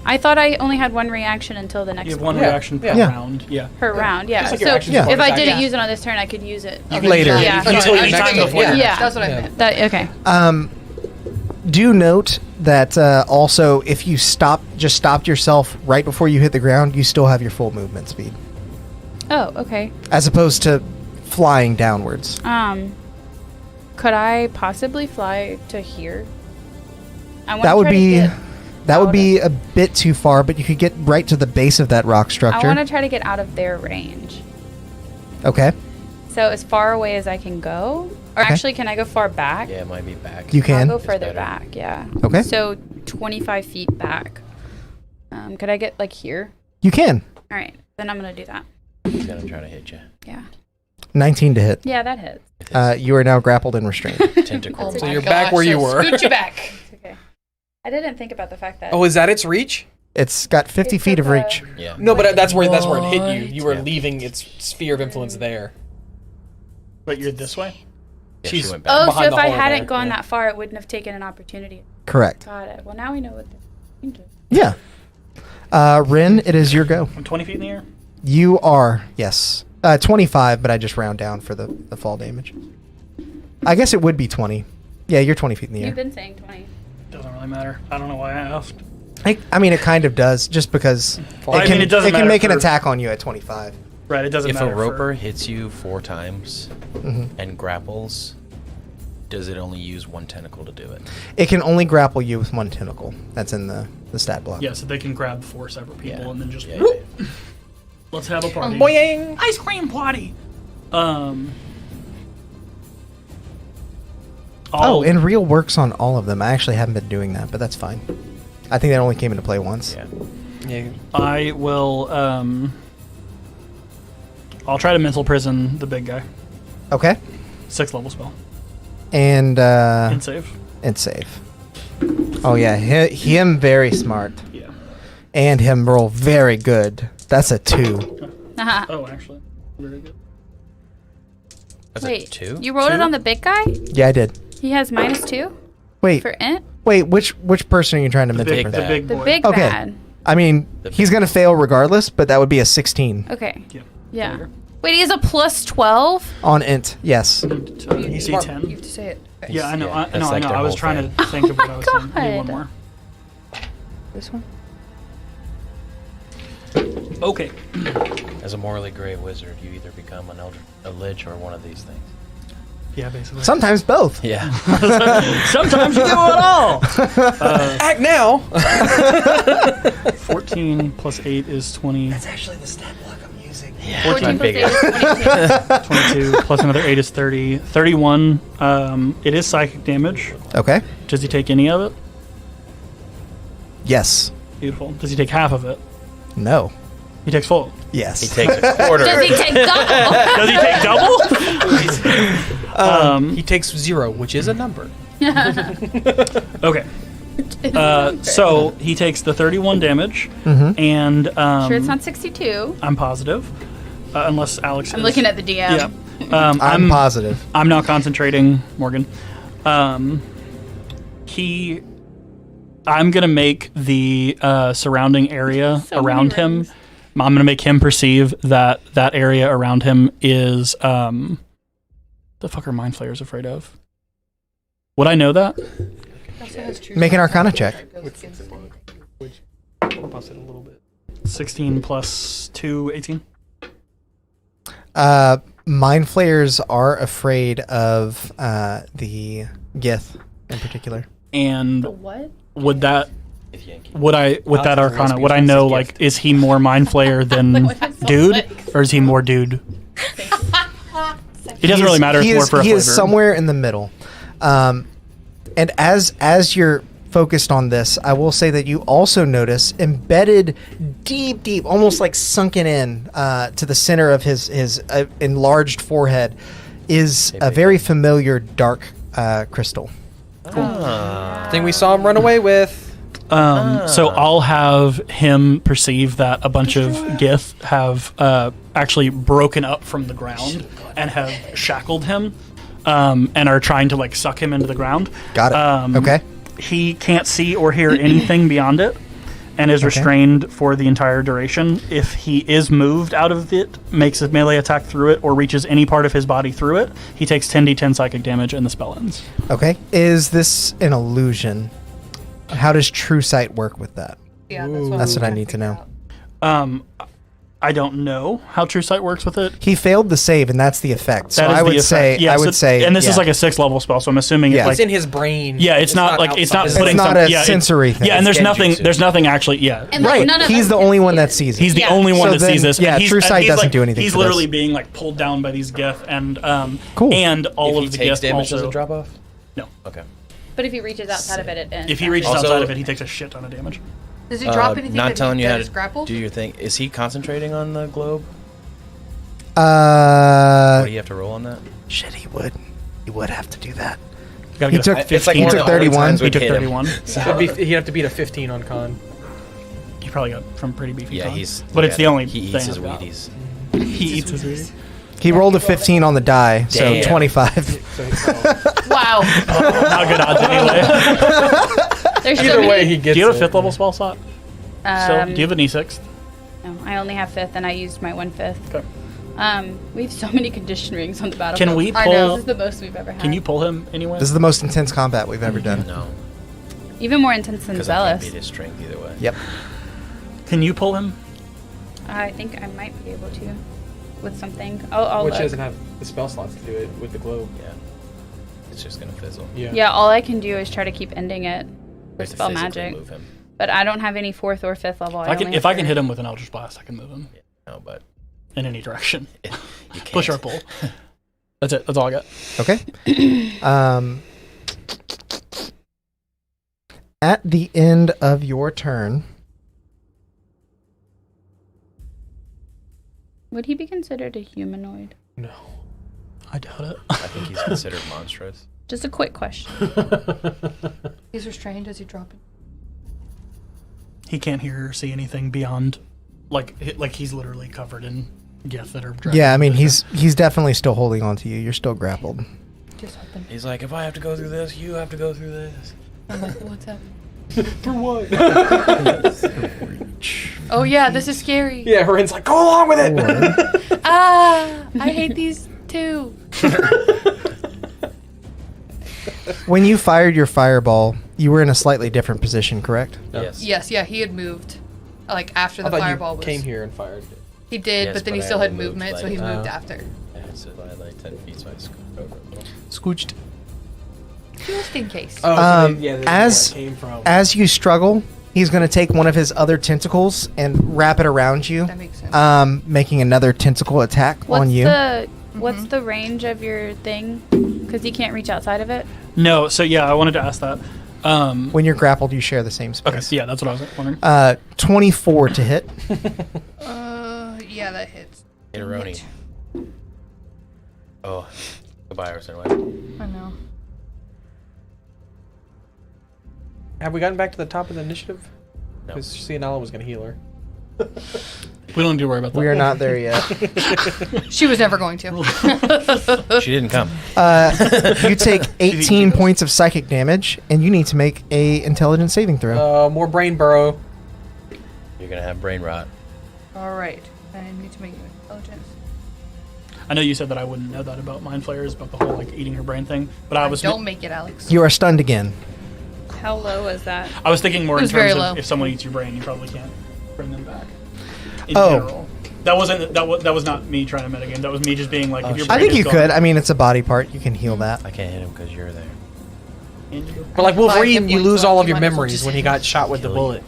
I thought I only had one reaction until the next You have one Yeah, reaction per yeah. round. Yeah. per round. Yeah. Just like your So actions Yeah. before if I attack. didn't Yeah. use it on this turn, I could use it. Later. Yeah. Until Yeah. anytime Yeah. before. Yeah. Yeah. that's what I Yeah. meant. That, okay. Do note that also if you just stopped yourself right before you hit the ground, you still have your full movement speed, Oh, okay. as opposed to flying downwards. Could I possibly fly to here? I wanna That would try to be get that would out be a bit too far, but you could get right to the base of that rock I structure. want to try to get out of their range. Okay. So as far away as I can go. Or actually, can I go far back? Yeah, it might be back. You can. I'll go further better. back, yeah. Okay. So 25 feet back. Could I get like here? You can. All right, then I'm going to do that. He's gonna try to hit you. Yeah. 19 to hit. Yeah, that hits. You are now grappled and restrained. Tentacle. So you're back where you were. Scoot you back. It's okay. I didn't think about the fact that. Oh, is that its reach? It's got 50 It's feet of like reach. Yeah. No, but that's where it hit you. You were Yeah. leaving its sphere of influence there. But you're this way? Yeah, She's- she went back. Oh, so behind if the I hole hadn't there, gone yeah. that far, it wouldn't have taken an opportunity. Correct. Got it. Well, now we know what the changes. Yeah. Rin, it is your go. I'm 20 feet in the air? You are, yes. 25, but I just round down for the fall damage. I guess it would be 20. Yeah, you're 20 feet in the You've air. been saying 20. Doesn't really matter. I don't know why I asked. I mean, it kind of does, just because Well, I mean, it doesn't can matter make an for- attack on you at 25. Right, it doesn't If matter. a roper hits you 4 times Mhm. and grapples, does it only use one tentacle to do it? It can only grapple you with one tentacle. That's in the stat block. Yeah, so they can grab 4 separate people and then just Yeah, whoop, yeah. let's have a party. Boing! Ice cream party. Oh, and Real works on all of them. I actually haven't been doing that, but that's fine. I think that only came into play once. Yeah. Yeah. I will. I'll try to mental prison the big guy. Okay. 6th level spell. And And save. and save. Oh yeah, him very smart. Yeah. And him roll very good. That's a 2. Haha. Oh, actually, very good. That's a Wait, 2? you rolled it on the big guy? Yeah, I did. He has -2 Wait, for int? which person are you trying to mental big prison? bad. The big The boy. big Okay. bad. I mean, The he's big gonna fail regardless, but that would be a 16 Okay. Yeah. Yeah. There you Wait, he has a +12? on int. Yes. go. DC Smart. 10. You have to say it. Okay. Yeah, I know. Yeah, I that's know. like I know. their I was whole trying thing. to think of what I was saying. I need one God. more. This one? Okay. As a morally gray wizard, you either become a lich or one of these things. Yeah, basically. Sometimes both. Yeah. Sometimes you do it all. Act now! 14 plus 8 is 20. actually the stat block I'm using. Yeah. 14 I plus 8 figured. is 22. 22 plus another 8 is 30. 31. It is psychic damage. Okay. Does he take any of it? Yes. Beautiful. Does he take half of it? No. He takes full. Yes. He takes a quarter. Does he take double? Does he take double? He takes 0, which is a number. Okay. So he takes the 31 damage, Mm-hmm. and Sure, it's not 62. I'm positive, unless Alex. I'm is. looking at the DM. Yeah. I'm positive. I'm not concentrating, Morgan. I'm gonna make the surrounding area So many around him. rings. I'm gonna make him perceive that that area around him is the fuck are mind flayers afraid of? Would I know that? Make an Arcana check. 16 plus 2, 18. Mind flayers are afraid of the Gith in particular. And What? would that If Yankee. would I with that Alex Arcana must would be I know a like gift. is he more mind flayer than dude or is he more dude? It doesn't really matter. It's more for a he flavor. is somewhere in the middle. And as you're focused on this, I will say that you also notice embedded deep, almost like sunken in to the center of his enlarged forehead is a very familiar dark crystal. Thing we saw him run away with. So I'll have him perceive that a bunch of Gith have actually broken up from the ground and have shackled him and are trying to like suck him into the ground. Got it. Okay. He can't see or hear anything beyond it and is restrained for the entire duration. If he is moved out of it, makes a melee attack through it, or reaches any part of his body through it, he takes 10d10 psychic damage and the spell ends. Okay. Is this an illusion? How does true sight work with that? Yeah, That's what I need to know. I I don't know how True Sight works with it. He failed the save, and that's the effect. So That is I the would effect. say, and this is yeah. like a 6th level spell, so I'm assuming Yeah. it's like It's in his brain. yeah, it's not like it's not outside. putting It's not some, a yeah, sensory thing. Yeah, and It's there's genjutsu. nothing actually. Yeah, And, like, Right. none of He's us the can only see one it. that sees it. he's the Yeah. only one So that then, sees this. yeah, and he's, True and Sight he's, doesn't like, do anything He's for literally this. being like pulled down by these geth and Cool. and all If of he the takes geth damage, does also. it drop off? No. Okay. But if he reaches outside of it ends. If he reaches Also- outside of it, he takes a shit ton of damage. Does he drop anything Not that telling you how is to grappled? do your thing. Is he concentrating on the globe? What do you have to roll on that? Shit, he would. He would have to do that. You gotta He get took- a It's like 15. one took of the only 31. times He we took hit him. 31. He'd have to beat a 15 on con. He probably got from pretty beefy. Yeah, con. he's. But it's the only He thing eats his I've got. Wheaties. He eats his Wheaties. He rolled a 15 on the die, so Damn. 25. Wow. Not good odds anyway. There's so Either many. way, he gets Do you have a it. 5th level spell slot? Still? Do you have an E6? No, I only have 5th, and I used my 1/5. Okay. We have so many condition rings on the battlefield. Can we I know. This is pull? the most we've ever had. Can you pull him anyway? This is the most intense combat we've ever done. No, Even more intense than because I can't Zealous. beat his strength either way. Yep. Can you pull him? I think I might be able to with something. I'll Which look. doesn't have the spell slots to do it with the globe. Yeah. It's just gonna fizzle. Yeah, all I can do is try to keep ending it We with have to spell physically magic. Move him. But I don't have any 4th or 5th level. If I can hit him with an Eldritch Blast, I can move him No, but in any direction. you can't. Push or pull. That's it. That's all I got. Okay. At the end of your turn, Would he be considered a humanoid? No. I doubt it. I think he's considered monstrous. Just a quick question. He's restrained. Does he drop it? He can't hear or see anything beyond, like he's literally covered in geth that are. yeah, I mean he's definitely still holding on to you. You're still grappled. Just happened. He's like, if I have to go through this, you have to go through this. I'm like, what's happening? For what? Oh yeah, this is scary. Yeah, Horin's like, go along with it. Ah, I hate these too. When you fired your fireball, you were in a slightly different position, correct? Yes. Yes, yeah, he had moved. Like after I the thought fireball you was. came here and fired it. He did, Yes, but then but he I still had only moved, movement, so like, he moved after. Yeah, so I had like 10 feet, so I scooped over a little. Scooched. Just in case. Oh, Um, yeah, as- where it came from. As you struggle, he's going to take one of his other tentacles and wrap it around you, That makes sense. making another tentacle attack on you. What's the range of your thing? Because he can't reach outside of it. No. So yeah, I wanted to ask that. When you're grappled, you share the same Okay. space. Yeah, that's what I was wondering. 24 to hit. Yeah, that hits. Hit Oh, goodbye, Arsinoe. I know. Have we gotten back to the top of the initiative? No. Because Cianella was going to heal her. We don't need to worry about that. We are not there yet. She was never going to. She didn't come. You take 18 points of psychic damage, and you need to make a intelligence saving throw. More brain burrow. You're gonna have brain rot. All right. I need to make an intelligence. I know you said that I wouldn't know that about mind flayers, about the whole like eating her brain thing, but I was Don't make it, Alex. You are stunned again. How low is that? I was thinking more It in was very terms low. of if someone eats your brain, you probably can't bring them back. In Oh. general. That wasn't that was not me trying to metagame. That was me just being like, if your shit. I brain think is you gone, could. I mean, it's a body part. You can heal that. I can't hit him because you're there. and you- But like Wolverine, hit you points lose left, all of you your might as well memories just when he hit got shot with the Kill you. bullet.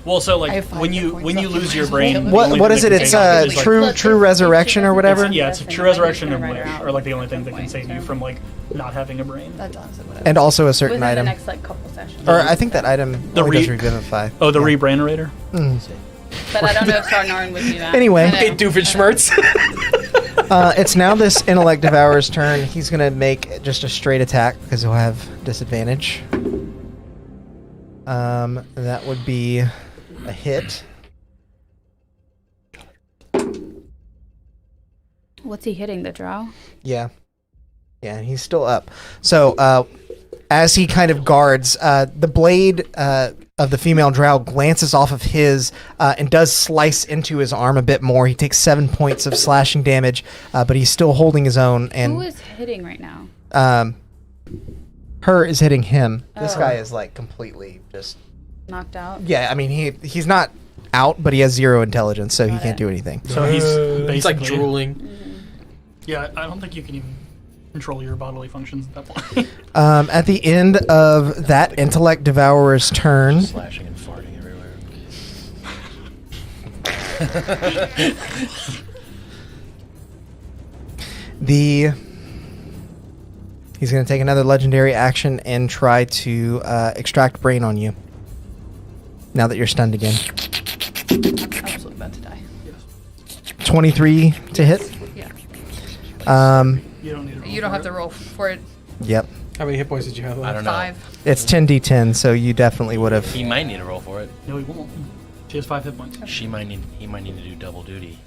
Well, so I like have 5 when hit you points when you left, lose you your might as well brain, kill the What only what thing is that it? can It's save you is, like- true resurrection or whatever. Yeah, it's a true resurrection and wish, or like the only thing that can save you from like not having a brain. That does it. Whatever. And also a certain Within item. the next like couple sessions. Or I think that item The only does re- revivify. Oh, the Yeah. rebrainerator. But I don't know if Sarnorin would do that. Anyway, Hey, Doofenshmirtz. it's now this intellect devourer's turn. He's gonna make just a straight attack because he'll have disadvantage. That would be a hit. What's he hitting? The drow? Yeah, he's still up. So as he kind of guards, the blade of the female drow glances off of his and does slice into his arm a bit more. He takes 7 points of slashing damage, but he's still holding his own. And Who is hitting right now? her is hitting him. This Oh. guy is like completely just. Knocked out? Yeah, I mean he's not out, but he has 0 intelligence, so he can't do anything. So he's basically It's like drooling. Yeah, I don't think you can even control your bodily functions at that point. At the end of that intellect devourer's turn, Slashing and farting everywhere. he's going to take another legendary action and try to extract brain on you. Now that you're stunned again. Absolutely about to die. 23 to hit. Yeah. You don't need to roll You don't for have it. to roll for it. Yep. How many hit points did you have left? I don't know. 5. It's 10d10, so you definitely would have. He might need to roll for it. No, he won't. She has 5 hit points. He might need to do double duty.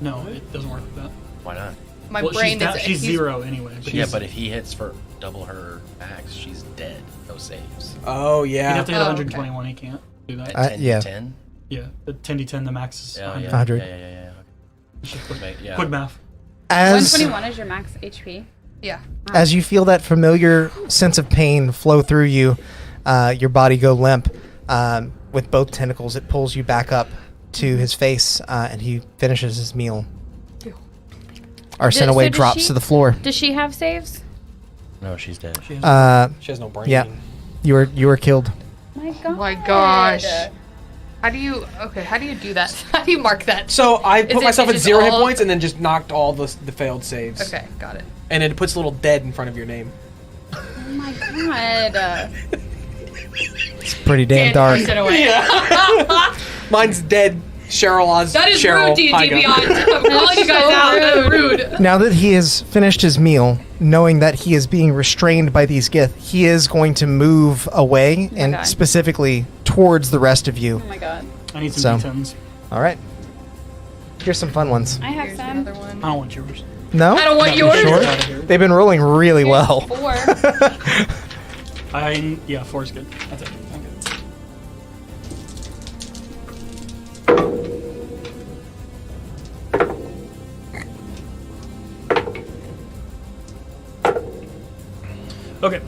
No, it doesn't work like that. Why not? My Well, brain she's, is. she's 0 anyway. But Yeah, he's- but if he hits for double her max, she's dead. No saves. Oh, He'd yeah. have to hit Oh, 121. He can't do that. 10 yeah. 10? Yeah, the 10d10, the max is Yeah, 100. yeah, 100. Yeah. It's just quick, Yeah. quick math. As 121 is your max HP. Yeah. as you feel that familiar sense of pain flow through you, your body go limp. With both tentacles, it pulls you back up to his face, and he finishes his meal. Arsinoe So does drops she- to the floor. Does she have saves? No, she's dead. She has no brain. Yeah. You were killed. My God. Oh my gosh. How do you do that? How do you mark that? So I Is put it- myself is at it 0 hit all- points and then just knocked all the failed saves. Okay, got it. And it puts a little dead in front of your name. Oh my God. It's pretty damn dark. Push it away. Mine's dead. Cheryl. That is Cheryl. rude, D&D Hi, guys. Beyond. I'm calling you guys so out. That's rude. Now that he has finished his meal, knowing that he is being restrained by these gith, he is going to move away and God. specifically towards the rest of you. Oh my God. I need some D10s. All right. Here's some fun ones. I have Here's some. another one. I don't want yours. No? I don't want No, yours. sure. Out of here. They've been rolling really well. 4. Yeah, 4 is good. That's it. I'm good. Okay,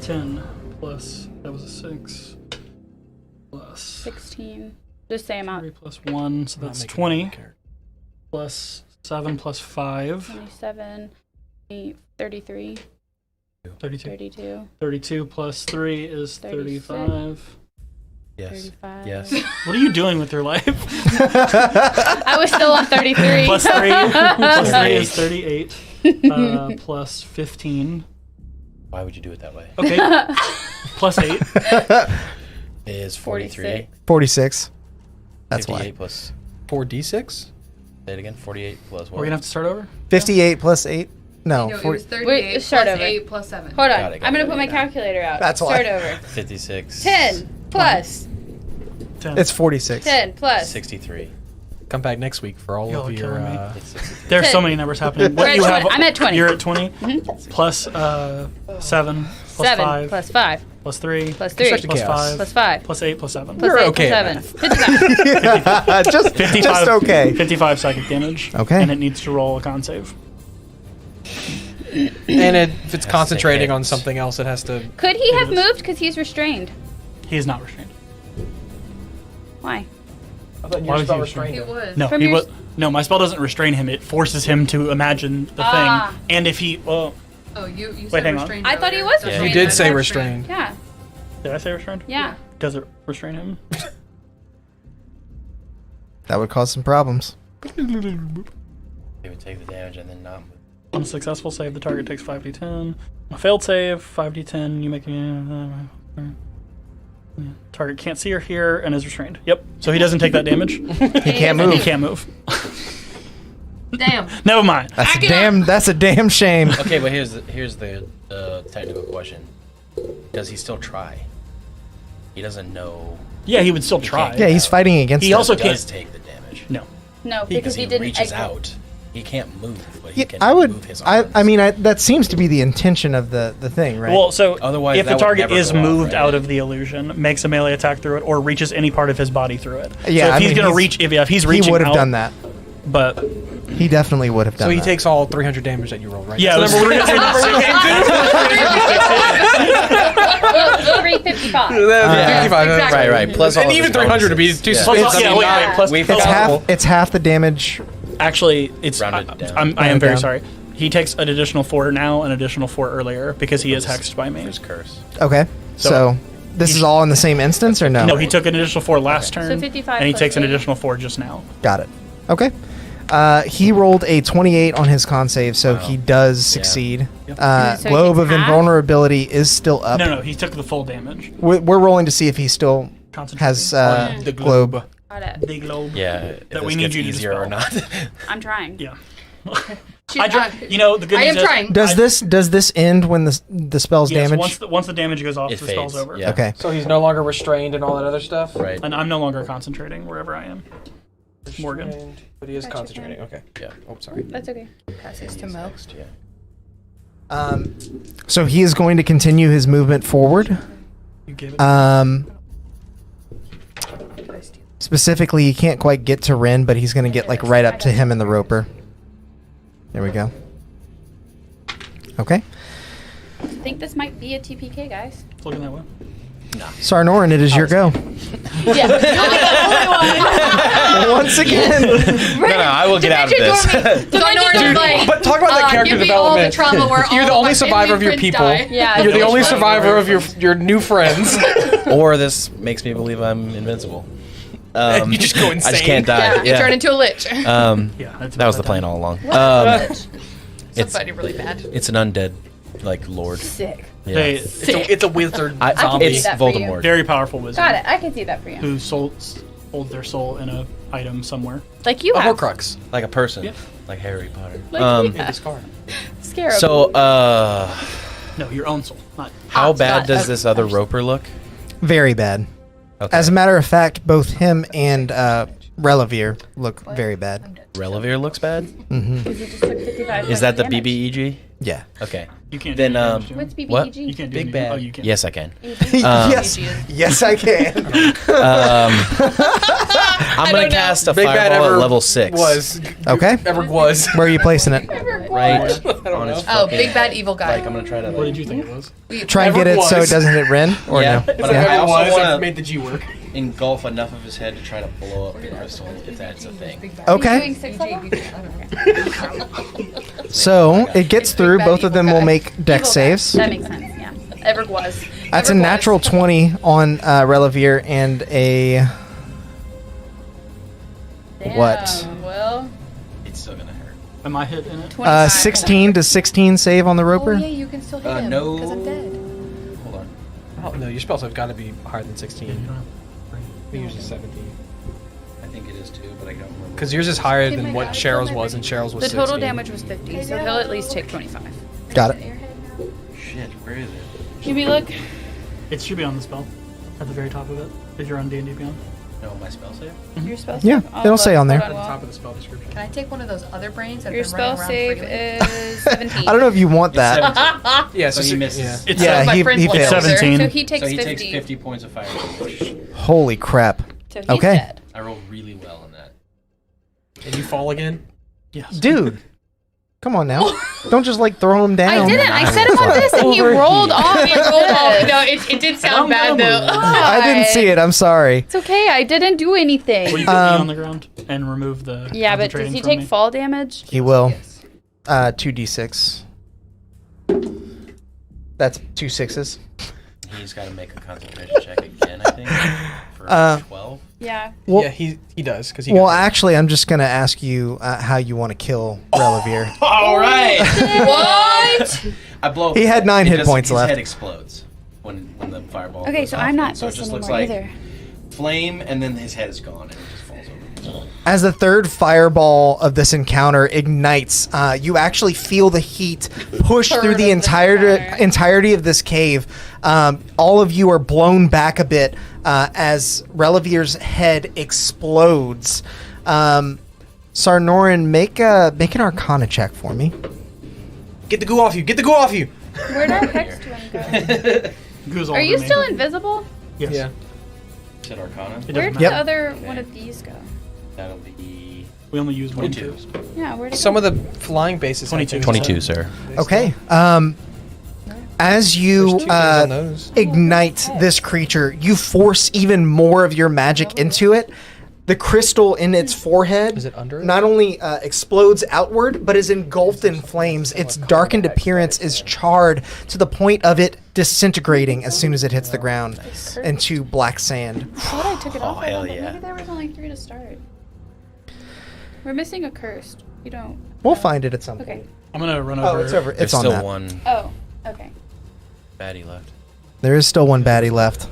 10 plus, that was a 6, plus 16. Just say 3 amount. plus 1, so that's 20, plus 7 plus 5, 27. 8, 33. 32. 32. 32 plus 3 is 36. 35. Yes. 35. Yes. What are you doing with your life? I was still on 33. Plus 3, plus 3 is 38, plus 15. Why would you do it that way? Okay, plus 8. Is 43. 46. That's 58 why. plus. 4d6? Say it again. 48 plus We're what? gonna have to start over? 58 plus 8? No, No, it 40. was 38 Wait, start plus over. 8 plus 7. Hold on. Got it, I'm going to got put it, my got it. calculator out. That's why. Start over. 56. 10 plus. 10. It's 46. 10 plus. 63. Come back next week for all Y'all of are your. killing me. It's 63. There's so 10. many numbers happening. We're What at you 20. have? I'm at 20. You're at 20. Plus 7 plus 7 5 plus 5 plus 3 plus 3 Constructed plus chaos. 5 plus 5 plus 8 plus 7. plus You're 8 okay plus at 7. 55. just okay. 55 psychic damage. Okay. And it needs to roll a con save. And if it's to concentrating hit. on something else, it has to. Could he have is. moved because he's restrained? He is not restrained. Why? I thought Why was he restrained. It was. No, From he your was. No, my spell doesn't restrain him. It forces him to imagine the Ah. thing. And if he, well, Oh, you Wait, said hang on. restrained I thought he earlier. was That's Yeah, right. You did I say said restrained. Yeah. did I say restrained? Yeah. Does it restrain him? That would cause some problems. He would take the damage and then not move. On a successful save, the target takes 5d10. A failed save, 5d10. You make target can't see or hear and is restrained. Yep. So he doesn't take that damage. He can't move. He can't move. Damn. Never mind. That's a damn shame. Okay, but here's the technical question. Does he still try? He doesn't know. Yeah, he would still try. Yeah, he's fighting against He it. also Does can't. take the damage. No. No, Because because he he didn't reaches exit. out. He can't move, but he Yeah, can I would. move his arms. I mean, that seems to be the intention of the thing, right? Well, so Otherwise, if the that would target never is go off, moved right? out of the illusion, makes a melee attack through it, or reaches any part of his body through it. Yeah, So if I he's mean, gonna he's- reach, if he's he reaching would have out, done that. But He definitely would have done So he that. takes all 300 damage that you rolled, right? yeah, That's the number we're gonna- Well, 355. Yeah. 55. exactly. Right. Plus all And of even his 300 would be bonuses. too Yeah. small. Plus, yeah, wait, plus We've It's got- half. It's half the damage. Actually, it's Rounded down. I am Rounded very down. sorry. He takes an additional 4 now, an additional 4 earlier because he is hexed by me. His curse. Okay. So this is all in the same instance, or no? No, he took an additional 4 last turn, So 55 and he plus takes an 8. additional 4 just now. Got it. Okay. He rolled a 28 on his con save, so he does succeed. So he Globe gets of half? Invulnerability is still up. No, he took the full damage. We're rolling to see if he still Concentrating. has the globe. Got it. The globe. Yeah. If That this we need gets you to easier or dispel. not. I'm trying. Yeah. She's I not- you know the good I news am is trying. Does this end when the spell's yes, damage? once the damage goes off, It the spell's fades, over. yeah. Okay. So he's no longer restrained and all that other stuff? Right. And I'm no longer concentrating wherever I am. Morgan. Restrained, but he is Gotcha. concentrating. Okay. Yeah. Oh, sorry. That's okay. Pass this to Mo. Yeah. So he is going to continue his movement forward. You gave it. Specifically, he can't quite get to Rin, but he's going to get like right up to him and the roper. There we go. Okay. I think this might be a TPK, guys. It's looking that way. Sarnorin, it is your go. Yeah. You're the only one. Once again. No, I will get out of this. Sarnorin is like, But talk about that character give me all the development. trauma where You're all the of only my survivor of your family people. friends die. Yeah. You're the only it's like- survivor of your new friends. Or this makes me believe I'm invincible. You just go I just insane. can't die. You turn into a lich. Yeah, that's That was the about plan all along. It's fighting really bad. It's an undead, like lord. Sick. Yeah. It's a wizard I, zombie. it's that for you. Voldemort. Very powerful wizard. Got it. I can see that for you. Who holds their soul in a item somewhere. Like you A have. Horcrux. Like a person. Yep. Like Harry Potter. Like In the scar. Scarab. So, No, your own soul, not. how bad not does a- this other roper look? Very bad. Okay. As a matter of fact, both him and Reluvir look very bad. Reluvir looks bad? Because he just took 55 Is that the damage. BBEG? Yeah. Okay. You can't. Then, do any damage to him. What's BBEG? What? You can't do Big any- bad. Oh, you can. Yes, I can. Yes. Yes, I can. I'm going to cast a Big Bad fireball ever at level 6. Was. Okay. Ever was. Where are you placing it? Right on his Oh, fucking- big bad evil guy. Like, I'm going to try to... What did you think it was? Try and get Ever it so it was. doesn't hit Rin, or Yeah, no? but I also I want to made the G work. engulf enough of his head to try to blow up the crystal, if that's a thing. Okay. Doing 6 level? So it gets through. bad Both of them evil will guy. make dex Evil guy. saves. That makes sense, yeah. Everett was. That's a Everett was. natural 20 on Reluvir and a what? Damn, Well, It's still going to hurt. Am I hit in it? 25. 16 to 16 save on the Oh roper. yeah, you can still hit him no. because I'm dead. Hold on. Oh, no, your spells have got to be higher than 16. Usually 17. I think it is too, but I don't remember. Because yours is higher Oh than my what God, Cheryl's it's was, and Cheryl's was The total 16. damage was 50, so he'll at least take 25. Got it. Shit, where is it? Should we look? It should be on the spell, at the very top of it. If you're on D&D Beyond. No, my spell save? Your spell Yeah, save? I'll it'll say look. on there. Hold At the Will. top of the spell description. Can I take one of those other brains that Your have been spell running around save freely? is 17. I don't know if you want that. Yeah, So he misses. Yeah. It's Yeah, my he friend fails. Blazer. 17. So he takes So he 50. takes 50 points of fire damage. Holy crap. So he's Okay. dead. I rolled really well on that. And you fall again? Yes. Dude, come on now. Don't just like throw him down. I didn't. I set him on this, and he rolled off. He rolled off. No, it did sound I'm bad gonna though. move. I didn't see it. I'm sorry. It's okay. I didn't do Will anything. you put me on the ground and remove the Yeah, but does concentrating he from take me? fall damage? He will. 2d6. That's 2 6s. He's got to make a concentration check again, I think. For 12. Yeah. Well, Yeah, he does. Because he well, got- actually, I'm just gonna ask you how you want to kill Reluvir. All right. What? I blow. He had 9 it hit just- points his left. head explodes when the fireball. Okay, goes so off. I'm not So it this just looks anymore like either. flame, and then his head is gone, and it just falls over. As the third fireball of this encounter ignites, you actually feel the heat push through the entirety of this cave. All of you are blown back a bit as Reluvir's head explodes. Sarnorin, make an Arcana check for me. Get the goo off you! Get the goo off you! Where'd our hex twin go? Goes all Are you over me. still invisible? Yes. Yeah. Said Arcana. It doesn't Where'd matter. the other one of these go? That'll be We only use one 22. two. Yeah, where'd it Some go? of the flying bases. have 22. things 22, that- sir. Okay. As you There's 2 things on those. ignite this creature, you force even more of your magic into it. The crystal in its forehead Is it under it? not only explodes outward, but is engulfed in flames. Its darkened appearance is charred to the point of it disintegrating as soon as it hits the ground into black sand. I thought I took it off. hell but yeah. Maybe there was only 3 to start. We're missing a cursed. You don't. We'll find it at some point. Okay. I'm gonna run over. Oh, it's over. There's It's on still that. one Oh. Okay. baddie left. There is still one baddie left.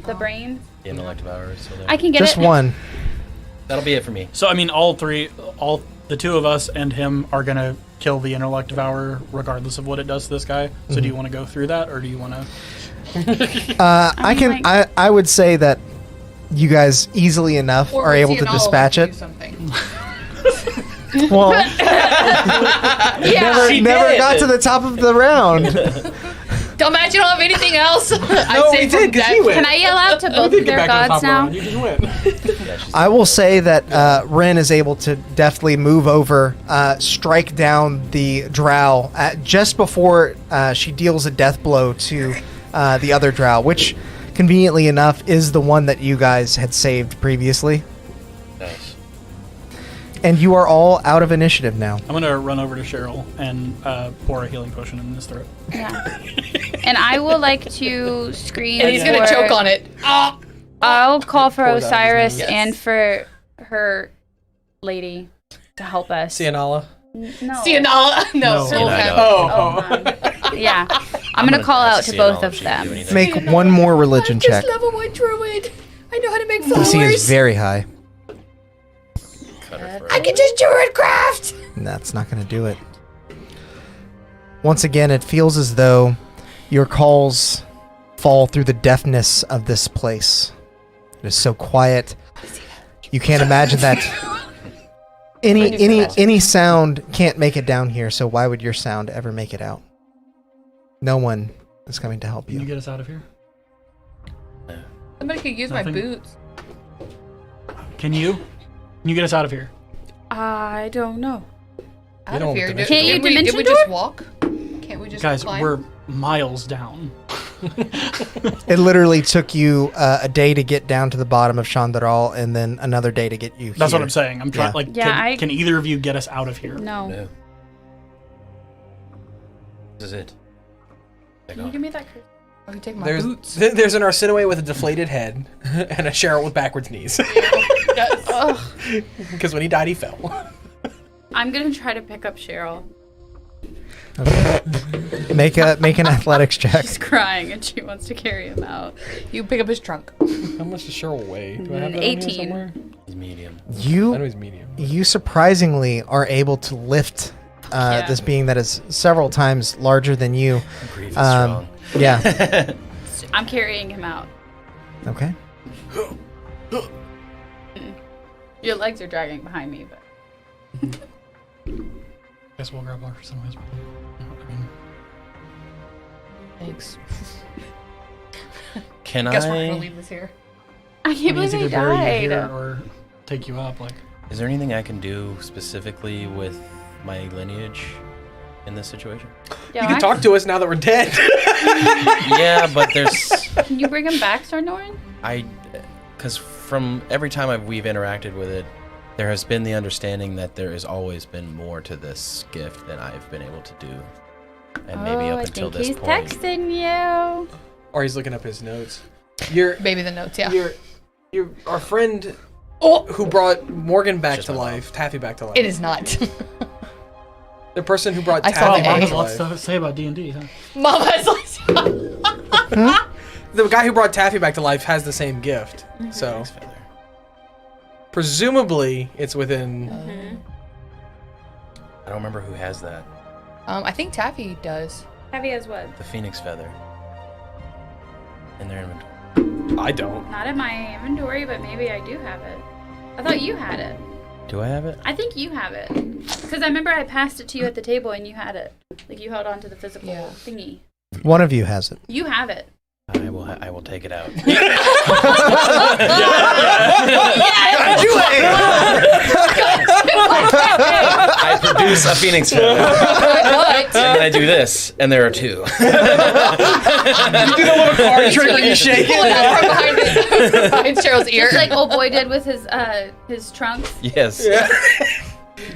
The brain. The intellect devourer is still there. I can get Just it. one. That'll be it for me. So I mean, all the 2 of us and him are gonna kill the intellect devourer regardless of what it does to this guy. So do you want to go through that, or do you want to? I would say that you guys easily enough Or are able we to see an dispatch olive it. do something. Well, Yeah. never got to the top of the round. Don't match. You don't have anything else. I No, say we from did, 'cause death. he went. Can I yell out to both of their gods now? You just went. Yeah, she's I will say that Ren is able to deftly move over, strike down the drow just before she deals a death blow to the other drow, which, conveniently enough, is the one that you guys had saved previously. nice. And you are all out of initiative now. I'm gonna run over to Cheryl and pour a healing potion in his throat. Yeah. And I will like to scream. And he's gonna for- choke on it. Ah! I'll call for Pour that in his Osiris nose. and for her lady to help us. Cianala. No. Cianala. No. No. Cianala. Oh. Yeah. I'm gonna call out to both of them. Make one more religion check. level 1 druid. I know how to make DC is very high. I can just druid craft. That's not going to do it. Once again, it feels as though your calls fall through the deafness of this place. It is so quiet. You can't imagine that any sound can't make it down here, so why would your sound ever make it out? No one is coming to help Can you you. get us out of here? Somebody could use Nothing. my boots. Can you? Can you get us out of here? I don't know. Out don't of here. dimension Can't you Did we dimension just door? walk? Can't we just Guys, climb? we're miles down. It literally took you a day to get down to the bottom of Chandral, and then another day to get you That's here. what I'm saying. I'm trying. Yeah. Like, Yeah, can either of you get us out of here? No. No. This is it. Can you give me that curse? Oh, you take my There's boots. there's an Arsinoe with a deflated head and a Cheryl with backwards knees. Yes. Ugh. Because when he died, he fell. I'm gonna try to pick up Cheryl. Make an athletics check. She's crying and she wants to carry him out. You pick up his trunk. How much does Cheryl weigh? Do I have that on here 18. somewhere? He's medium. I know You he's medium. surprisingly are able to lift Yeah. this being that is several times larger than you. Grief is Um, strong. Yeah. I'm carrying him out. Okay. Your legs are dragging behind me, but Guess we'll grab our somewhere. Thanks. Can Guess we're gonna I? leave this here. I can't It's believe either he bury you died. here or take you up. Like, Is there anything I can do specifically with my lineage in this situation? Yo, You can talk to us now that we're dead. Yeah, but there's Can you bring him back, Sarnorin? because from every time we've interacted with it, there has been the understanding that there has always been more to this gift than I've been able to do, and maybe up I until think this he's point. texting you. Or he's looking up his notes. You're Maybe the notes, yeah. you're our friend Oh, who brought Morgan back Just to my mom. life, Taffy back to life. it is not. The person who brought I saw Taffy the Mom back has to lots life. to say about D&D, huh? Mom has like. The guy who brought Taffy back to life has the same gift. So Phoenix feather. presumably it's within. I don't remember who has that. I think Taffy does. Heavy as what? The Phoenix feather in their inventory. I don't. Not in my inventory, but maybe I do have it. I thought you had it. Do I have it? I think you have it. Because I remember I passed it to you at the table and you had it. Like you held on to the physical Yeah. thingy. One of you has it. You have it. I will take it out. I produce a phoenix feather. And then I do this, and there are 2. You do the little card trick where you shake Pull it out from behind Cheryl's ear. Just like old boy did with his trunks. Yes. Yeah.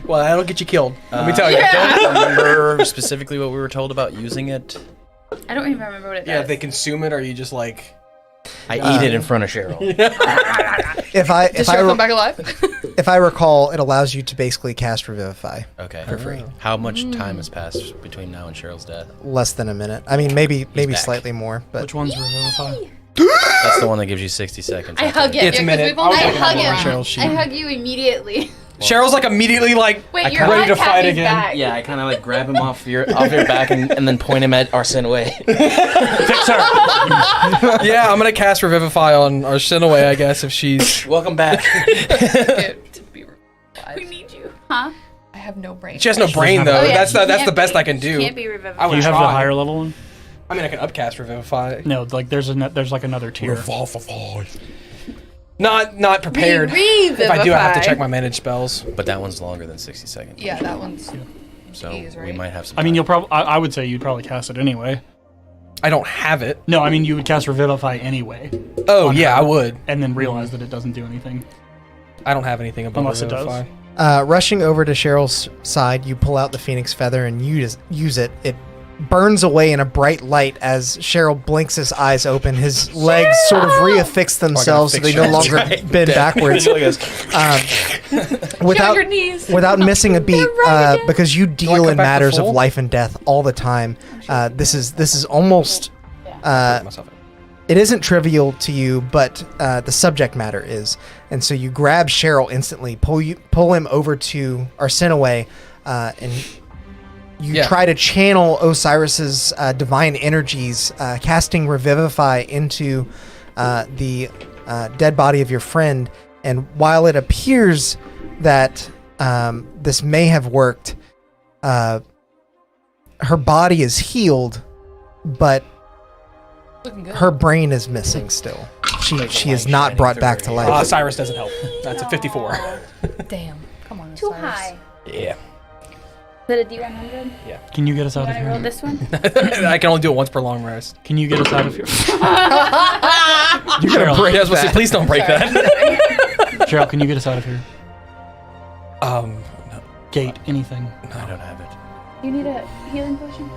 Well, that'll get you killed. Let me tell you. I don't remember specifically what we were told about using it. I don't even remember what it Yeah, does. if they consume it, or you just like... I eat it in front of Cheryl. If I Does Cheryl come back alive? if I recall, it allows you to basically cast Revivify Okay. for free. How much time has passed between now and Cheryl's death? Less than a minute. I mean, maybe back. slightly more, but Which one's Revivify? That's the one that gives you 60 seconds. I hug it. It's a minute. we've only I been hug around. him. Cheryl, she- I hug you immediately. Cheryl's like immediately like... Wait, I you're kinda- on ready to fight Taffy's again. back. Yeah, I kind of like grab him off your back and then point him at Arsinoe. Fix her! Yeah, I'm gonna cast Revivify on Arsinoe, I guess, if she's... Welcome back. To be revived. We need you. Huh? I have no brain. She has no brain, though. Oh, yeah, That's she the can't best be- I can do. She can't be revived. I Do would you have the try. higher level one? I mean, I can upcast Revivify. No, like there's like another tier. Not prepared. If I do, I have to check my managed spells. But that one's longer than 60 seconds. Yeah, that one's. So Jeez, we right? might have some. I mean, time. you'll probably. I would say you'd probably cast it anyway. I don't have it. No, I mean you would cast Revivify anyway, Oh, On yeah, her. I would. and then realize that it doesn't do anything. I don't have anything above Unless it does. Revivify. rushing over to Cheryl's side, you pull out the Phoenix Feather and you just use it. It burns away in a bright light as Cheryl blinks his eyes open. His legs sort of reaffix themselves so they no longer bend backwards. Without your knees. without missing a beat, because you I deal come in back to matters of full? life and death all the time. This is almost. Myself. It isn't trivial to you, but the subject matter is, and so you grab Cheryl instantly, pull him over to Arsinoe, and you try to channel Osiris's divine energies, casting Revivify into the dead body of your friend. And while it appears that this may have worked, her body is healed, but Looking good. her brain is missing still. She is not brought back to life. Cyrus doesn't help. That's a 54. Damn. Come on. Too Osiris. high. Yeah. Is it a D100? Can you get us out of Want to roll here? this one? I can only do it once per long rest. Can you get us out of here? You're gonna Cheryl, break Yes, that. please don't break that. Cheryl, can you get us out of here? No. Gate, anything. I don't have it. You need a healing potion?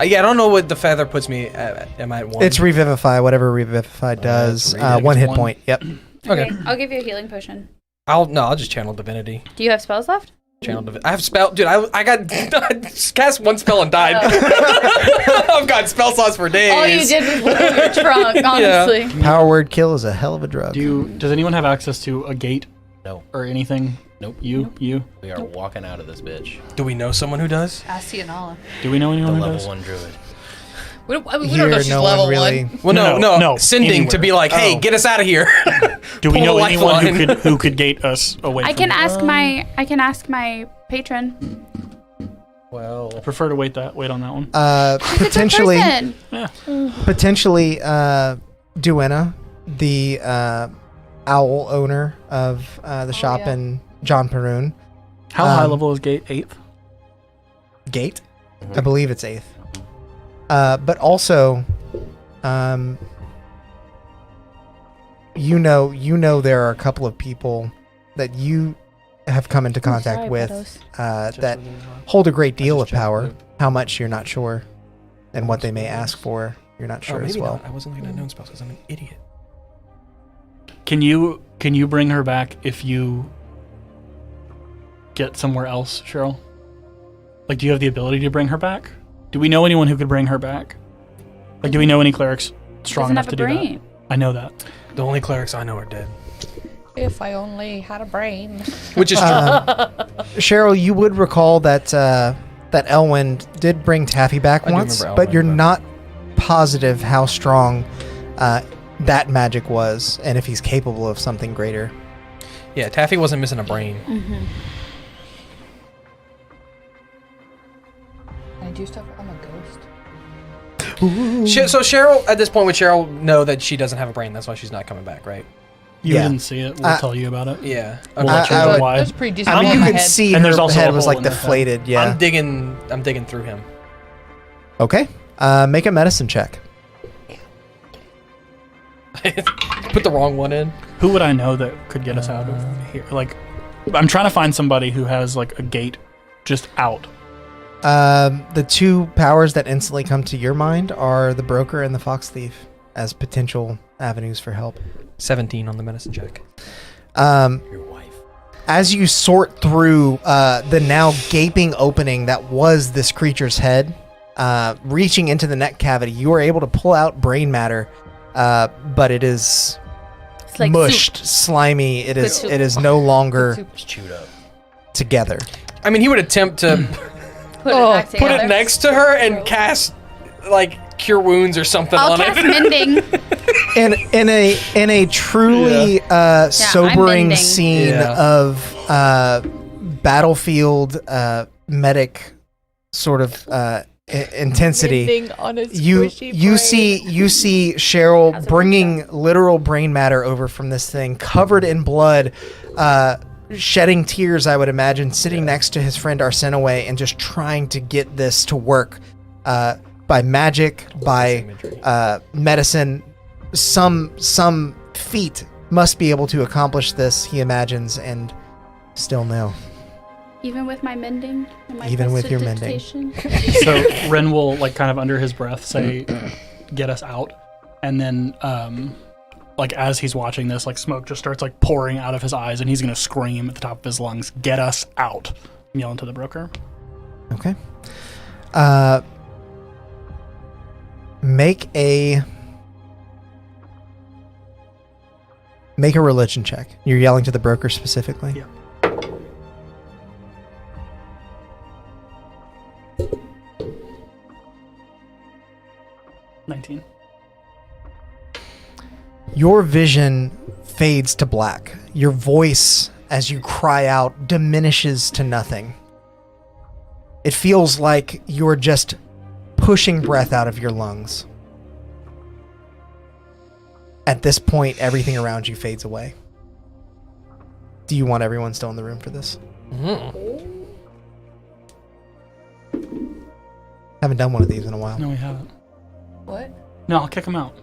Yeah, I don't know what the feather puts me at. Am I at 1? It's Revivify, whatever Revivify does. it's One hit one. point. Yep. Okay. I'll give you a healing potion. I'll just channel divinity. Do you have spells left? Channel divinity. I have spell, dude. I got I just cast one spell and died. I've got spell slots for days. All you did was look at your trunk, honestly. Power word kill is a hell of a drug. Does anyone have access to a gate No. or anything? Nope. You? We are walking out of this bitch. Do we know someone who does? Arsinoe. Do we know The anyone who level does? 1 druid. We don't know Here, she's no level one really. 1. Well, no, sending anywhere. to be like, hey, get us out of here. Do we Pull know a anyone lifeline. who could gate us away? I from can ask my patron. Well, I prefer to wait on that one. Potentially, Person. potentially, Duenna, the owl owner of the shop yeah. in John Peroon. How high level is gate? 8th? Gate. I believe it's 8th. But also, you know, there are a couple of people that you have come into contact sorry, with Meadows. that hold a great deal of power. How much you're not sure, and what they may ask for, you're not sure as well. Not. I wasn't looking at known spells because I'm an idiot. Can you bring her back if you get somewhere else, Cheryl? Like, do you have the ability to bring her back? Do we know anyone who could bring her back? Like, do we know any clerics strong Doesn't enough have to a do brain. that? I know that. The only clerics I know are dead. If I only had a brain. Which is true. Cheryl, you would recall that that Elwyn did bring Taffy back I do once, remember but Elwyn, you're but- not positive how strong that magic was, and if he's capable of something greater. Yeah, Taffy wasn't missing a brain. Mm-hmm. Can I do stuff? I'm a ghost. So Cheryl, at this point, would Cheryl know that she doesn't have a brain? That's why she's not coming back, right? You Yeah. didn't see it. We'll tell you about it. Yeah. We'll Okay. let you know why. That's pretty decent. I mean, in you my could head. see And her there's also head a was hole like in her head. deflated. Yeah. I'm digging through him. Okay. Make a medicine check. Put the wrong one in. Who would I know that could get us out of here? Like, I'm trying to find somebody who has like a gate just out. The two powers that instantly come to your mind are the broker and the fox thief as potential avenues for help. 17 on the medicine check. Your wife. As you sort through the now gaping opening that was this creature's head, reaching into the neck cavity, you are able to pull out brain matter, but it is It's like mushed, soup. slimy. It is soup. it is no longer Soup. It's chewed up. together. I mean, he would attempt to Put it back put together. it next to her and cast like cure wounds or something I'll on cast it. mending. In a truly sobering mending. scene Yeah. of battlefield medic sort of intensity, Mending on his you squishy see Cheryl That's a bringing literal brain matter over from this thing, covered in blood, shedding tears, I would imagine, sitting next to his friend Arsinoe and just trying to get this to work by magic, by medicine. Some feat must be able to accomplish this, he imagines, and still no. Even with my mending and my Even with your mending. prestidigitation? So Ren will like kind of under his breath say, "Get us out," and then like as he's watching this, like smoke just starts like pouring out of his eyes, and he's gonna scream at the top of his lungs, "Get us out!" and yell into the broker. Okay. Make a religion check. You're yelling to the broker specifically? Yeah. $19. Your vision fades to black. Your voice, as you cry out, diminishes to nothing. It feels like you're just pushing breath out of your lungs. At this point, everything around you fades away. Do you want everyone still in the room for this? Haven't done one of these in a while. No, we haven't. What? No, I'll kick him out.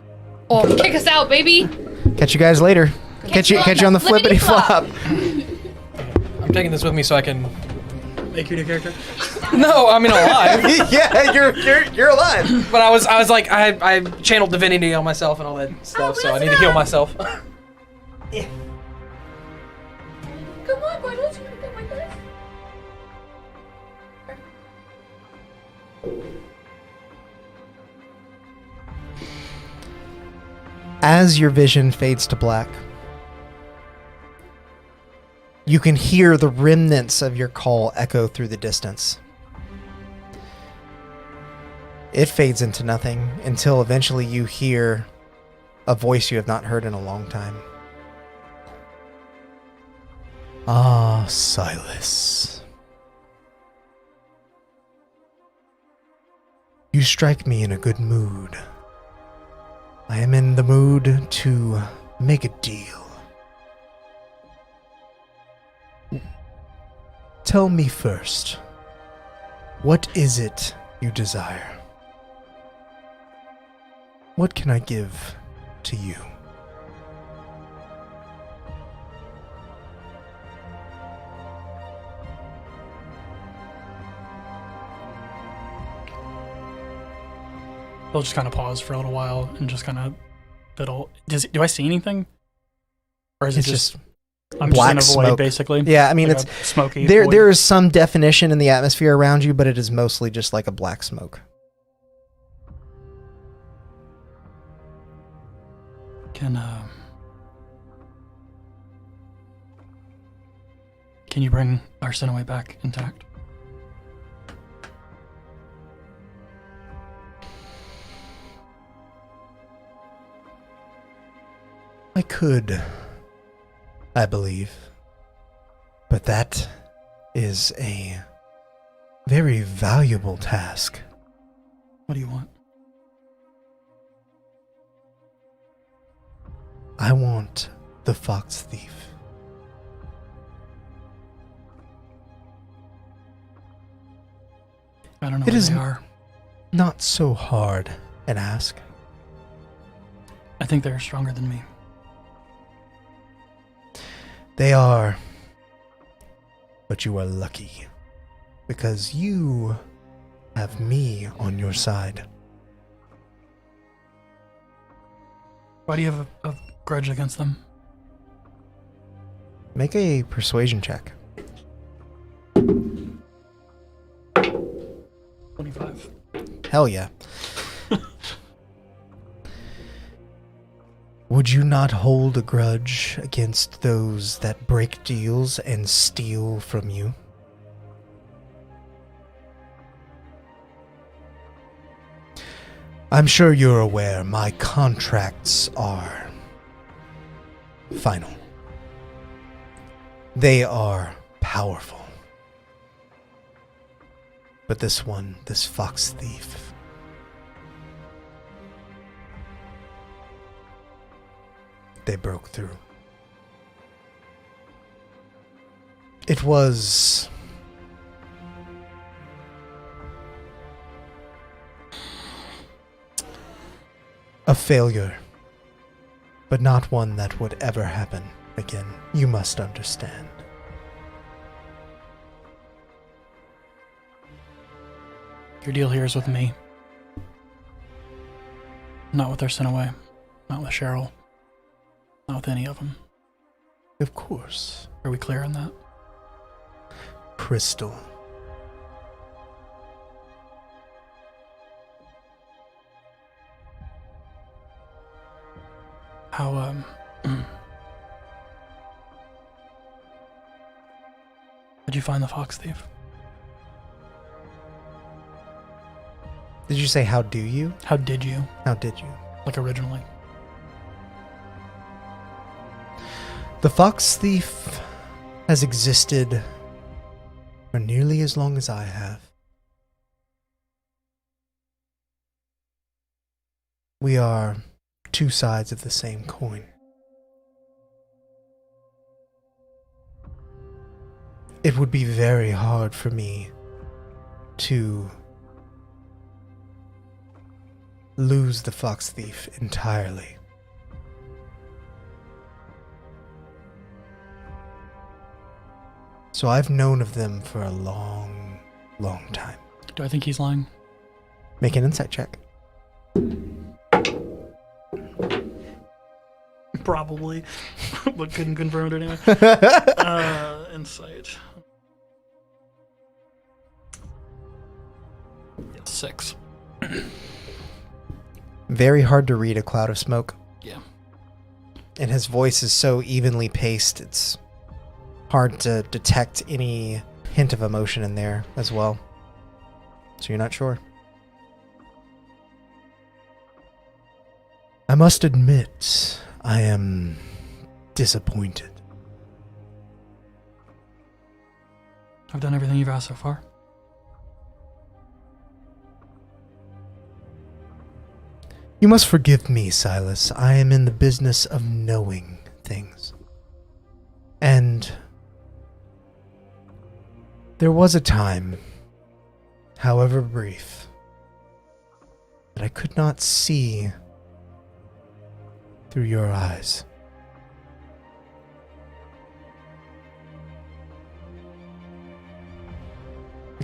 Oh, kick us out, baby! Catch you guys later. Catch you on the flippity flop. I'm taking this with me so I can. Make your new character. No, I mean alive. Yeah, you're alive. But I was like, I channeled divinity on myself and all that stuff, so I need to heal myself. Come on, why don't you become like this? As your vision fades to black, you can hear the remnants of your call echo through the distance. It fades into nothing until eventually you hear a voice you have not heard in a long time. Ah, Silas. You strike me in a good mood. I am in the mood to make a deal. Tell me first, what is it you desire? What can I give to you? He'll just kind of pause for a little while and just kind of fiddle. Do I see anything? Or is It's it just just I'm black just in a void, smoke. basically? Yeah, I mean, Like it's a smoky there. void? There is some definition in the atmosphere around you, but it is mostly just like a black smoke. Can you bring Arsinoe back intact? I could, I believe. But that is a very valuable task. What do you want? I want the Fox Thief. I don't know It where is they are. Not so hard an ask. I think they're stronger than me. They are. But you are lucky. Because you have me on your side. Why do you have a grudge against them? Make a persuasion check. 25. Hell yeah. Would you not hold a grudge against those that break deals and steal from you? I'm sure you're aware my contracts are final. They are powerful. But this one, this Fox Thief, they broke through. It was a failure, but not one that would ever happen again. You must understand. Your deal here is with me. Not with Arsinoe. Not with Cheryl. Not with any of them. Of course. Are we clear on that? Crystal. How, Did you find the Fox Thief? Did you say how do you? How did you? How did you? Like originally? The Fox Thief has existed for nearly as long as I have. We are two sides of the same coin. It would be very hard for me to lose the Fox Thief entirely. So I've known of them for a long, long time. Do I think he's lying? Make an insight check. Probably. But couldn't confirm it anyway. Insight. 6. Very hard to read a cloud of smoke. Yeah. And his voice is so evenly paced, it's hard to detect any hint of emotion in there as well. So you're not sure. I must admit, I am disappointed. I've done everything you've asked so far. You must forgive me, Silas. I am in the business of knowing things. And there was a time, however brief, that I could not see through your eyes.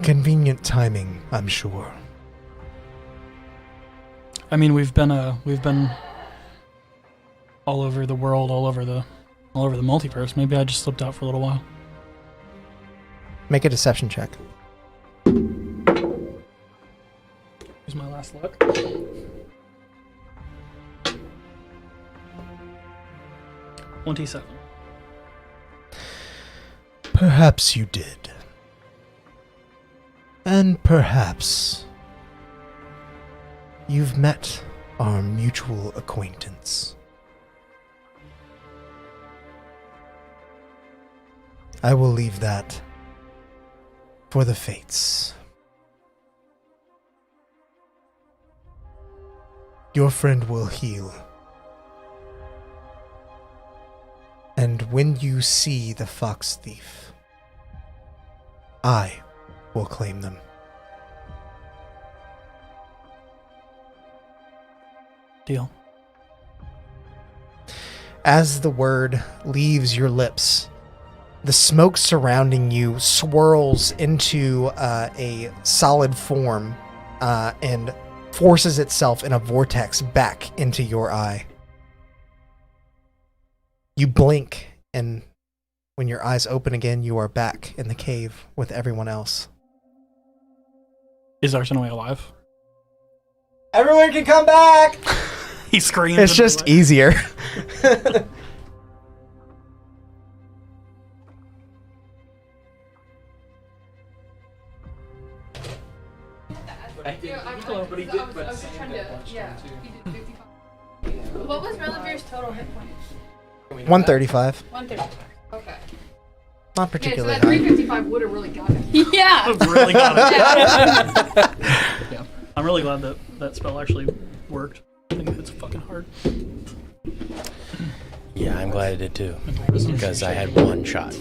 Convenient timing, I'm sure. I mean, we've been all over the world, all over the multiverse. Maybe I just slipped out for a little while. Make a deception check. Here's my last luck. 27. Perhaps you did. And perhaps you've met our mutual acquaintance. I will leave that for the fates. Your friend will heal. And when you see the fox thief, I will claim them. Deal. As the word leaves your lips, the smoke surrounding you swirls into a solid form and forces itself in a vortex back into your eye. You blink, and when your eyes open again, you are back in the cave with everyone else. Is Arsinoe alive? Everyone can come back! He screams. It's just easier. What was Reluvir's total hit points? 135. 135. Okay. Not Okay, so particularly that high. 355 would have really got it. Yeah. Really got it. Yeah. I'm really glad that that spell actually worked. I think it's fucking hard. Yeah, I'm glad it did too. Because I had one shot.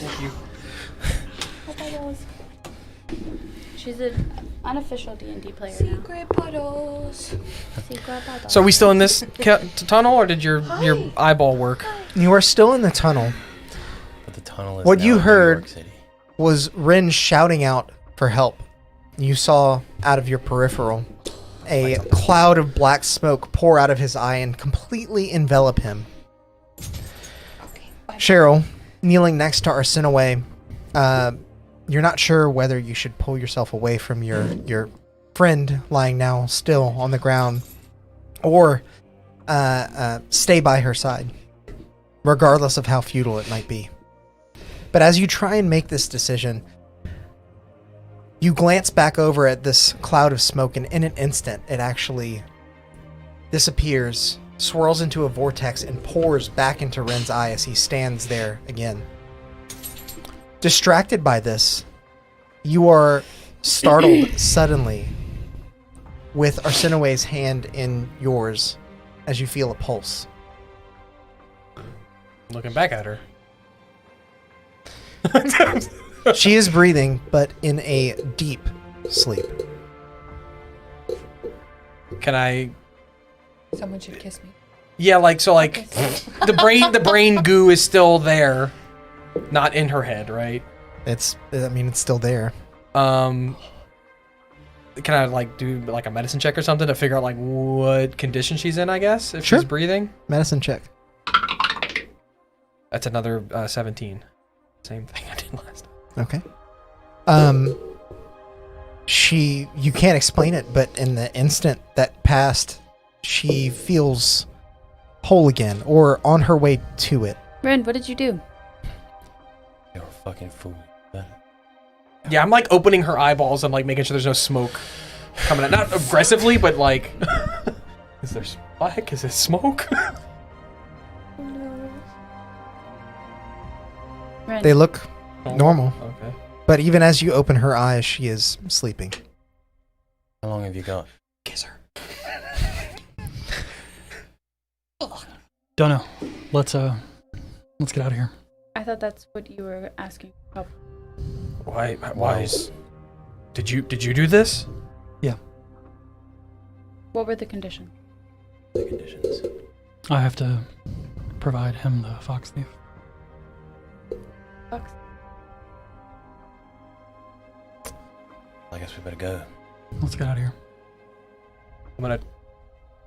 She's an unofficial D&D player now. Secret puddles. So are we still in this tunnel, or did your eyeball work? You are still in the tunnel. But the tunnel is What now you in heard- New York City. Was Rin shouting out for help. You saw out of your peripheral a cloud of black smoke pour out of his eye and completely envelop him. Cheryl, kneeling next to Arsinoe, you're not sure whether you should pull yourself away from your friend lying now still on the ground or stay by her side, regardless of how futile it might be. But as you try and make this decision, you glance back over at this cloud of smoke, and in an instant, it actually disappears, swirls into a vortex, and pours back into Ren's eye as he stands there again. Distracted by this, you are startled suddenly with Arsinoe's hand in yours as you feel a pulse. Looking back at her. She is breathing, but in a deep sleep. Can I? Someone should kiss me. Yeah, the brain goo is still there, not in her head, right? It's still there. Can I do a medicine check or something to figure out what condition she's in? I guess if Sure. she's breathing. Medicine check. That's another 17. Same thing I did last time. Okay. You can't explain it, but in the instant that passed, she feels whole again, or on her way to it. Ren, what did you do? You're a fucking fool. Yeah, I'm opening her eyeballs and making sure there's no smoke coming out. Not aggressively, but is there spike? Is it smoke? Ren, They look normal, Okay. but even as you open her eyes, she is sleeping. How long have you got? Kiss her. Don't know. Let's get out of here. I thought that's what you were asking. Oh. Why did you do this? Yeah. What were the conditions? The conditions. I have to provide him the fox thief. Fox. I guess we better go. Let's get out of here. I'm gonna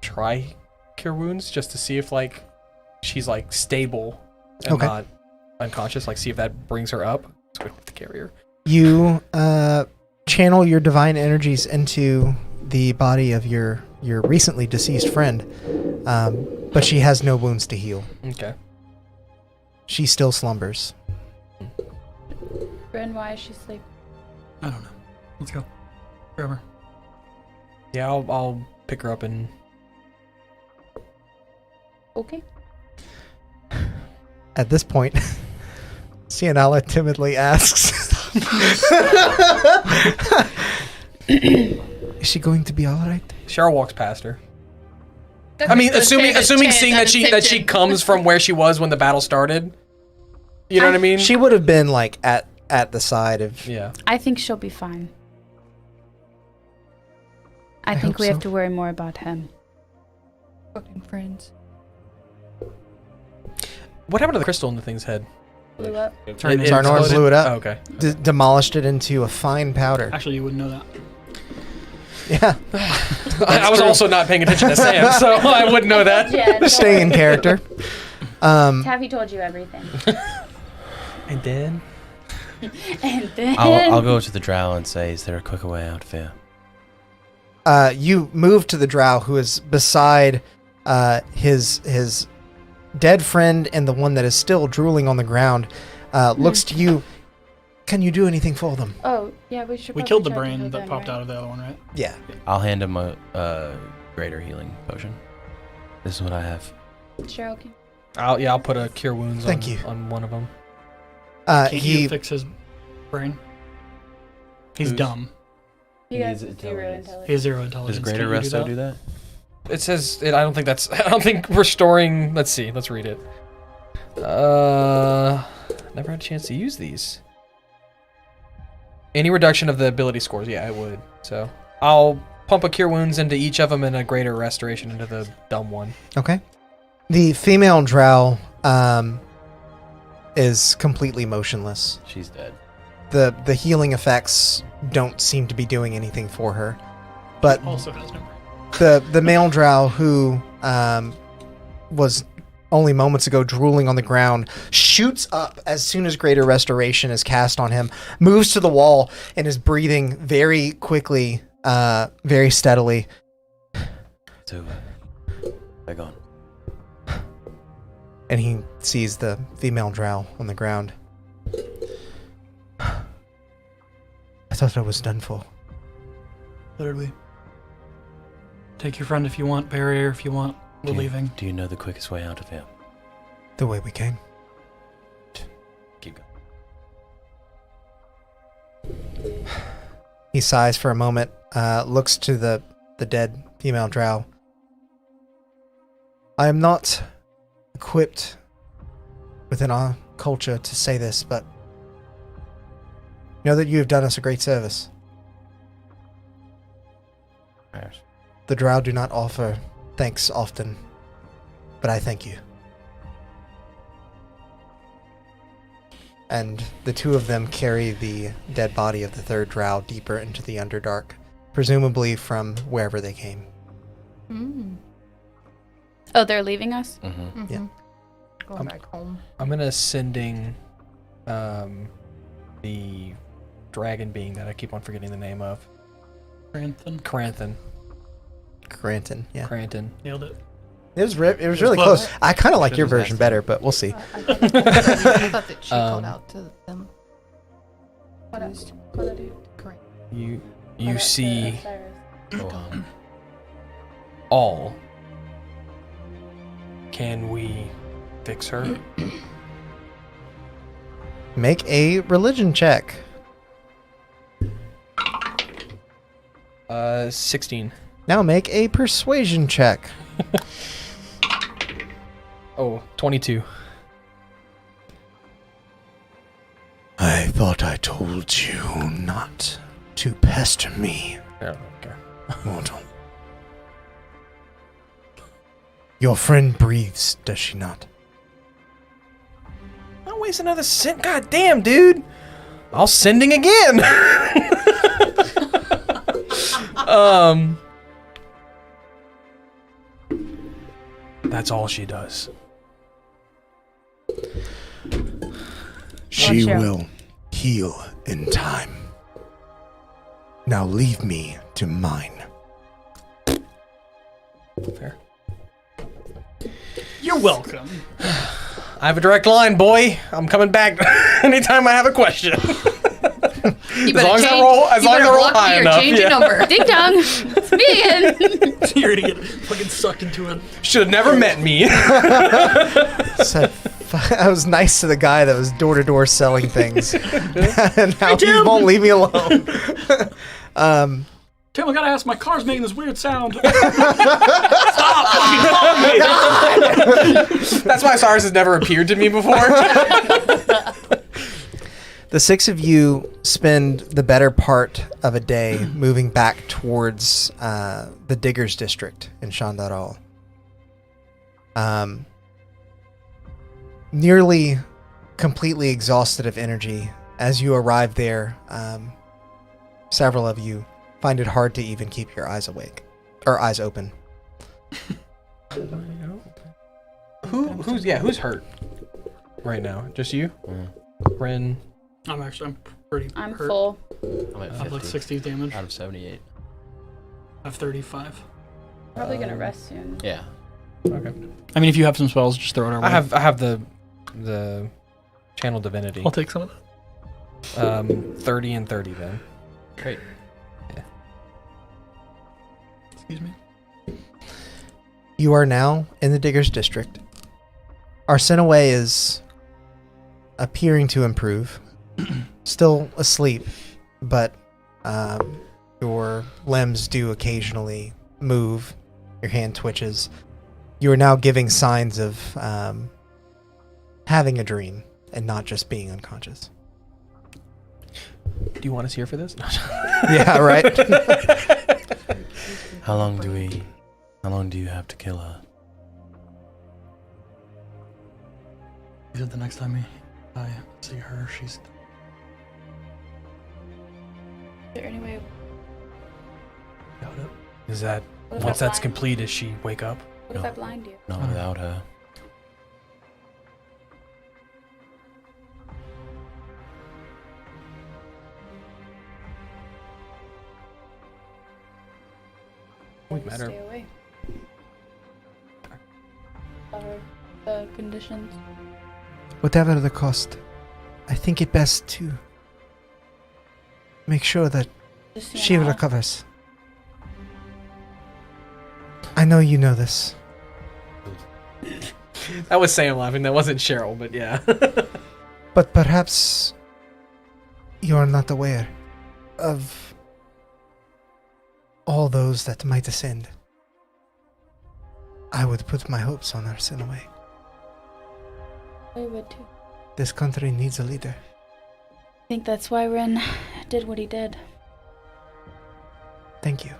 try cure wounds just to see if she's stable and Okay. not unconscious. See if that brings her up. So we don't have to carry her. You channel your divine energies into the body of your recently deceased friend, but she has no wounds to heal. Okay. She still slumbers. Ren, why is she sleeping? I don't know. Let's go. Grab her. Yeah, I'll pick her up and. Okay. At this point, Cianella timidly asks, "Is she going to be all right?" Cheryl walks past her. Assuming seeing that she comes from where she was when the battle started, You know what I mean? She would have been like at the side of. Yeah. I think she'll be fine. I think hope we have so. to worry more about him. Fucking friends. What happened to the crystal in the thing's head? Blew up. Sarnorin exploded? blew it up. Oh, okay. Demolished it into a fine powder. Actually, you wouldn't know that. Yeah. I was also not paying attention to Sam, so I wouldn't know that. Yeah, Staying in character. Taffy told you everything. And then? And then I'll go to the drow and say, is there a quicker way out of here? You move to the drow who is beside his dead friend and the one that is still drooling on the ground. Looks to you. Can you do anything for them? Oh, yeah, we should We probably killed the try to brain heal that them, popped right? out of the other one, right? Yeah. I'll hand him a greater healing potion. This is what I have. Cheryl, can I'll put a cure wounds Thank you. on one of them. Can't He you fix his brain? He's Who's- dumb. you guys Needs zero intelligence. intelligence. He has 0 intelligence. Does greater Can't you resto do that? It says I don't think restoring. Let's see. Let's read it. Never had a chance to use these. Any reduction of the ability scores, yeah, it would. So I'll pump a cure wounds into each of them and a greater restoration into the dumb one. Okay. The female drow is completely motionless. She's dead. The healing effects don't seem to be doing anything for her. But Also has no brain. the male drow who was only moments ago drooling on the ground shoots up as soon as greater restoration is cast on him, moves to the wall, and is breathing very quickly, very steadily. So, they're gone. And he sees the female drow on the ground. I thought I was done for. Literally. Take your friend if you want, barrier if you want. We're leaving. Do you know the quickest way out of here? The way we came. Keep going. He sighs for a moment, looks to the dead female drow. I am not equipped within our culture to say this, but know that you have done us a great service. Yes. The drow do not offer thanks often, but I thank you. And the two of them carry the dead body of the third drow deeper into the Underdark, presumably from wherever they came. Oh, they're leaving us? Mm-hmm. Yeah. Going back home. I'm gonna sending the dragon being that I keep on forgetting the name of. Cranton. Cranthan. Granton, yeah. Cranton. Nailed it. It was really close. I kind of like your version better, but we'll see. I thought that she called Um, out to them. What else? What did I do? Correct. You see Oh, all. Can we fix her? Make a religion check. 16. Now make a persuasion check. Oh, 22. I thought I told you not to pester me, Yeah, okay. mortal. Your friend breathes, does she not? Don't waste another send. God damn, dude. I'll sending again. That's all she does. She Watch out. will heal in time. Now leave me to mine. Fair. You're welcome. I have a direct line, boy. I'm coming back anytime I have a question. You As long as the roll, as long as the roll high enough. Change your Yeah. number. Ding dong! It's me again! You're gonna get fucking sucked into it. Should have never met me. So, I was nice to the guy that was door to door selling things, and now he Tim! won't leave me alone. Tim, I gotta ask, my car's making this weird sound. That's why Cyrus has never appeared to me before. The 6 of you spend the better part of a day moving back towards the Diggers District in Shandaral. Nearly completely exhausted of energy, as you arrive there, several of you find it hard to even keep your eyes awake or eyes open. Who's hurt right now? Just you? Ren. I'm pretty I'm hurt. full. I'm at I have like 50 60 damage. out of 78. I have 35. Probably gonna rest soon. Yeah. Okay. I mean, if you have some spells, just throw it our way. I have the channel divinity. I'll take some of that. 30 and 30 then. Great. Excuse me. You are now in the Diggers District. Arsinoe is appearing to improve. Still asleep, but your limbs do occasionally move. Your hand twitches. You are now giving signs of having a dream and not just being unconscious. Do you want us here for this? Yeah, right? How long do you have to kill her? He said the next time I see her, she's... Is there any way? Is that What if once I that's blind- complete, does she wake up? What if I blind you? Not without her. Won't matter. Stay away. Or the conditions. Whatever the cost, I think it best to make sure that Just she recovers. I know you know this. That was Sam laughing. That wasn't Cheryl, but yeah. But perhaps you are not aware of all those that might ascend. I would put my hopes on Arsinoe. I would too. This country needs a leader. I think that's why Ren did what he did. Thank you.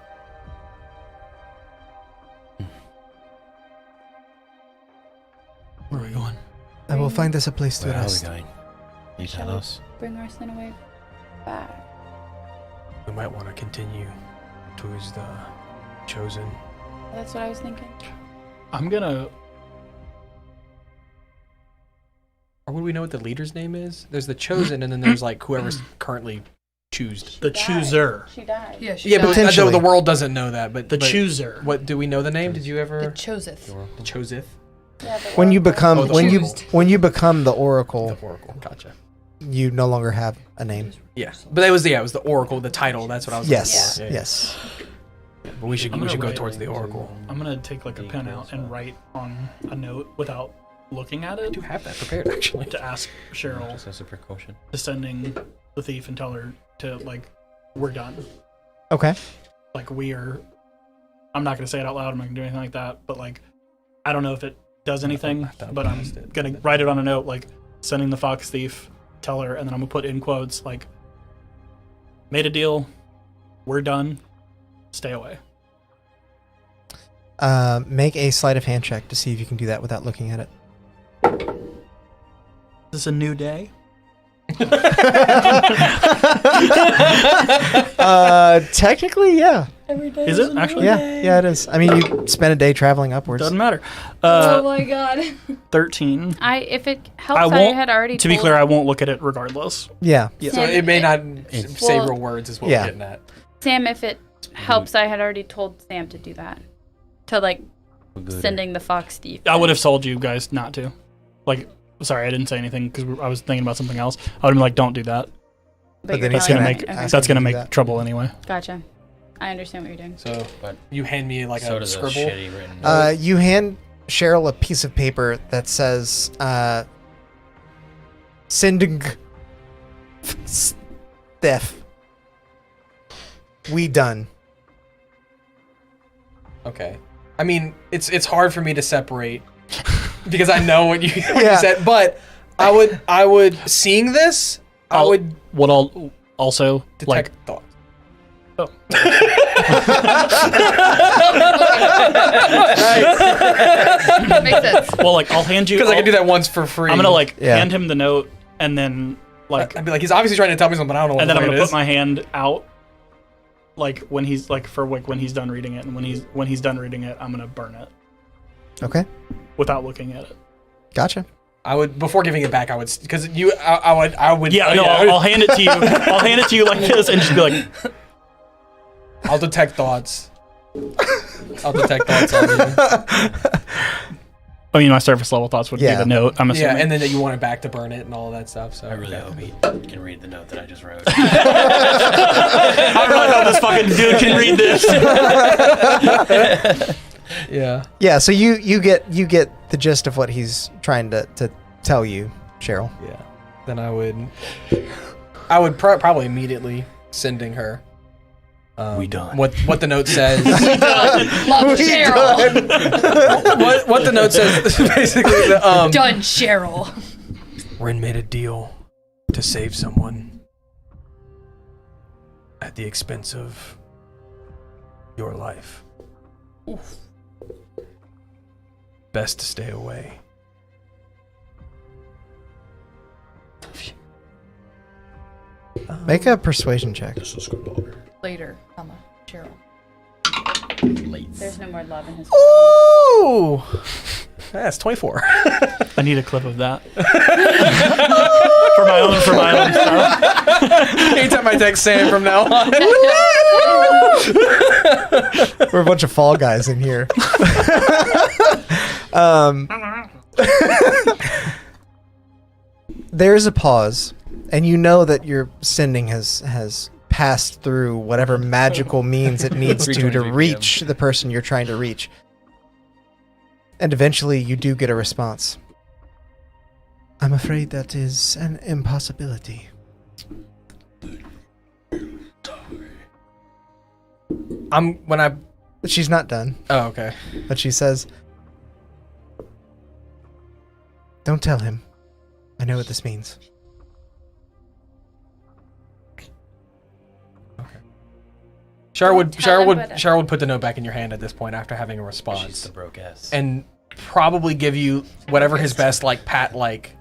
Where are we going? I will find us a place to Where are we rest. going? You Shall tell we us. Bring Arsinoe back. We might want to continue towards the chosen. That's what I was thinking. I'm gonna... Or would we know what the leader's name is? There's the chosen, and then there's like whoever's currently choosed. The chooser. She died. Yeah, she Yeah, died. but Potentially. the world doesn't know that. But The but chooser. What do we know the name? Did you The ever? Choseth. The Choseth. Yeah, the When you Oracle. become Oh, the when you become the Oracle, The Oracle. Gotcha. you no longer have a name. Yeah, but it was the Oracle, the title. That's what I was. Yes, looking for. yes. Yeah, but we should I'm gonna go write- towards the Oracle. I'm gonna take like a pen out and write on a note without looking at I it do have that prepared actually. to ask Cheryl, Just as a precaution. descending the thief, and tell her to, like, we're done. Okay. Like, I'm not gonna say it out loud, I'm not gonna do anything like that, but, like, I don't know if it does anything, but I'm gonna write it on a note, like, sending the fox thief, tell her, and then I'm gonna put in quotes, like, made a deal, we're done, stay away. Make a sleight of hand check to see if you can do that without looking at it. Is this a new day? Technically, yeah. Every day Is it actually? Yeah, it is. I mean, you spent a day traveling upwards. Doesn't matter. Oh my god. 13. If it helps, I I, won't- had already To be told clear, I won't look at it regardless. Yeah. So Sam, it may not say Well- real words is what Yeah. we're getting at. Sam, if it helps, I had already told Sam to do that. To, like, sending the fox thief. I would have told you guys not to. Like, sorry, I didn't say anything because I was thinking about something else. I would have been like, don't do that. But you're then he's That's telling gonna me. make Okay. ask that's him gonna to do make that. trouble anyway. Gotcha. I understand what you're doing. So But you hand me like so a does scribble. a shitty written note. You hand Cheryl a piece of paper that says, "Sending Steph. We done." Okay. I mean, it's hard for me to separate because I know what you Yeah. said, but I would seeing this, I would What I'll also detect like. thoughts. Oh. Makes sense. Well, like I'll hand you. Because I can do that once for free. I'm gonna like Yeah. hand him the note, and then like, I'd be like, he's obviously trying to tell me something. I don't know what and then I'm the gonna point put is. my hand out, like when he's like for like when he's done reading it, and when he's done reading it, I'm gonna burn it Okay. without looking at it. Gotcha. I would, before giving it back, I would, because I would. Yeah, oh, no, I'll hand it to you. I'll hand it to you like this, and just be like, I'll detect thoughts. I'll detect thoughts on you. I mean, my surface level thoughts would Yeah. be the note. I'm assuming. Yeah, and then that you want it back to burn it and all of that stuff. So I really hope he can read the note that I just wrote. I really hope this fucking dude can read this. yeah. Yeah. So you get the gist of what he's trying to tell you, Cheryl. Yeah. Then I would probably immediately sending her. We done. What the note says. Love Cheryl. what the note says is basically Done, Cheryl. Ren made a deal to save someone at the expense of your life. Oof. Best to stay away. Make a persuasion check. Later, Cheryl. Late. There's no more love in his. Ooh! That's 24. I need a clip of that for my own stuff. Anytime I text Sam from now on. We're a bunch of fall guys in here. There's a pause, and you know that your sending has passed through whatever magical means it needs to 3:23 reach the person you're trying to reach. And eventually you do get a response. I'm afraid that is an impossibility. But She's not done, oh, okay. but she says, don't tell him. I know what this means. Cheryl would put the note back in your hand at this point after having a She's response. the broke ass. And probably give you whatever his best, like, pat, like,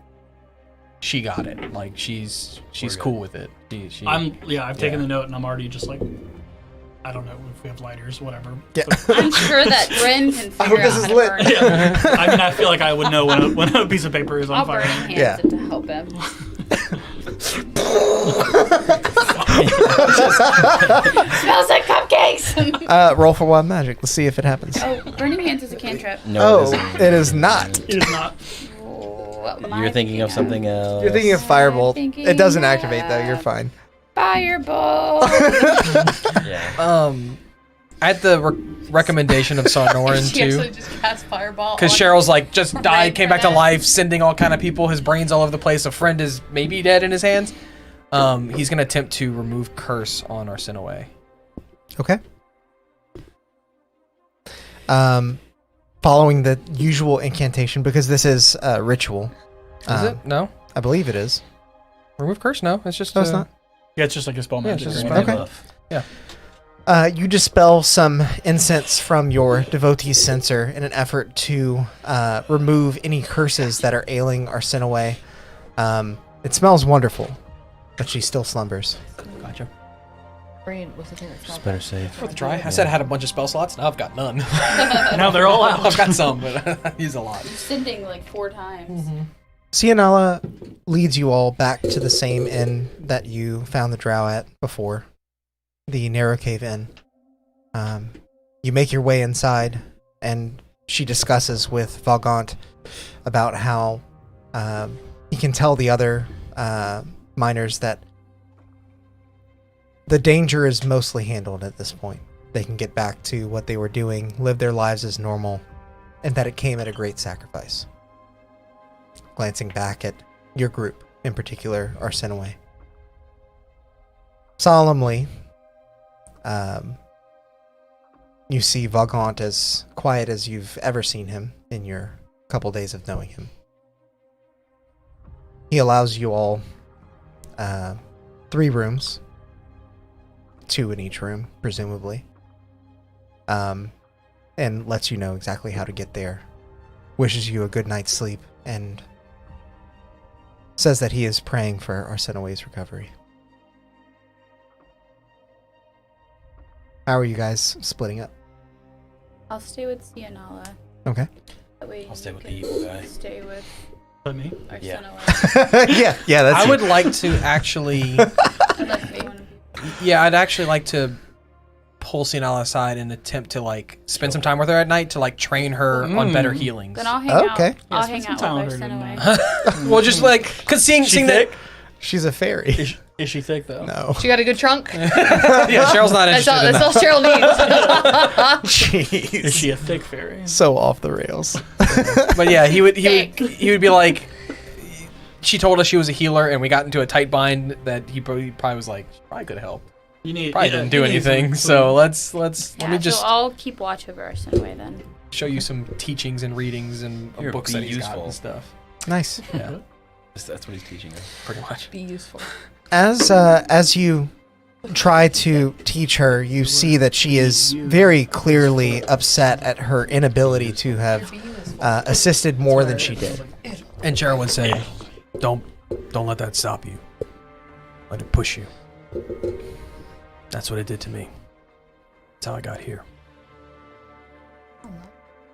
she got it. Like, she's We're cool good. with it. She I've taken Yeah. the note, and I'm already just like, I don't know if we have lighters, whatever. Yeah. I'm sure that Ren can figure this out is how to lit. burn it. I mean, I feel like I would know when a piece of paper is on I'll fire. burn hands Yeah. it to help him. Smells like cupcakes. Roll for wild magic. Let's see if it happens. Oh, burning hands is a cantrip. No, Oh, it isn't. it is not. It is not. What am I You're thinking of something else. You're thinking of firebolt. thinking It doesn't activate though. You're of- fine. Fireball. Yeah. at the recommendation of Sarnorin She actually too. just cast fireball. Because on- Cheryl's like just died, Right came for back to that. life, sending all kind of people. His brain's all over the place. A friend is maybe dead in his hands. He's gonna attempt to remove curse on Arsinoe. Okay. Following the usual incantation, because this is a ritual. Is it? No. I believe it is. Remove curse? No. It's just. No, it's not. Yeah, it's just like a spell Yeah, it's magic. just a right? spell. Okay. You dispel some incense from your devotee's censer in an effort to remove any curses that are ailing Arsinoe. It smells wonderful, but she still slumbers. Gotcha. Brain was the thing that Just better safe. For the try. I said I had a bunch of spell slots. Now I've got none. Now they're all out. I've got some, but I use a lot. Sending like 4 times. Cianala leads you all back to the same inn that you found the drow at before, the Narrow Cave Inn. You make your way inside, and she discusses with Valgaunt about how he can tell the other miners that the danger is mostly handled at this point. They can get back to what they were doing, live their lives as normal, and that it came at a great sacrifice. Glancing back at your group, in particular, Arsinoe. Solemnly, you see Valgaunt as quiet as you've ever seen him in your couple days of knowing him. He allows you all 3 rooms, 2 in each room, presumably, and lets you know exactly how to get there. Wishes you a good night's sleep, and says that he is praying for Arsinoe's recovery. How are you guys splitting up? I'll stay with Cianala. Okay. That way I'll stay you with the can evil guy. Stay with But me? Yeah. Arsinoe. yeah, that's I you. would like to actually, I'd like to be one of you. yeah, I'd actually like to pull Cianala aside and attempt to like spend some time with her at night to like train her on better healings. Then I'll hang out. Okay. I'll Yeah, hang spend out some with time with Arsinoe. Well, just like because seeing She that. thick? She's a fairy. Is she thick though? No. She got a good trunk. Yeah, Cheryl's not That's interested all, in that's that. all Cheryl needs. Jeez. Is she a thick fairy? So off the rails. But yeah, he would Thick. be like, she told us she was a healer, and we got into a tight bind that he probably was like, she probably could help. You need. Probably yeah, didn't do you need anything. some- So let me Yeah, just so I'll keep watch over Arsinoe then. show you some teachings and readings and Here, books be that he's got useful. and stuff. Nice. Yeah, That's what he's teaching us. pretty much. Be useful. As you try to teach her, you see that she is very clearly upset at her inability to have assisted more than she did. And Cheryl would say, "Don't let that stop you. Let it push you. That's what it did to me. That's how I got here."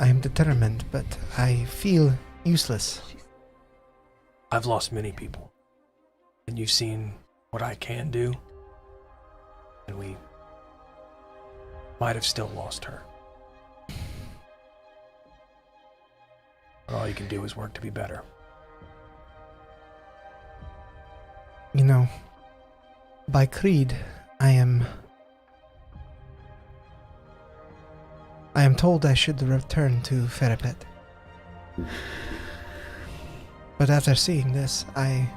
I am determined, but I feel useless. I've lost many people, and you've seen what I can do, and we might have still lost her. But all you can do is work to be better. You know, by creed, I am told I should return to Ferrepet. But after seeing this, I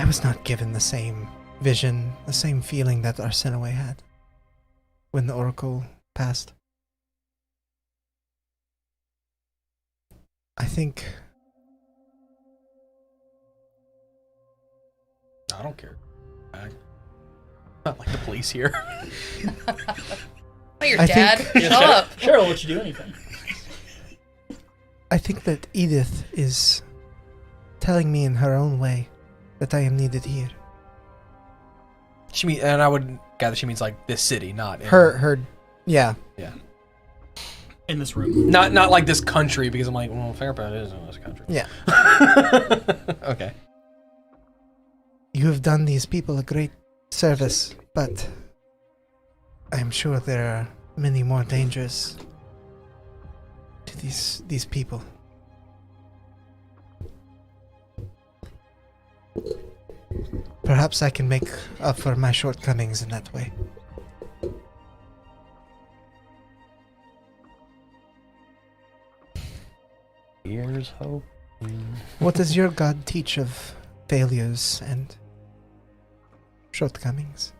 was not given the same vision, the same feeling that Arsinoe had when the Oracle passed. I think I don't care. Not like the police here. Oh, your I dad. think- Shut up. Cheryl, let you do anything. I think that Edith is telling me in her own way that I am needed here. And I would gather she means like this city, not in, Yeah. In this room. not like this country, because I'm like, well, Fairport is in this country. Yeah. Okay. You have done these people a great service, but I am sure there are many more dangers to these people. Perhaps I can make up for my shortcomings in that way. Here's hope. What does your god teach of failures and shortcomings?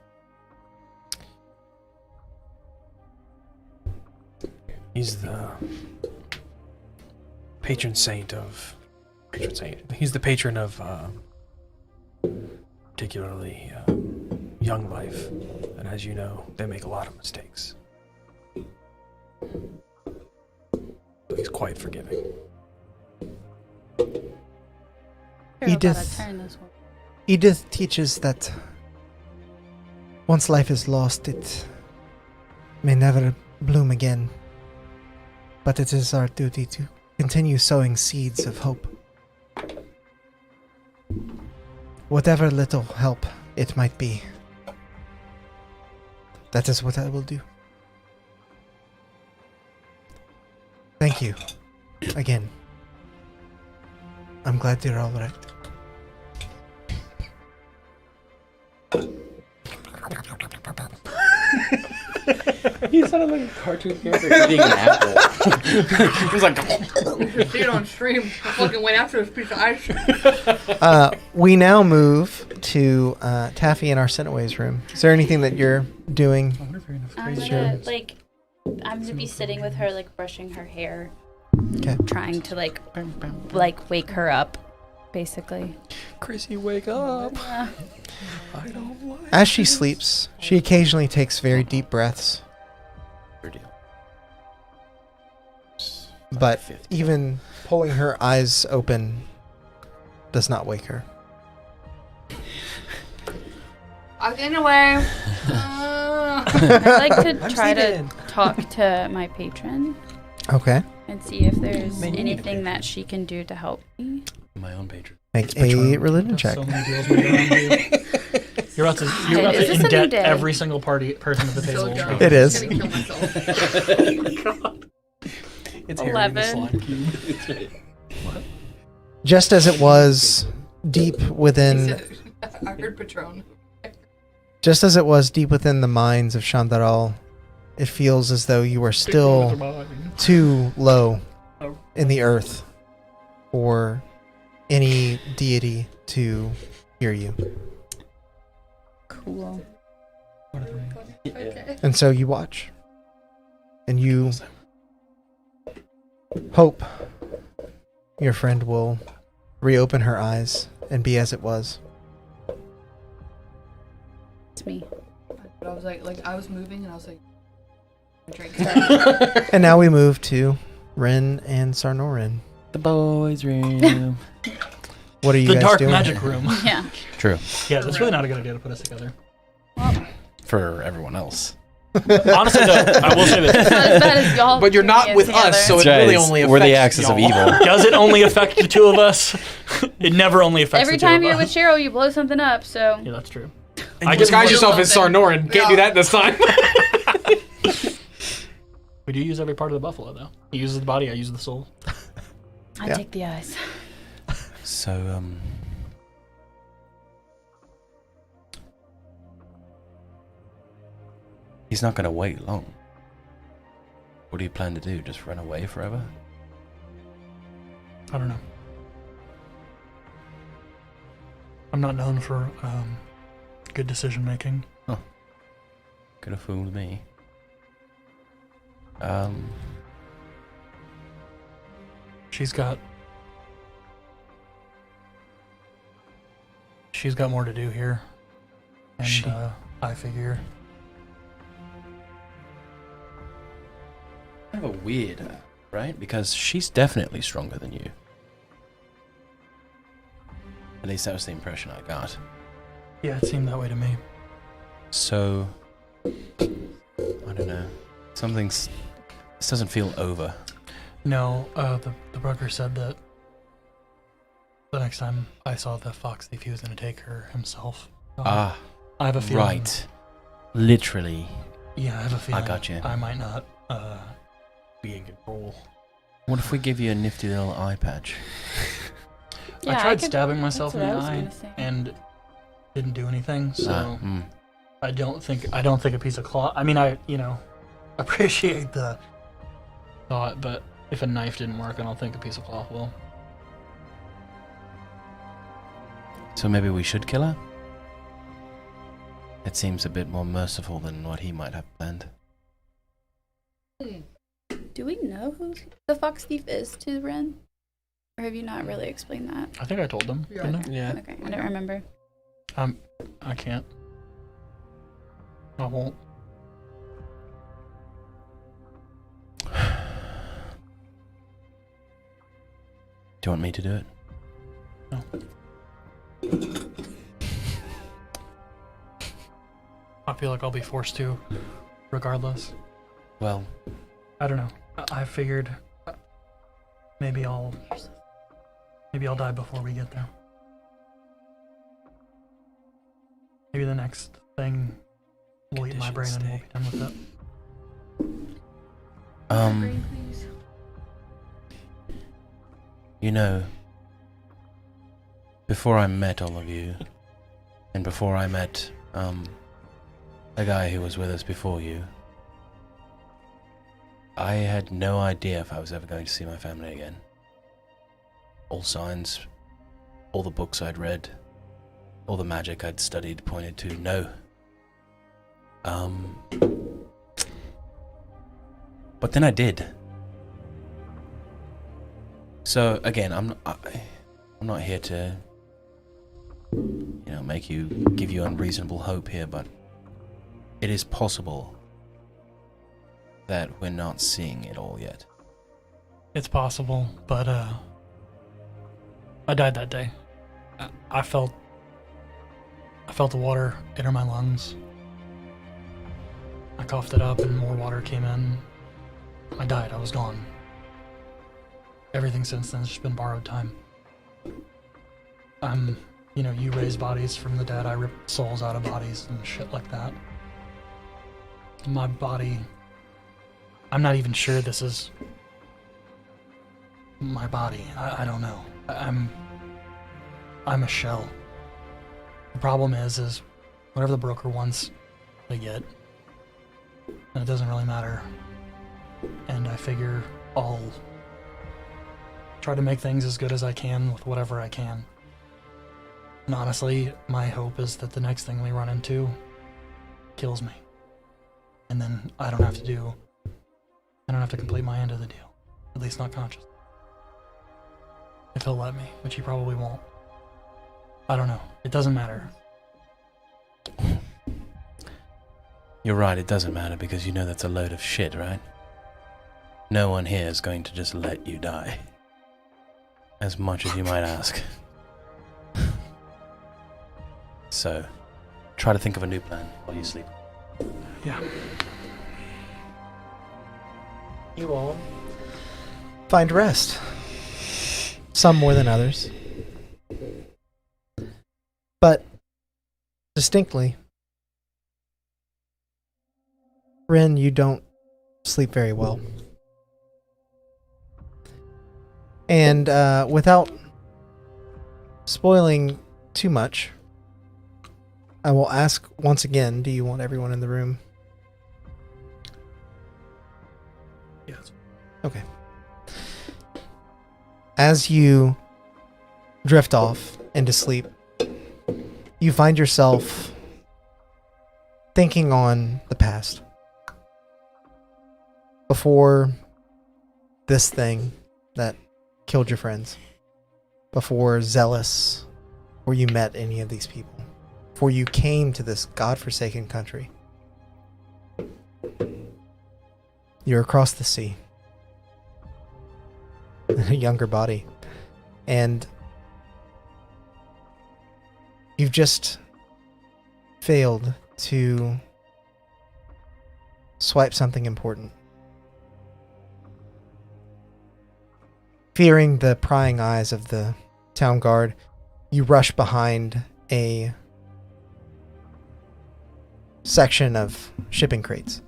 He's the patron saint. He's the patron of particularly young life, and as you know, they make a lot of mistakes. He's quite forgiving. Cheryl Edith. got a turn this one. Edith teaches that once life is lost, it may never bloom again. But it is our duty to continue sowing seeds of hope. Whatever little help it might be, that is what I will do. Thank you. Again. I'm glad you're alright. He sounded like a cartoon character eating an apple. He was like, See it on stream. I fucking went after this piece of ice. We now move to Taffy and Arsinoe's room. Is there anything that you're doing? I'm gonna be sitting with her, like brushing her hair, Okay. trying to like wake her up. basically. Chrissy, wake up. Yeah. I don't like As she sleeps, she occasionally takes very deep breaths, Your deal. but even pulling her eyes open does not wake her. I'm getting away. I'd like to try to talk to my patron Okay. and see if there's Man, you need a anything that she can do to help me. My own patron. Make a religion check. So many deals made around you. You're about to Is in this a new debt day? every single person at the table. dumb. It is. I'm gonna kill myself. It's Harry in the 11. slime cube. Just as it was deep within, I heard Patron. just as it was deep within the minds of Chandaral, it feels as though you are still too low in the earth for any deity to hear you. Cool. Okay. And so you watch. And you hope your friend will reopen her eyes and be as it was. It's me. But I was like I was moving and I was like, drink. And now we move to Ren and Sarnorin. The boys' room. What are you The guys dark doing? magic room. Yeah. True. Yeah, that's really not a good idea to put us together. For everyone else. Honestly, though, I will say Not as this. bad as y'all. But you're not doing it with us, so together. it really only affects We're the axis of y'all. evil. Does it only affect the two of us? It never only affects Every the two time of you're us. with Cheryl, you blow something up. So Yeah, that's true. And I you just disguise want yourself as something. Sarnorin. Can't do that this time. We do use every part of the buffalo, though. He uses the body, I use the soul. I Yeah. take the eyes. So, he's not going to wait long. What do you plan to do? Just run away forever? I don't know. I'm not known for good decision making. Could have fooled me. She's got more to do here, and I figure Kind of a weird, right? Because she's definitely stronger than you. At least that was the impression I got. yeah, it seemed that way to me. So, I don't know. This doesn't feel over. No, the broker said that the next time I saw the fox thief, he was going to take her himself. I have a feeling. Right. Literally. Yeah, I have a feeling. got you. I might not be in control. What if we give you a nifty little eye patch? Yeah, I tried could- stabbing myself in that's the what I was eye gonna say. and didn't do anything. So Mm. I don't think a piece of cloth. I mean, I appreciate the thought, but if a knife didn't work, I don't think a piece of cloth will. So maybe we should kill her? It seems a bit more merciful than what he might have planned. Do we know who the fox thief is to Ren? Or have you not really explained that? I think I told them. Yeah. Didn't Yeah. Okay, I don't remember. I? I can't. I won't. Do you want me to do it? No. I feel like I'll be forced to, regardless. Well, I don't know. I figured maybe I'll die before we get there. Maybe the next thing will eat my brain and we'll be done with it. you know, before I met all of you, and before I met, the guy who was with us before you, I had no idea if I was ever going to see my family again. All signs, all the books I'd read, all the magic I'd studied pointed to no. But then I did. So again, I'm not here to, give you unreasonable hope here, but it is possible that we're not seeing it all yet. It's possible, but I died that day. I felt the water enter my lungs. I coughed it up and more water came in. I died. I was gone. Everything since then has just been borrowed time. You raise bodies from the dead. I rip souls out of bodies and shit like that. My body, I'm not even sure this is my body. I don't know. I'm a shell. The problem is whatever the broker wants, they get. And it doesn't really matter. And I figure I'll try to make things as good as I can with whatever I can. And honestly, my hope is that the next thing we run into kills me. And then I don't have to complete my end of the deal. At least not conscious. If he'll let me, which he probably won't. I don't know. It doesn't matter. You're right, it doesn't matter because you know that's a load of shit, right? No one here is going to just let you die. As much as you might ask. So, try to think of a new plan while you sleep. Yeah. You all find rest. Some more than others. But distinctly, Ren, you don't sleep very well. And without spoiling too much, I will ask once again, do you want everyone in the room? Yes. Okay. As you drift off into sleep, you find yourself thinking on the past. Before this thing that killed your friends. Before Zheles, before you met any of these people. Before you came to this godforsaken country. You're across the sea. In a younger body. And you've just failed to swipe something important. Fearing the prying eyes of the town guard, you rush behind a section of shipping crates.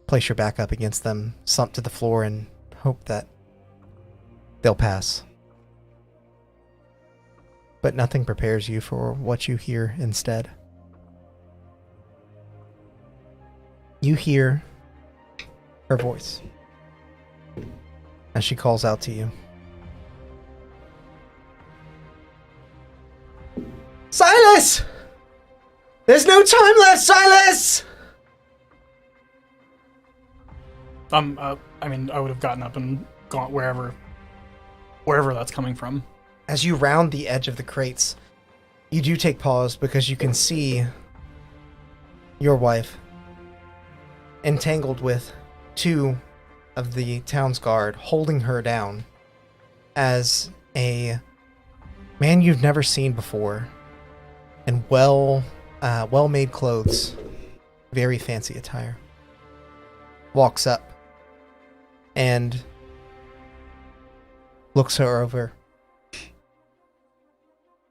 Place your back up against them, slump to the floor, and hope that they'll pass. But nothing prepares you for what you hear instead. You hear her voice as she calls out to you. Silas! There's no time left, Silas! I would have gotten up and gone wherever that's coming from. As you round the edge of the crates, you do take pause because you can see your wife entangled with two of the town's guard, holding her down as a man you've never seen before in well-made clothes, very fancy attire, walks up and looks her over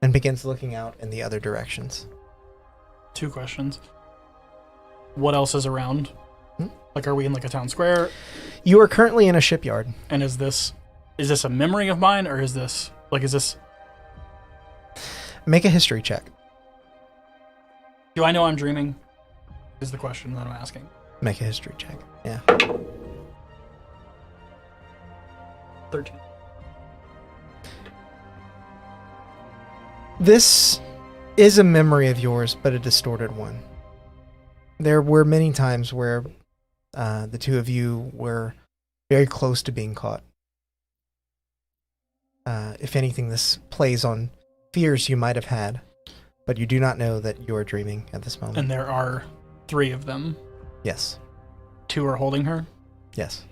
and begins looking out in the other directions. 2 questions. What else is around? Like, are we in like a town square? You are currently in a shipyard. And is this a memory of mine, or is this... Make a history check. Do I know I'm dreaming? Is the question that I'm asking. Make a history check. Yeah. 13. This is a memory of yours, but a distorted one. There were many times where the two of you were very close to being caught. if anything, this plays on fears you might have had, but you do not know that you are dreaming at this moment. And there are 3 of them. Yes. 2 are holding her. Yes.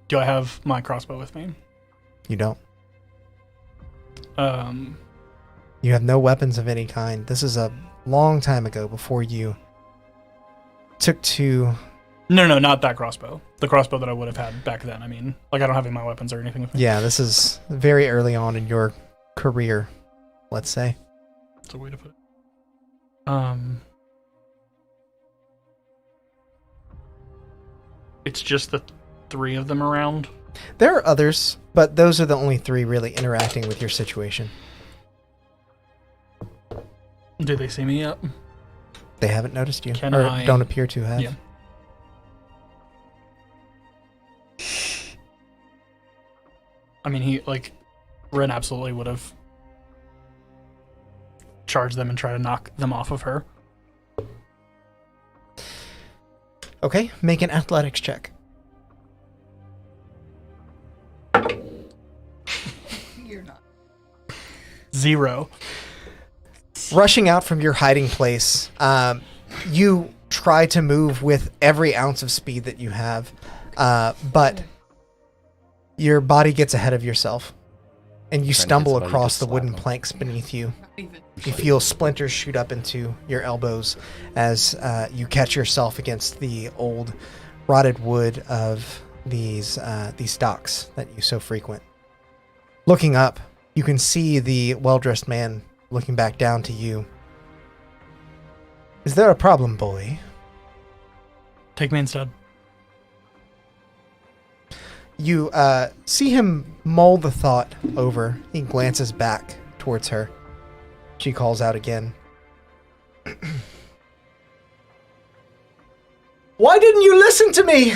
Do I have my crossbow with me? You don't. Um, You have no weapons of any kind. This is a long time ago before you took to... no, not that crossbow. The crossbow that I would have had back then. I mean, like I don't have any of my weapons or anything with me. Yeah, this is very early on in your career, let's say. That's a way to put it. It's just the 3 of them around. There are others, but those are the only 3 really interacting with your situation. Do they see me yet? They haven't noticed you, Can or I- don't appear to have. Yeah. I mean, Ren absolutely would have charged them and tried to knock them off of her. Okay, make an athletics check. You're not. 0. Rushing out from your hiding place, you try to move with every ounce of speed that you have, but your body gets ahead of yourself, and you stumble somebody across just the slap wooden him. planks beneath you. Not even. You feel splinters shoot up into your elbows as you catch yourself against the old rotted wood of these docks that you so frequent. Looking up, you can see the well-dressed man looking back down to you. Is there a problem, boy? Take me instead. You see him mull the thought over. He glances back towards her. She calls out again. Why didn't you listen to me?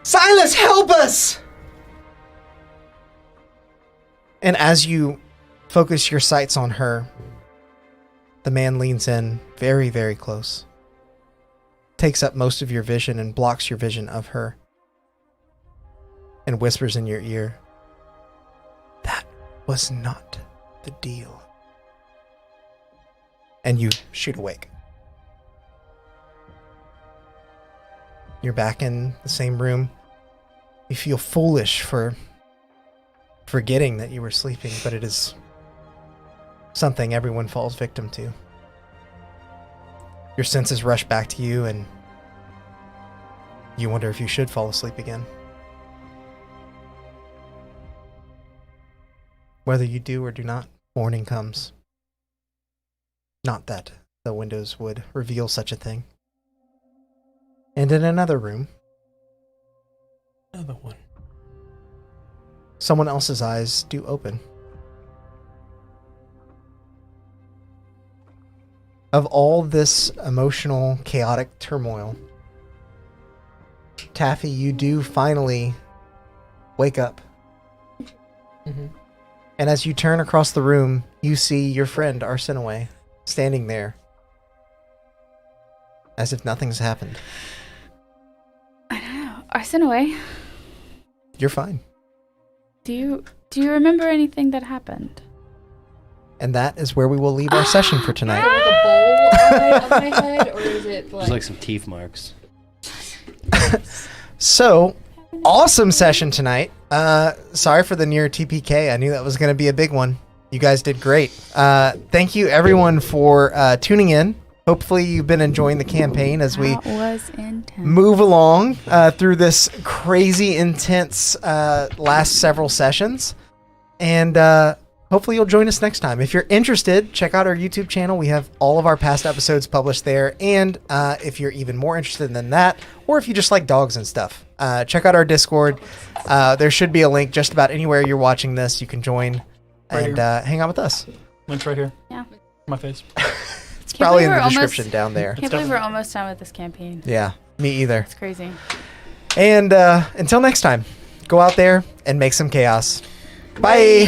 Silas, help us! And as you focus your sights on her, the man leans in very, very close. Takes up most of your vision and blocks your vision of her. And whispers in your ear, "That was not the deal." And you shoot awake. You're back in the same room. You feel foolish for forgetting that you were sleeping, but it is something everyone falls victim to. Your senses rush back to you, and you wonder if you should fall asleep again. Whether you do or do not, morning comes. Not that the windows would reveal such a thing. And in another room, Another one. someone else's eyes do open. Of all this emotional, chaotic turmoil, Taffy, you do finally wake up. Mm-hmm. And as you turn across the room, you see your friend Arsinoe standing there as if nothing's happened. I don't know. Arsinoe, You're fine. do you remember anything that happened? And that is where we will leave our session for tonight. Like a bowl on my head, or is it There's like some teeth marks. So, awesome session tonight. Sorry for the near TPK. I knew that was going to be a big one. You guys did great. Thank you, everyone, for tuning in. Hopefully, you've been enjoying the campaign as we That was intense. move along through this crazy, intense last several sessions. And hopefully you'll join us next time. If you're interested, check out our YouTube channel. We have all of our past episodes published there. And if you're even more interested than that, or if you just like dogs and stuff, check out our Discord. There should be a link just about anywhere you're watching this. You can join Right and here. hang out with us. Link's right here. Yeah. My face. It's probably in the believe we're description down there. Can't believe we're almost done with this campaign. Yeah, me either. It's crazy. And until next time, go out there and make some chaos. Bye.